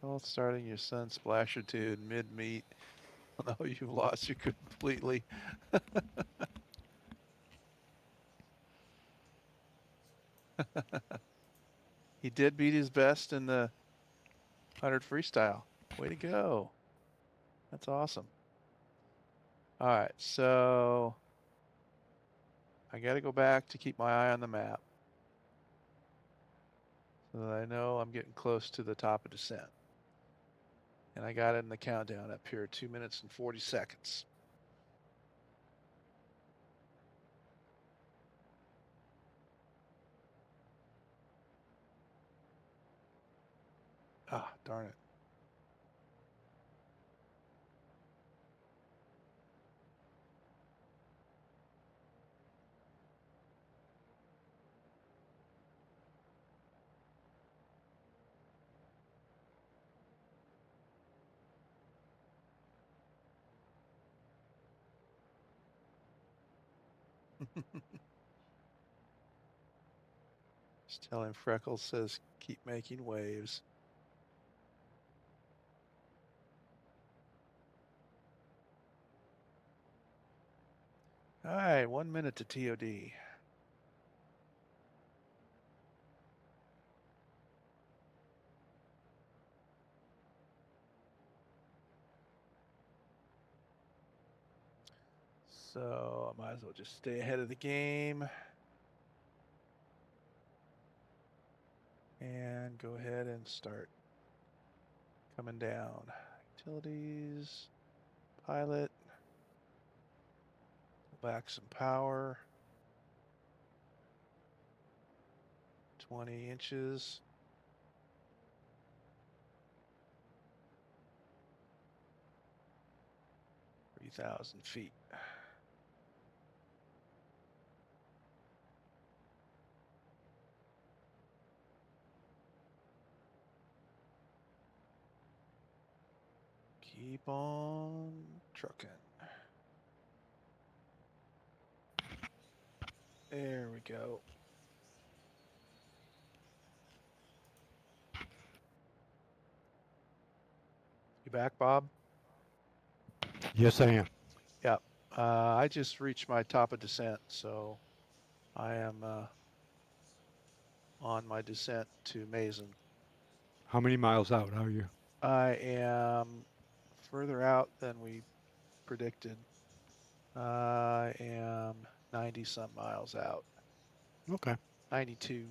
all starting your son's splashertude mid-meet. Oh no, you've lost you completely. He did beat his best in the 100 freestyle. Way to go. That's awesome. All right, so I got to go back to keep my eye on the map so that I know I'm getting close to the top of descent. And I got it in the countdown up here, 2 minutes and 40 seconds. Ah, darn it. Just telling Freckles says keep making waves. All right, 1 minute to TOD. So I might as well just stay ahead of the game and go ahead and start coming down. Utilities, pilot, pull back some power. 20 inches. Three 3,000 feet. Keep on trucking. There we go. You back, Bob? Yes, I am. Yeah. I just reached my top of descent, so I am on my descent to Mason. How many miles out are you? I am further out than we predicted. I am 90 some miles out. Okay. 92.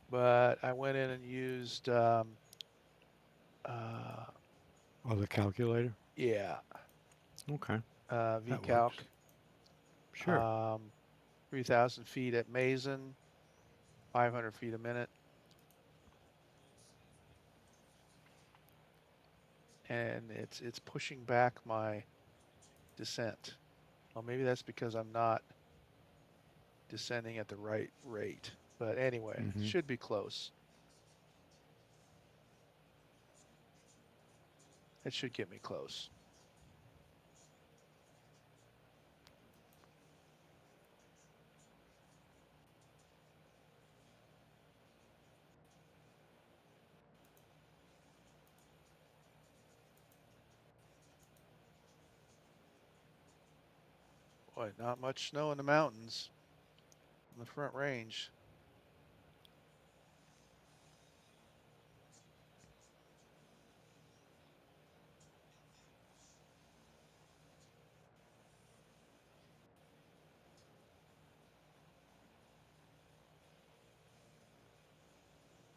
But I went in and used Oh, the calculator? yeah, Okay. That VCalc. works. Sure. 3,000 feet at Mason, 500 feet a minute. And it's pushing back my descent. Well, maybe that's because I'm not descending at the right rate. But anyway, Mm-hmm. should be close. It should get me close. Boy, not much snow in the mountains on the Front Range.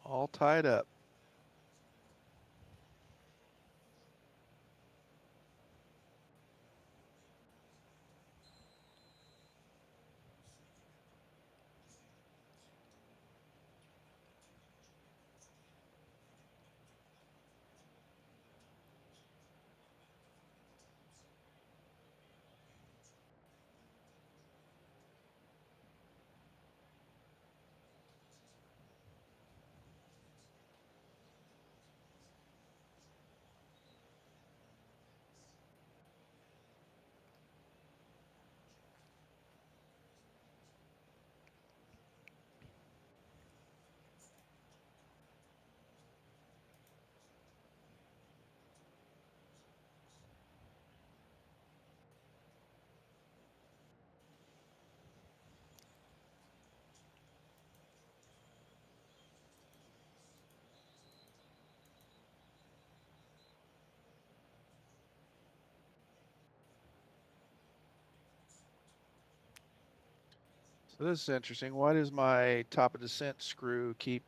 All tied up. So this is interesting. Why does my top of descent screw keep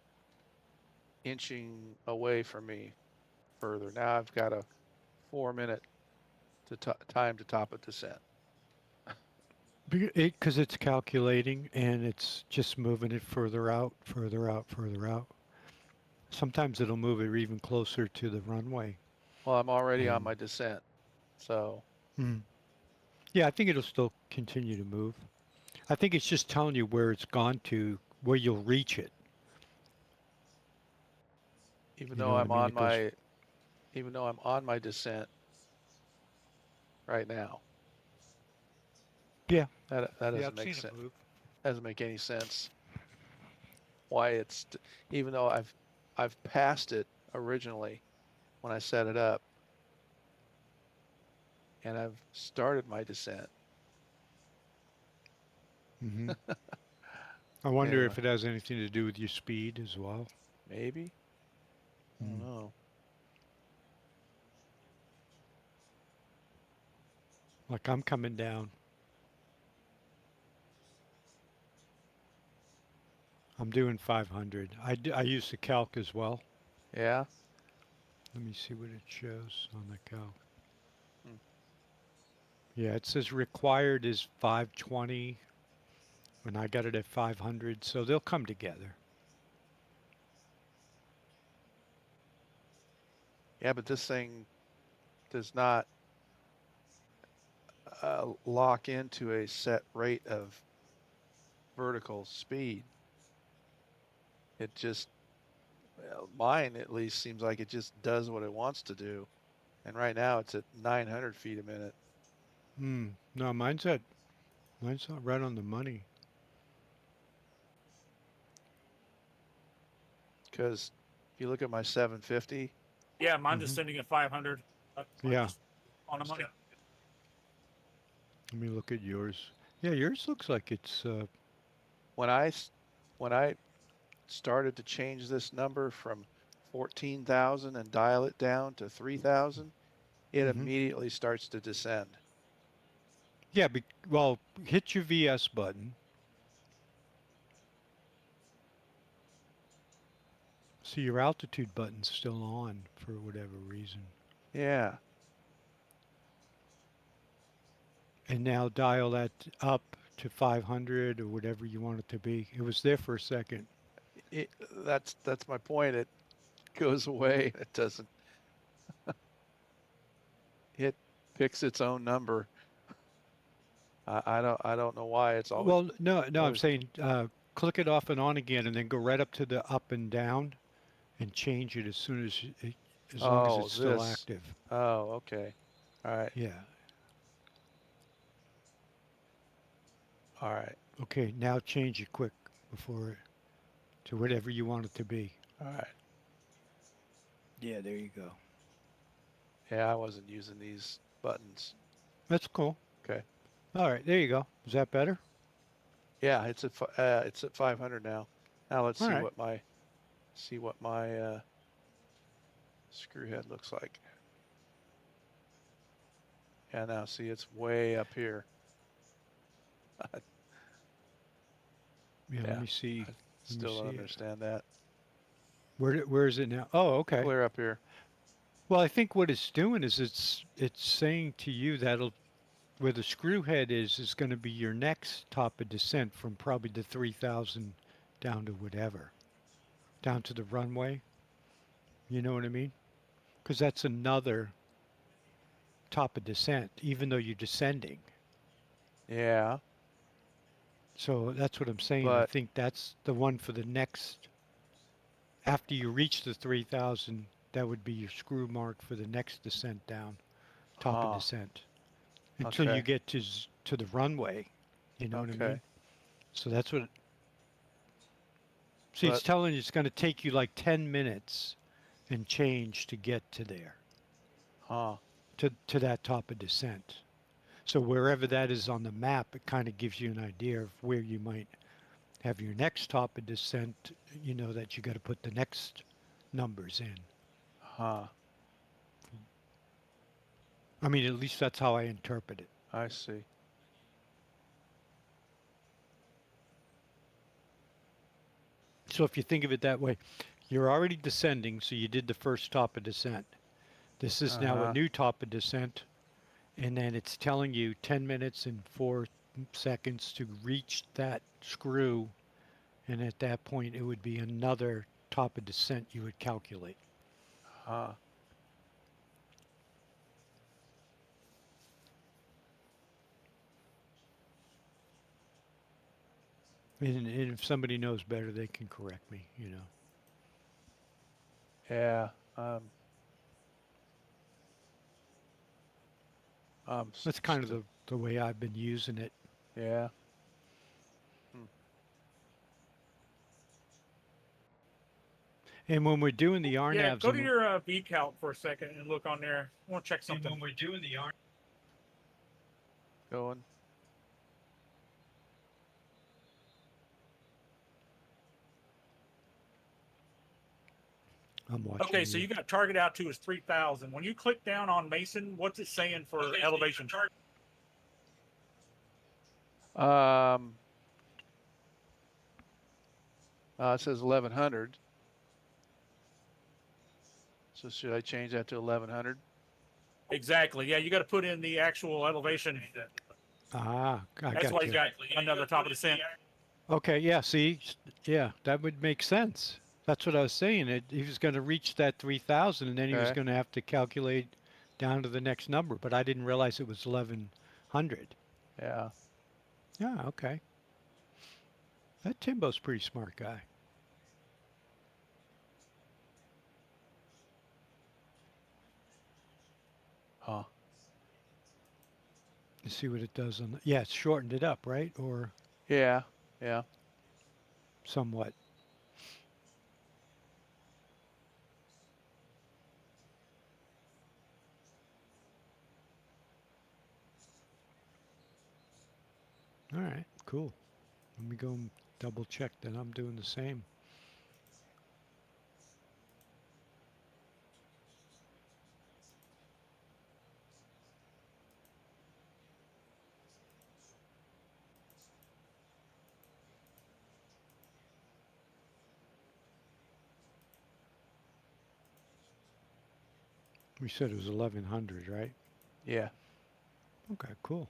inching away from me further? Now I've got a 4 minute time to top of descent. Because it's calculating and it's just moving it further out, further out, further out. Sometimes it'll move it even closer to the runway. Well, I'm already on And my descent. So yeah, I think it'll still continue to move. I think it's just telling you where it's gone to, where you'll reach it. even You though know what I I'm mean? on It goes, my even though I'm on my descent right now, yeah, that yeah, doesn't I've make seen it sense. move. Doesn't make any sense. Why it's even though I've passed it originally when I set it up, and I've started my descent. hmm I wonder Anyway, if it has anything to do with your speed as well. maybe. I don't Mm. know. Like I'm coming down. I'm doing 500. I use the calc as well. Yeah. Let me see what it shows on the calc. Hmm. Yeah, it says required is 520, and I got it at 500, so they'll come together. Yeah, but this thing does not lock into a set rate of vertical speed. It just, well, mine at least seems like it just does what it wants to do. And right now it's at 900 feet a minute. No, mine's not right on the money. Because if you look at my 750, Yeah, mine's just hmm sitting at 500. I'm Yeah, just on the money. let me look at yours. Yeah, yours looks like it's when I when I started to change this number from 14,000 and dial it down to 3,000, it hmm immediately starts to descend. yeah. Well, hit your VS button. See, your altitude button's still on for whatever reason. Yeah. And now dial that up to 500 or whatever you want it to be. It was there for a second. It, that's my point. It goes away. It doesn't. It picks its own number. I don't know why it's always Well, no, I'm always. saying click it off and on again, and then go right up to the up and down, and change it as long as Oh, it's still this. active. Oh, okay. All right. Yeah. All right. Okay. Now change it quick before to whatever you want it to be. All right. Yeah. There you go. Yeah, I wasn't using these buttons. That's cool. Okay. All right. There you go. Is that better? Yeah, it's at 500 now. Now let's All right. see what my screw head looks like. Yeah, now see it's way up here. Yeah. Let Yeah, me see. I Let me still don't see it. understand that. Where is it now? Oh, okay. Clear up here. Well, I think what it's doing is it's saying to you that'll where the screw head is going to be your next top of descent from probably the 3,000 down to whatever, down to the runway. You know what I mean? Because that's another top of descent, even though you're descending. Yeah, So that's what I'm saying. I but think that's the one for the next, after you reach the 3,000, that would be your screw mark for the next descent down, top of huh. descent, until you Okay. get to the runway. You know what I mean? Okay. So that's what. See, it's But telling you it's going to take you like 10 minutes and change to get to there, huh. to that top of descent. So wherever that is on the map, it kind of gives you an idea of where you might have your next top of descent, you know, that you got to put the next numbers in. Huh. I mean, at least that's how I interpret it. I see. So if you think of it that way, you're already descending, so you did the first top of descent. This is now a Uh-huh. new top of descent, and then it's telling you 10 minutes and 4 seconds to reach that screw, and at that point it would be another top of descent you would calculate. Huh. And if somebody knows better, they can correct me, you know. Yeah. Um. That's kind of the way I've been using it. Yeah. Hmm. And when we're doing the Yeah, RNAVs, go to your V count for a second and look on there. I want to check something. when we're doing the R, Going. I'm watching Okay, so you. you got target out to is 3,000. When you click down on Mason, what's it saying for elevation? Um. It says 1100. So should I change that to 1100? Exactly. Yeah, you got to put in the actual elevation. Ah, I That's got why you you. got another top of descent. Okay, yeah, see, yeah, that would make sense. That's what I was saying. He was going to reach that 3,000, and then he was Okay. going to have to calculate down to the next number, but I didn't realize it was 1100. Yeah. Yeah, okay. That Timbo's a pretty smart guy. Huh. You see what it does on the, yeah, it's shortened it up, right? Or Yeah. Yeah. somewhat. All right, cool. Let me go and double check that I'm doing the same. We said it was 1100, right? Yeah. Okay, cool.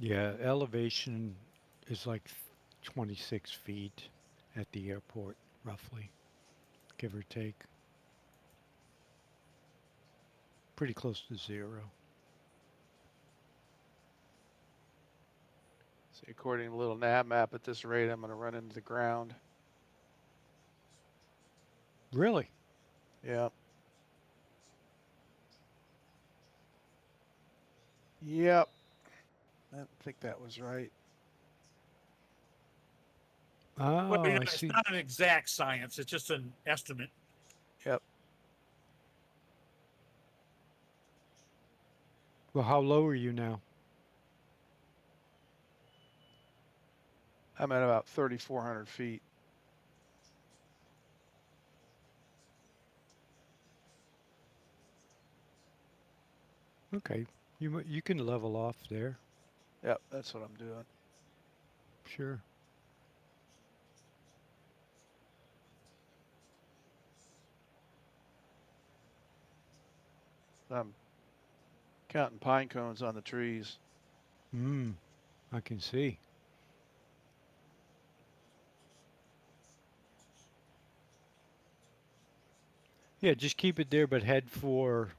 Yeah, elevation is like 26 feet at the airport, roughly, give or take. Pretty close to zero. See, according to little nav map, at this rate, I'm going to run into the ground. Really? Yeah. Yep. I don't think that was right. Well, Oh, I it's see. not an exact science; it's just an estimate. Yep. Well, how low are you now? I'm at about 3,400 feet. Okay, you can level off there. Yep, that's what I'm doing. Sure. I'm counting pine cones on the trees. Hmm. I can see. Yeah, just keep it there, but head for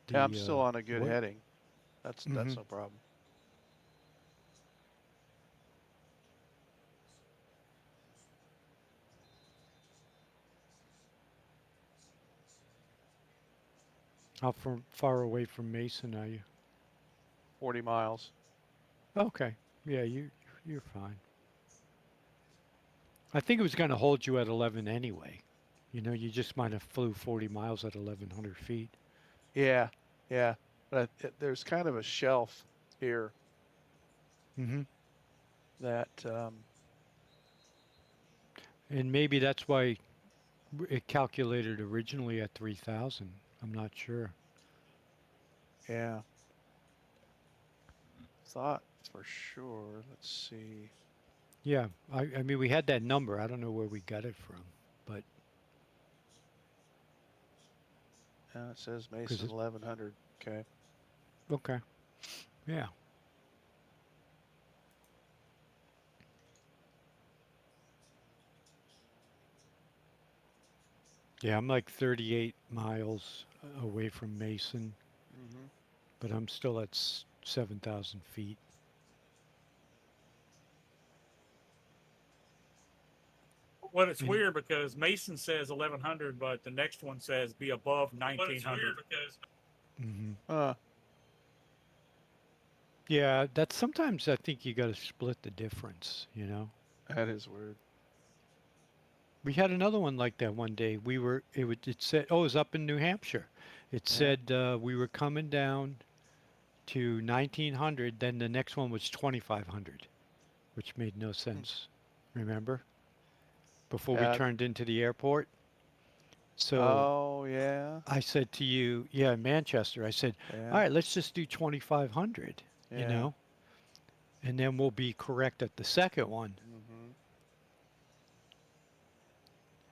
Yeah, I'm the still on a good what? heading. That's Mm-hmm. no problem. How far away from Mason are you? 40 miles. Okay. Yeah, you're fine. I think it was going to hold you at 11 anyway. You know, you just might have flew 40 miles at 1,100 feet. Yeah, yeah. But there's kind of a shelf here Mm-hmm. that, And maybe that's why it calculated originally at 3,000. I'm not sure. yeah, thought for sure. Let's see. Yeah, I mean, we had that number. I don't know where we got it from, but It says because Mason 1100. Okay. okay, yeah, yeah. I'm like 38 miles away from Mason, Hmm. but I'm still at 7,000 feet. Well, it's And weird because Mason says 1100, but the next one says be above 1900. hmm Uh, yeah, that's sometimes I think you got to split the difference. You know, that is weird. we had another one like that one day. It said, oh, it was up in New Hampshire. It Yeah. said we were coming down to 1900. Then the next one was 2500, which made no Hmm. sense. Remember? Before we Yeah. turned into the airport. So Oh, yeah. I said to you, yeah, in Manchester, I said, all Yeah. right, let's just do 2,500, you Yeah. know, and then we'll be correct at the second one. Hmm.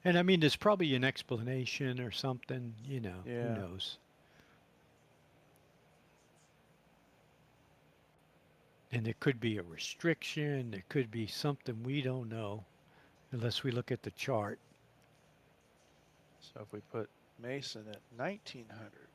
And I mean, there's probably an explanation or something, you know, who Yeah. knows? And there could be a restriction, there could be something we don't know unless we look at the chart. So if we put Mason at 1900,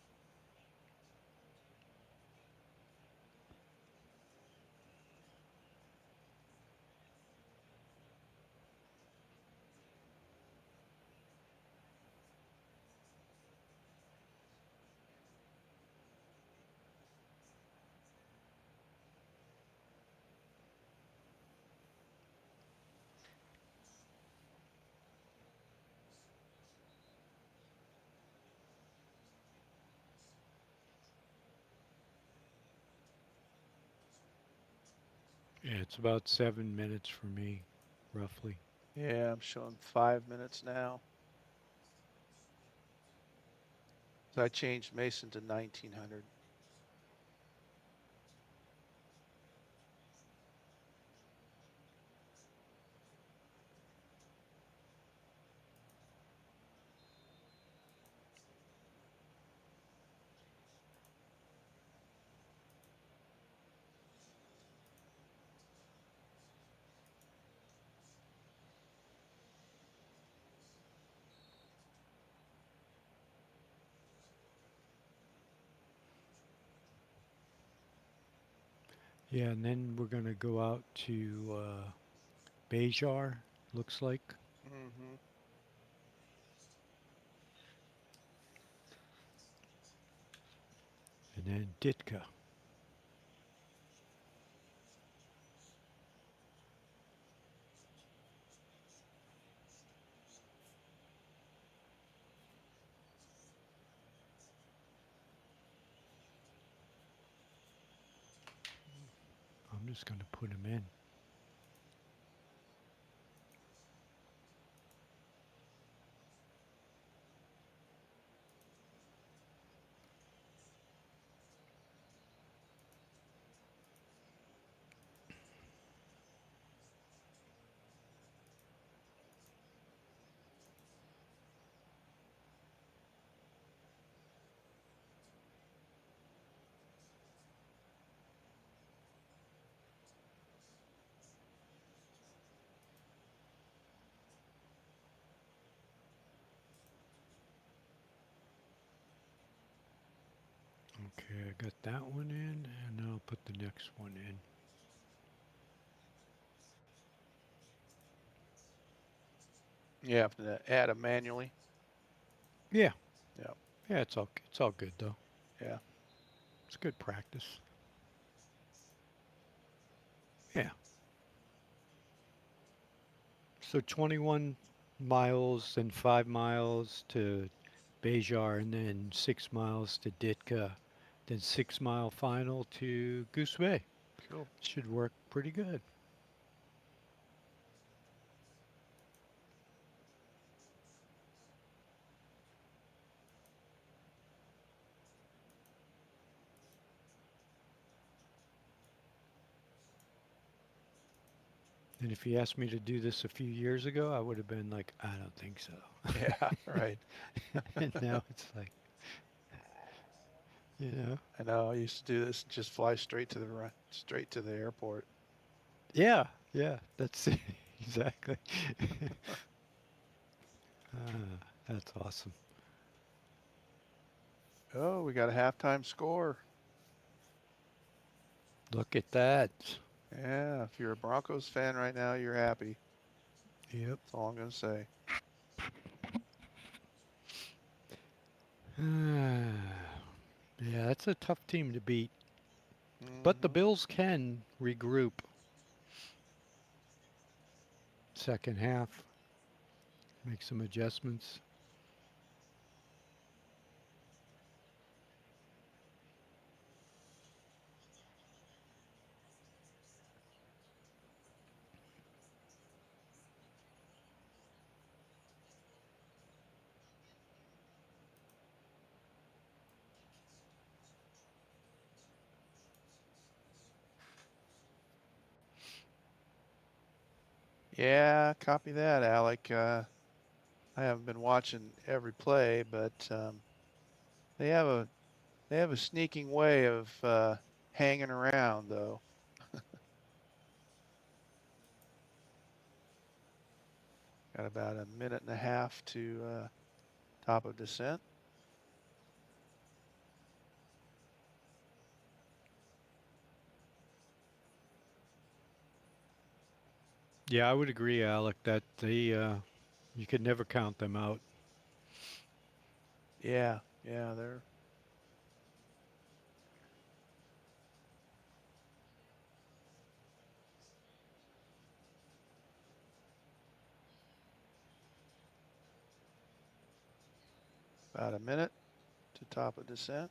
Yeah, it's about 7 minutes for me, roughly. yeah, I'm showing 5 minutes now. So I changed Mason to 1900. Yeah, and then we're gonna go out to Bejar, looks like, Mm-hmm. and then Ditka. I'm just gonna put him in. Okay, I got that one in, and I'll put the next one in. You have to add them manually. Yeah, Yeah. yeah, it's all good though. Yeah. It's good practice. Yeah. So 21 miles and 5 miles to Bejar, and then 6 miles to Ditka, then 6 mile final to Goose Bay. Cool. Should work pretty good. And if you asked me to do this a few years ago, I would have been like, I don't think so. Yeah. Right. And now it's like, you know, I know. I used to do this and just fly straight to the airport. yeah, that's it. Exactly. That's awesome. Oh, we got a halftime score. Look at that. Yeah. If you're a Broncos fan right now, you're happy. Yep. That's all I'm gonna say. Yeah, that's a tough team to beat. But the Mm-hmm. Bills can regroup second half, make some adjustments. Yeah. Copy that, Alec. I haven't been watching every play, but they have a they have a sneaking way of hanging around, though. Got about a minute and a half to top of descent. Yeah, I would agree, Alec, that you could never count them out. Yeah, yeah, they're about a minute to top of descent.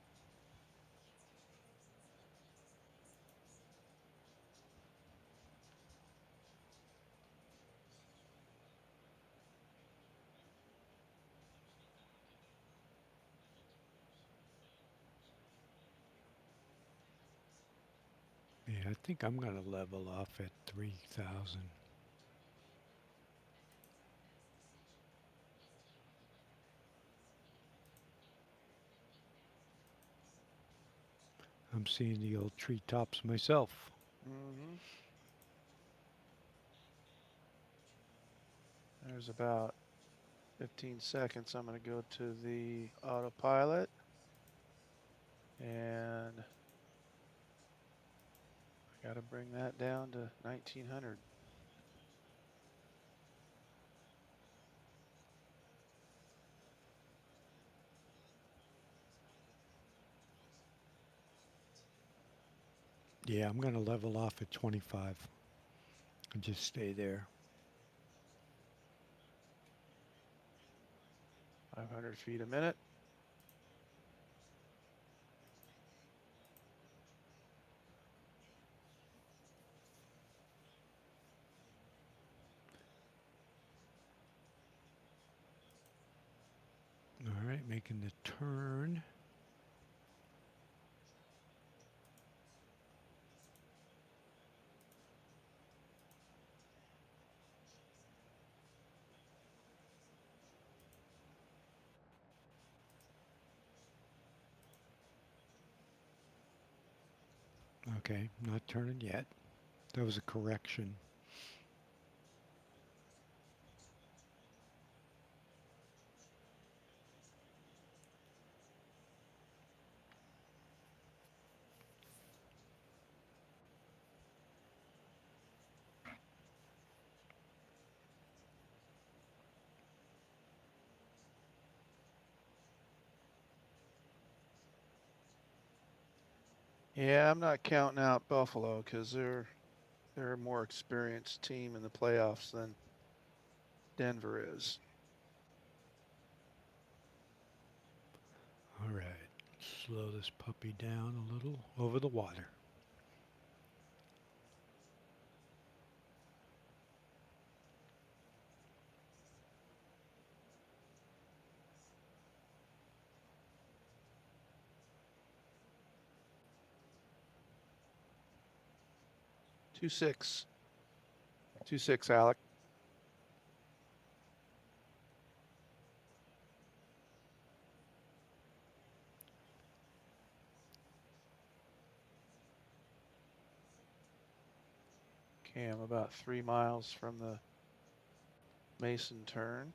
Yeah, I think I'm going to level off at 3,000. I'm seeing the old treetops myself. Hmm. There's about 15 seconds. I'm going to go to the autopilot and I Got to bring that down to 1900. Yeah, I'm going to level off at 25 and just stay there. 500 feet a minute. All right, making the turn. Okay, not turning yet. That was a correction. Yeah, I'm not counting out Buffalo because they're a more experienced team in the playoffs than Denver is. All right, slow this puppy down a little over the water. Two six, 2-6, Alec. Okay, I'm about 3 miles from the Mason turn.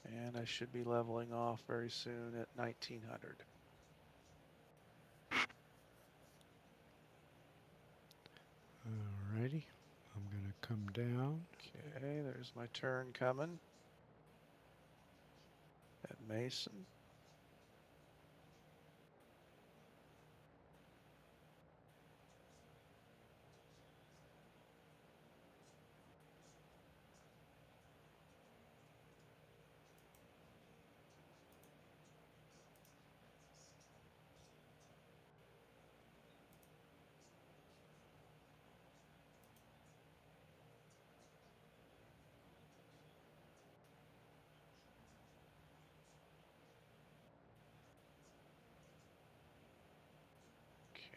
And I should be leveling off very soon at 1900. Alrighty, I'm gonna come down. Okay, there's my turn coming at Mason.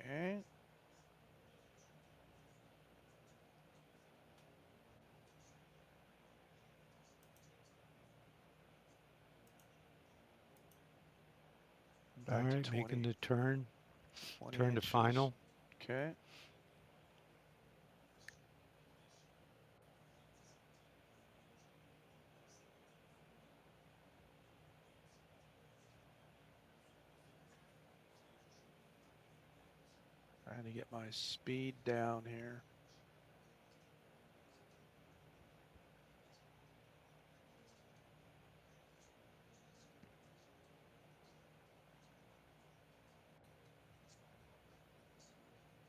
Okay. Back to Alright, 20, making the turn. 20 Turn to inches. final. Okay. Trying to get my speed down here.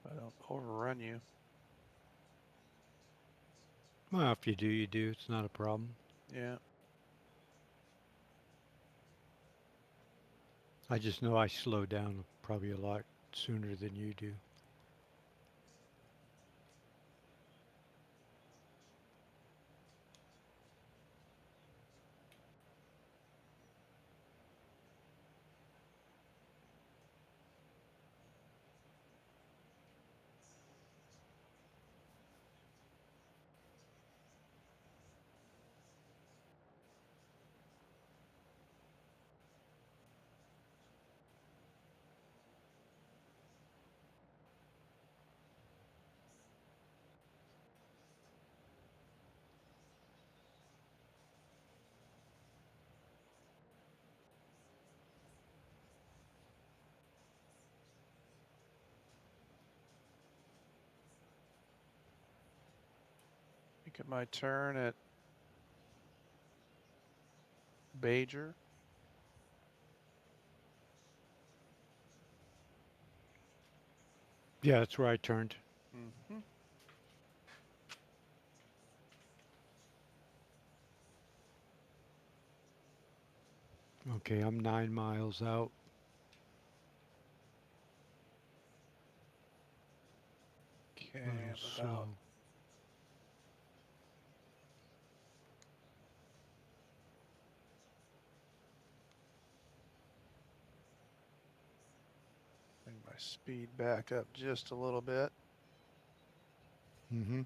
I don't overrun you. Well, if you do, you do. It's not a problem. Yeah. I just know I slow down probably a lot sooner than you do. Taking my turn at Bajer. Yeah, that's where I turned. Mm-hmm. Okay, I'm 9 miles out. Okay, Little I'm about slow. bring my speed back up just a little bit. Mm-hmm.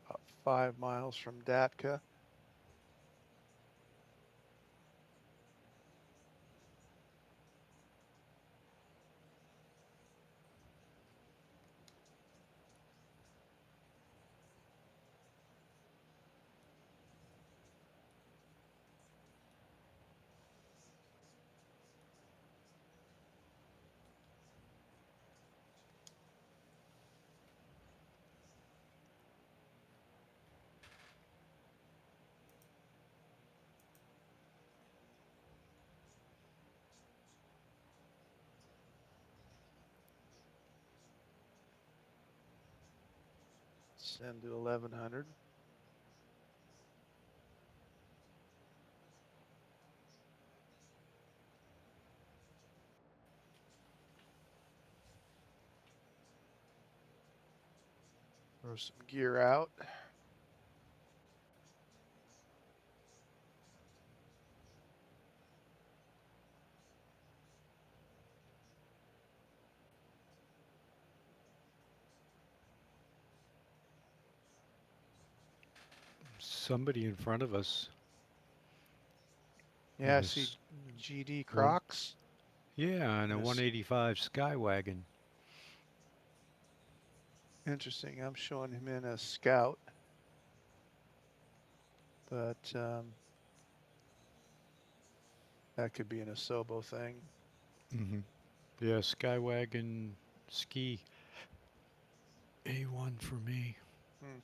About 5 miles from Datka. Send to 1100. Throw some gear out. Somebody in front of us Yeah, in I see this GD one. Crocs. Yeah, in a And this 185 Skywagon. interesting. I'm showing him in a Scout, but that could be an Asobo thing. Mm-hmm. Yeah, Skywagon ski A1 for me. Hmm.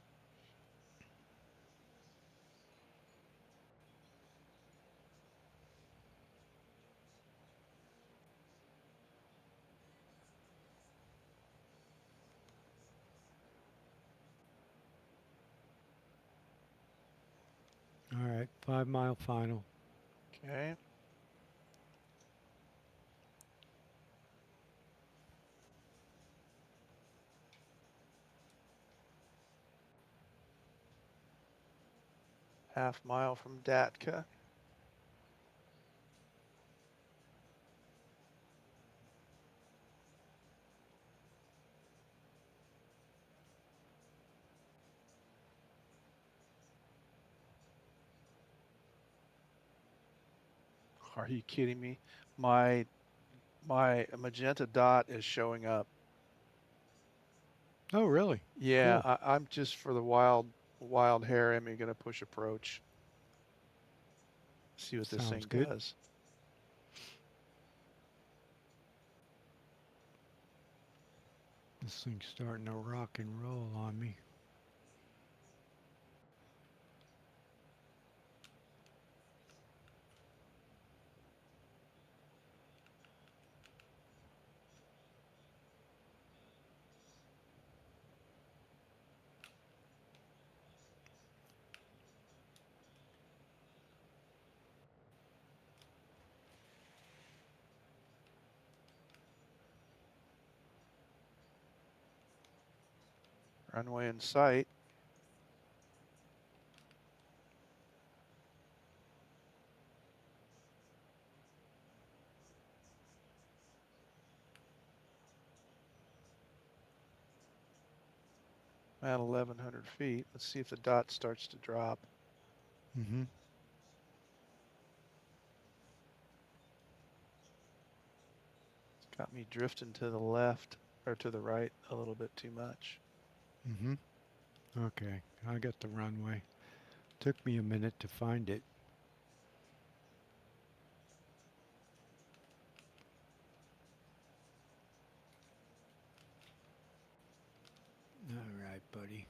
All right, 5 mile final. Okay. Half-mile from Datka. Are you kidding me? My magenta dot is showing up. Oh, really? Yeah, Cool. I'm just for the wild hair. I'm gonna push approach. See what this Sounds thing good. does. This thing's starting to rock and roll on me. Runway in sight. At 1100 feet. Let's see if the dot starts to drop. Mm-hmm. It's got me drifting to the left or to the right a little bit too much. Mm-hmm. Okay, I got the runway. Took me a minute to find it. buddy.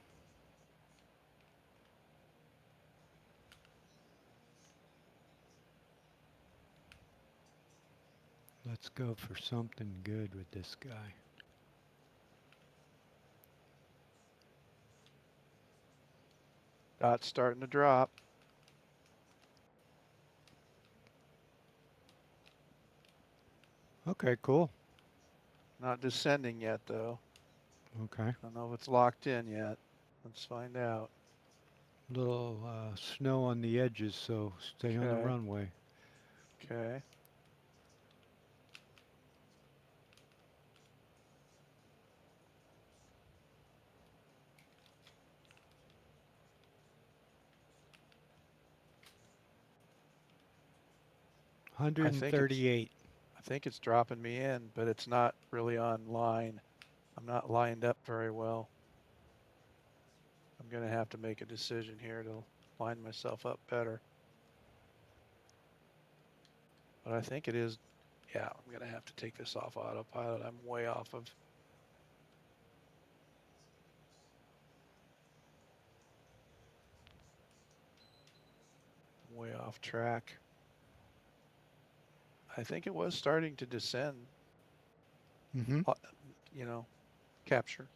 Let's go for something good with this guy. Dot's starting to drop. Okay, cool. Not descending yet, though. Okay. I don't know if it's locked in yet. Let's find out. Little snow on the edges, so stay on the Okay. runway. Okay. Hundred and 38. I think it's dropping me in, but it's not really on line. I'm not lined up very well. I'm going to have to make a decision here to line myself up better. But I think it is, yeah, I'm going to have to take this off autopilot. I'm way off of. Way off track. I think it was starting to descend, Mm-hmm. you know, capture.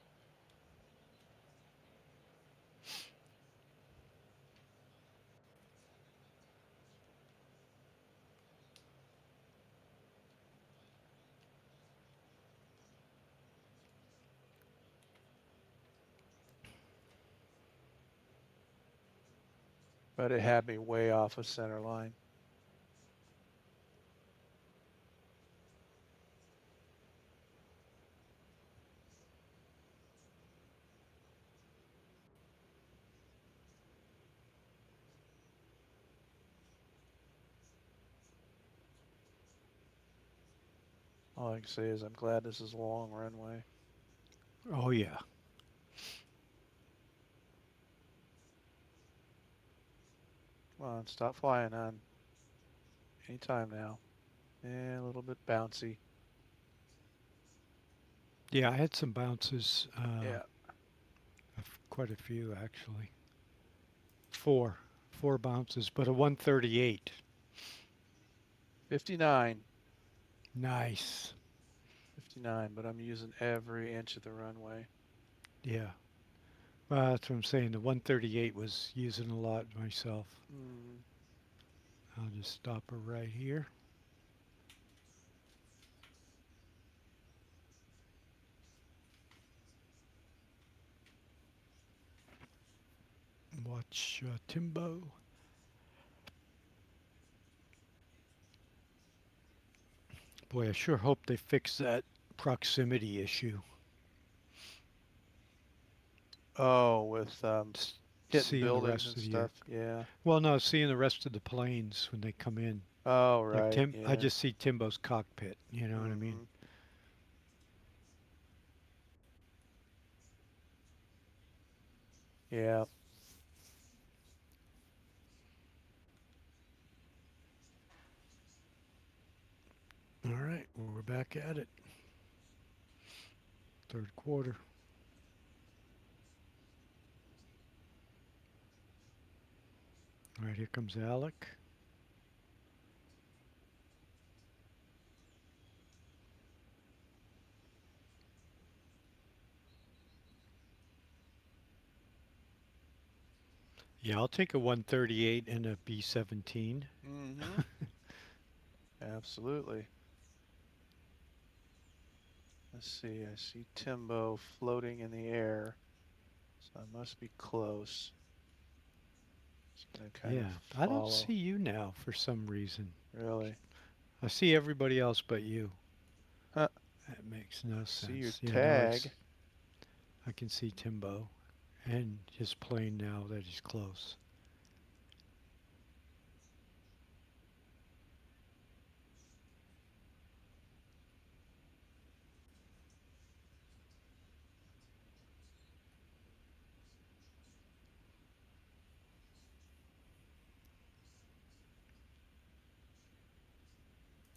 But it had me way off of center line. All I can say is I'm glad this is a long runway. Oh yeah. Come on, stop flying on. Anytime now. And a little bit bouncy. Yeah, I had some bounces. Yeah. Quite a few actually. Four bounces, but a 138. 59. Nice. 59, but I'm using every inch of the runway. Yeah. Well, that's what I'm saying. The 138 was using a lot myself. I'll just stop her right here. Watch Timbo. Boy, I sure hope they fix that proximity issue. Oh, with hitting Seeing the buildings rest and of your. stuff. Yeah. Well, no, seeing the rest of the planes when they come in. Oh, Like right. I Yeah. just see Timbo's cockpit. You know what I mean? Yeah. All right, well, we're back at it. Third quarter. All right, here comes Alec. Yeah, I'll take a 138 and a B-17. Absolutely. Let's see. I see Timbo floating in the air, so I must be close. Just gonna kind of I don't follow. see you now for some reason. Really? I see everybody else but you. Huh. That makes no See your sense. Yeah, now tag. I can see Timbo and his plane now that he's close.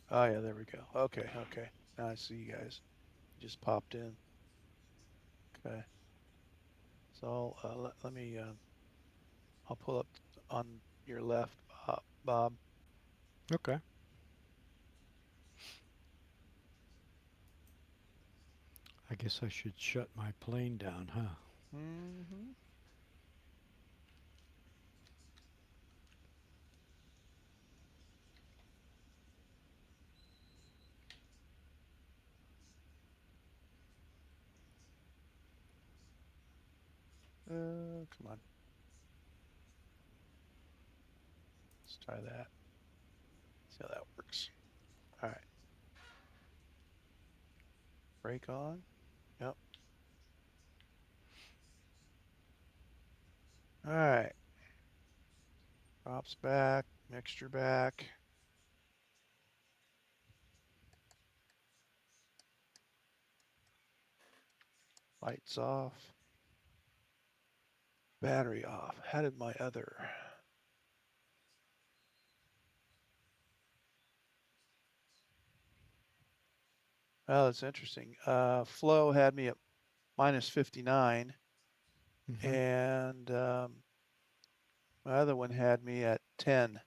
Oh yeah, there we go. Okay, okay. Now I see you guys. You just popped in. Okay. So let me, I'll pull up on your left, Bob. Okay. I guess I should shut my plane down, huh? Mm-hmm. Come on. Let's try that. See how that works. All right. Brake on. Yep. All right. Props back. Mixture back. Lights off. Battery off. How did my other? Well, that's interesting. Flow had me at minus 59, Mm-hmm. and my other one had me at 10.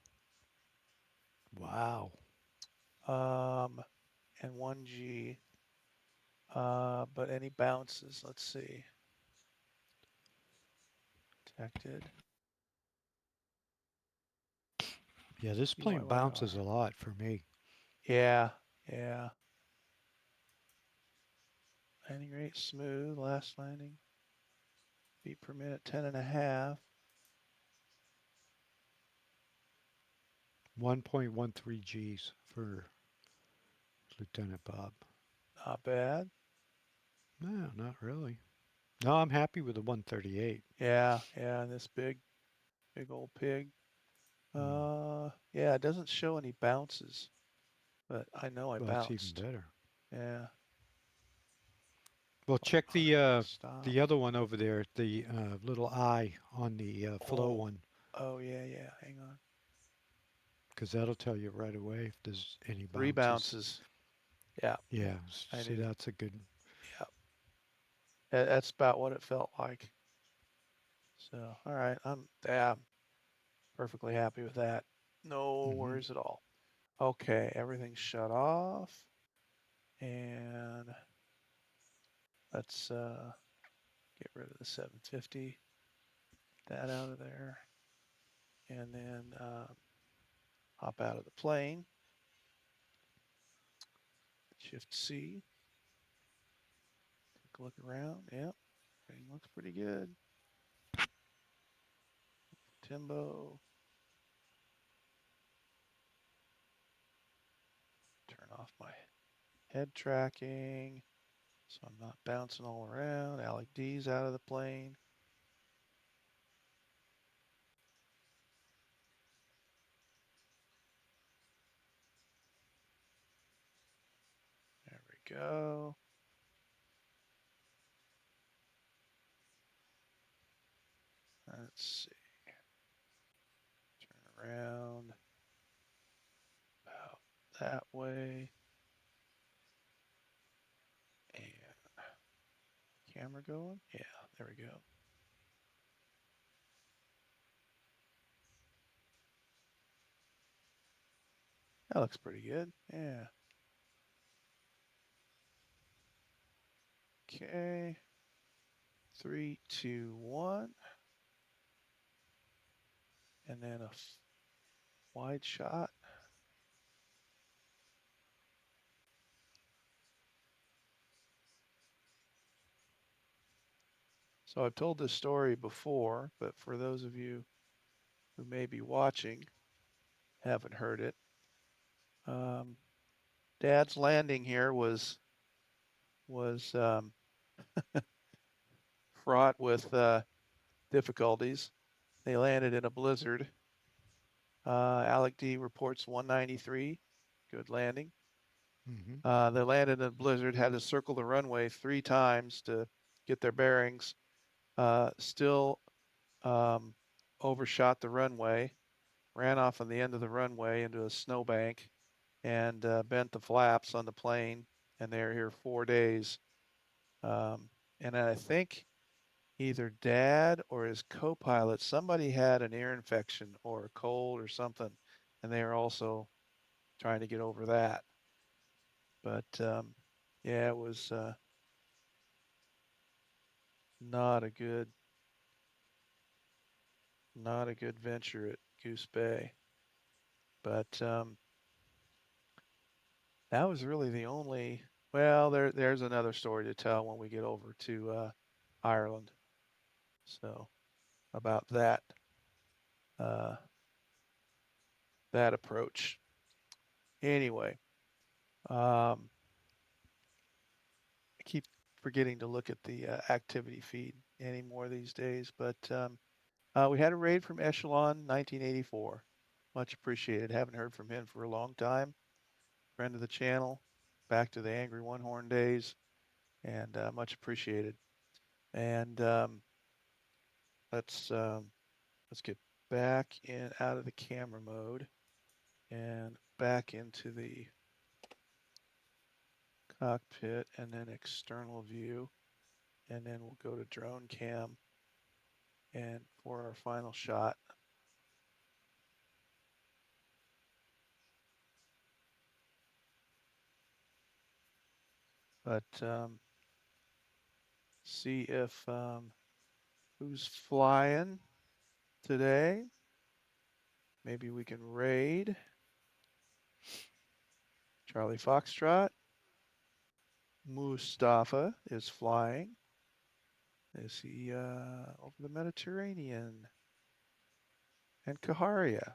Wow. And 1G. But any bounces? Let's see. Detected. Yeah, this plane bounces a EYYR. lot for me. Yeah, yeah. Landing rate smooth. Last landing. Feet per minute 10.5. 1.13 Gs for Lieutenant Bob. Not bad. No, not really. No, I'm happy with the 138. Yeah, yeah. And this big old pig. Mm. Yeah. It doesn't show any bounces, but I know I Well, that's even bounced. better. Yeah. Well, Oh, check stop. the other one over there, the little eye on the flow Oh, one, oh yeah, yeah. Hang on. because that'll tell you right away if there's any 3 bounces. bounces. Yeah, Yeah, I see, knew. that's a good. Yeah, that's about what it felt like. So, all right, I'm perfectly happy with that. No Mm-hmm. worries at all. Okay, everything's shut off, and let's get rid of the 750. That out of there, and then hop out of the plane. Shift C. Take a look around. Yep, everything looks pretty good. Timbo. Turn off my head tracking so I'm not bouncing all around. Alec D's out of the plane. There we go. Let's see. Turn around about that way. And camera going? Yeah, there we go. That looks pretty good. Yeah. Okay. 3, 2, 1. And then a wide shot. So I've told this story before, but for those of you who may be watching, haven't heard it, Dad's landing here was fraught with difficulties. They landed in a blizzard. Alec D reports 193. Good landing. Mm-hmm. They landed in a blizzard, had to circle the runway 3 times to get their bearings. Still overshot the runway, ran off on the end of the runway into a snowbank, and bent the flaps on the plane. And they're here 4 days. And I think either dad or his co-pilot, somebody had an ear infection or a cold or something, and they are also trying to get over that. But yeah, it was not a good not a good venture at Goose Bay. But that was really the only. Well, there's another story to tell when we get over to Ireland. So about uh, that approach. Anyway, I keep forgetting to look at the activity feed anymore these days, but we had a raid from Echelon 1984. Much appreciated. Haven't heard from him for a long time. Friend of the channel, back to the Angry One Horn days, and much appreciated. And let's let's get back in out of the camera mode and back into the cockpit and then external view, and then we'll go to drone cam and for our final shot. But see if who's flying today. Maybe we can raid. Charlie Foxtrot. Mustafa is flying. Is he over the Mediterranean? And Kaharia.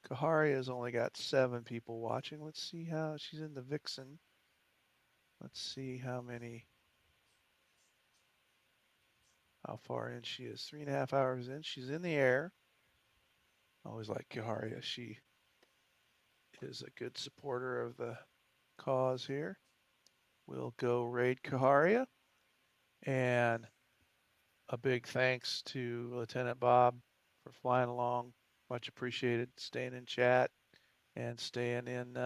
Kaharia has only got 7 people watching. Let's see how she's in the Vixen. Let's see how far in she is. 3.5 hours in. She's in the air. I always like Kaharia. She is a good supporter of the cause here. We'll go raid Kaharia. And a big thanks to Lieutenant Bob for flying along. Much appreciated. Staying in chat and staying in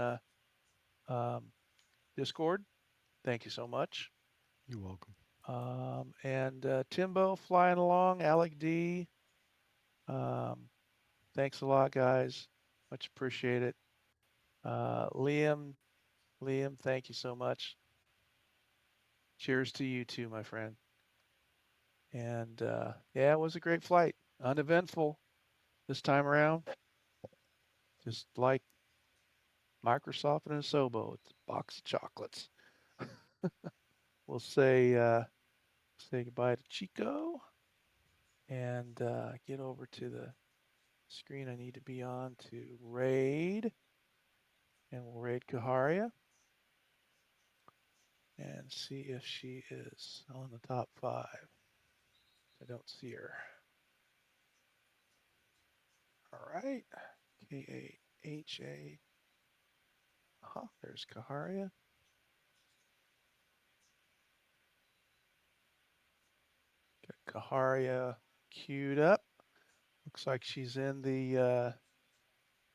Discord. Thank you so much. You're welcome. And Timbo flying along. Alec D. Thanks a lot, guys. Much appreciated. Liam, thank you so much. Cheers to you too, my friend. And yeah, it was a great flight. Uneventful this time around. Just like Microsoft and Asobo. It's a box of chocolates. We'll say goodbye to Chico and get over to the screen I need to be on to raid. And we'll raid Kaharia and see if she is on the top 5. I don't see her. All right. Kaha. There's Kaharia. Got Kaharia queued up. Looks like she's in the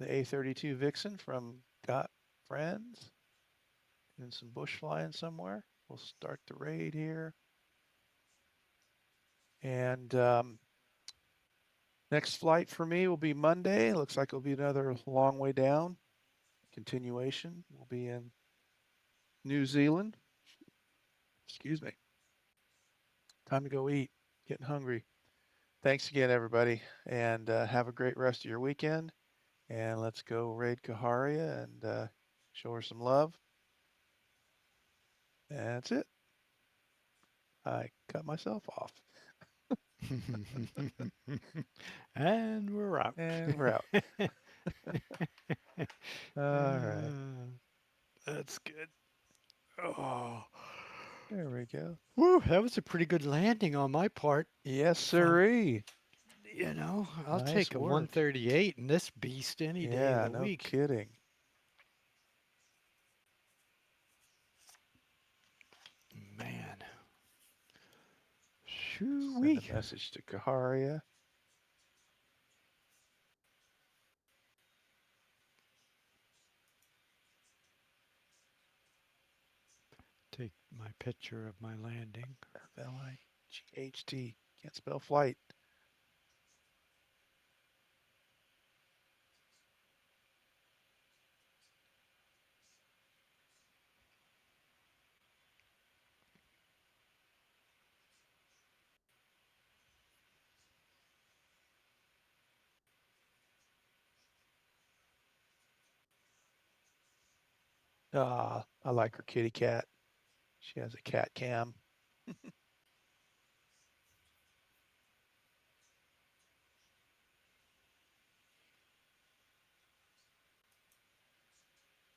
A32 Vixen from Got Friends. Doing some bush flying somewhere. We'll start the raid here. And next flight for me will be Monday. Looks like it'll be another long way down. Continuation. We'll be in New Zealand. Excuse me. Time to go eat. Getting hungry. Thanks again, everybody. And have a great rest of your weekend. And let's go raid Kaharia and show her some love. That's it. I cut myself off. And we're out. And we're out. All right. That's good. Oh, There we go. whew, that was a pretty good landing on my part. Yes, From, sirree. I'll Nice take a work. 138 in this beast any day of Yeah, the no week. kidding. Man. Send Shoo-wee. a message to Kaharia. Take my picture of my landing. Flight. Can't spell flight. Ah, I like her kitty cat. She has a cat cam.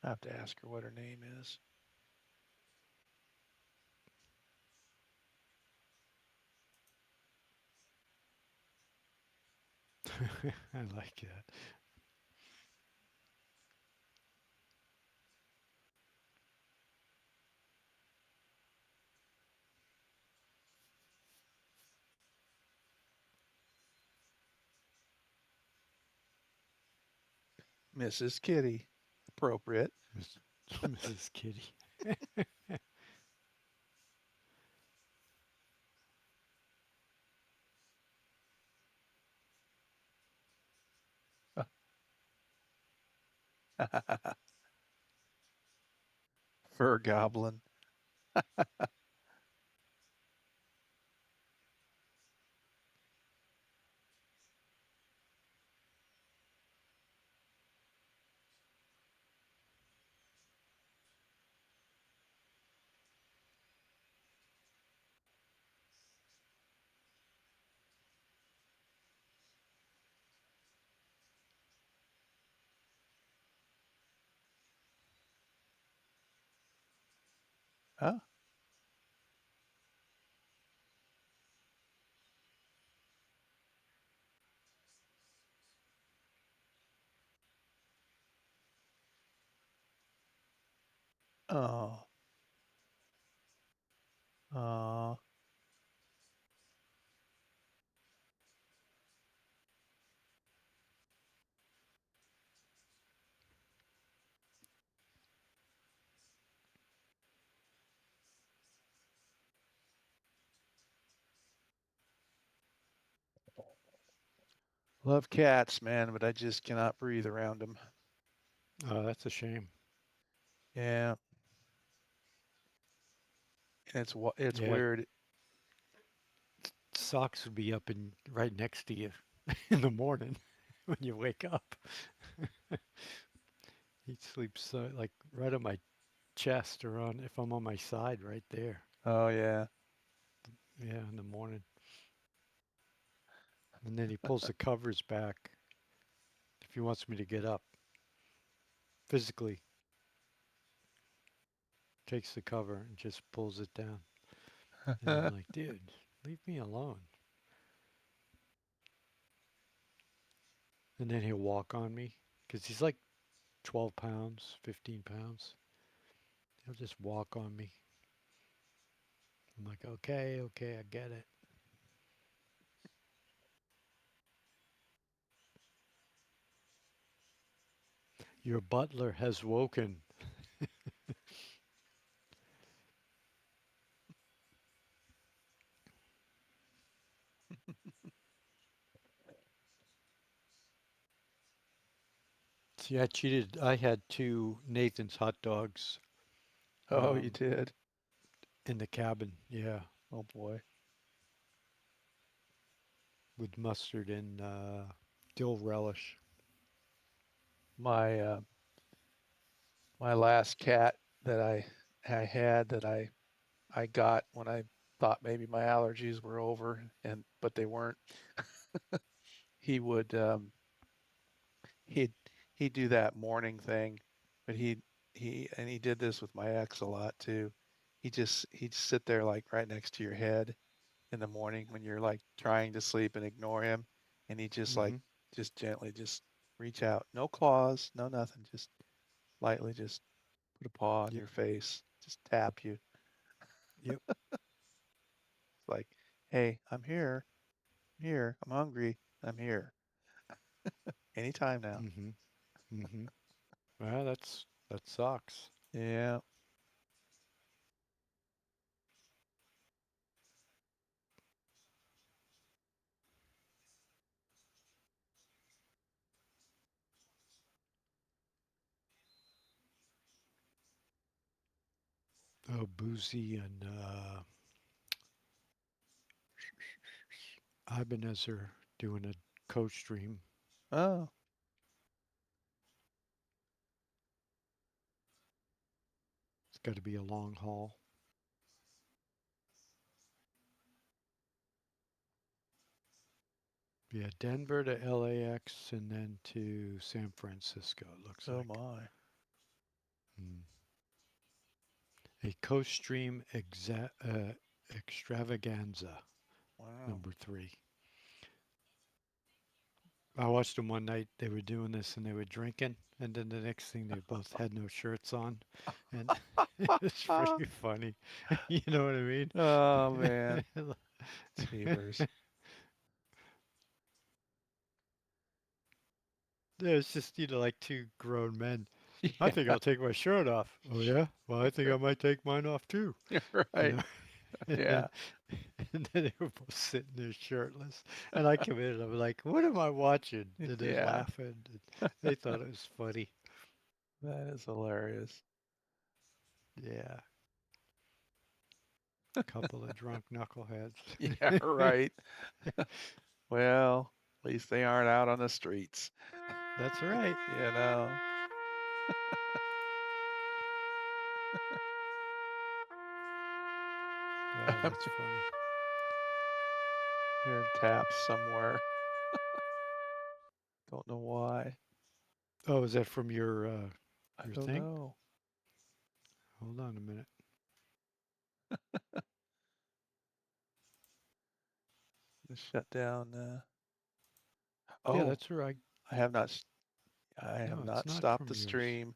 I have to ask her what her name is. I like that. Mrs. Kitty. Appropriate. Mrs. Kitty. Fur goblin. Huh? Oh. Uh, love cats, man, but I just cannot breathe around them. Oh, that's a shame. Yeah. And it's Yeah, weird. socks would be up and right next to you in the morning when you wake up. He sleeps like right on my chest or on if I'm on my side right there. Oh yeah. Yeah, in the morning. And then he pulls the covers back if he wants me to get up. Physically takes the cover and just pulls it down. And I'm like, dude, leave me alone. And then he'll walk on me because he's like 12 pounds, 15 pounds. He'll just walk on me. I'm like, okay, okay, I get it. Your butler has woken. See, I cheated. I had two Nathan's hot dogs Oh, you um, did. in the cabin. Yeah, Oh boy. with mustard and dill relish. My my last cat that I had that I got when I thought maybe my allergies were over, and but they weren't. He would he'd he'd do that morning thing, but he did this with my ex a lot too. He'd sit there like right next to your head in the morning when you're like trying to sleep and ignore him, and he just like Mm-hmm. just gently just reach out, no claws, no nothing, just lightly just put a paw on Yep. your face, just tap you. Yep. It's like, hey, I'm here, I'm hungry, I'm here, anytime now. Mm-hmm. Mm-hmm. Well, that sucks. Yeah. Oh, Boozy and Ebenezer doing a co-stream. Oh, It's got to be a long haul. Yeah, Denver to LAX and then to San Francisco, it looks oh like. my. Hmm. A co-stream extravaganza, Wow. number 3. I watched them one night. They were doing this and they were drinking, and then the next thing they both had no shirts on, and it was pretty funny. You know what I mean? Oh man. Jeepers. It's just like two grown men. I think Yeah, I'll take my shirt off. Oh yeah? Well, I think I might take mine off too. you're You right. know? And then, Yeah. and then they were both sitting there shirtless. And I come in and I'm like, what am I watching? And they're Yeah. laughing. And they thought it was funny. That is hilarious. Yeah. Couple of drunk knuckleheads. Yeah, right. Well, at least they aren't out on the streets. That's right. You know. Oh, that's funny. Hearing taps somewhere. Don't know why. Oh, is that from I your don't thing? know. Hold on a minute. Just shut down. Yeah, Oh, that's right. I have not. I have No, it's not not stopped the from yours. stream.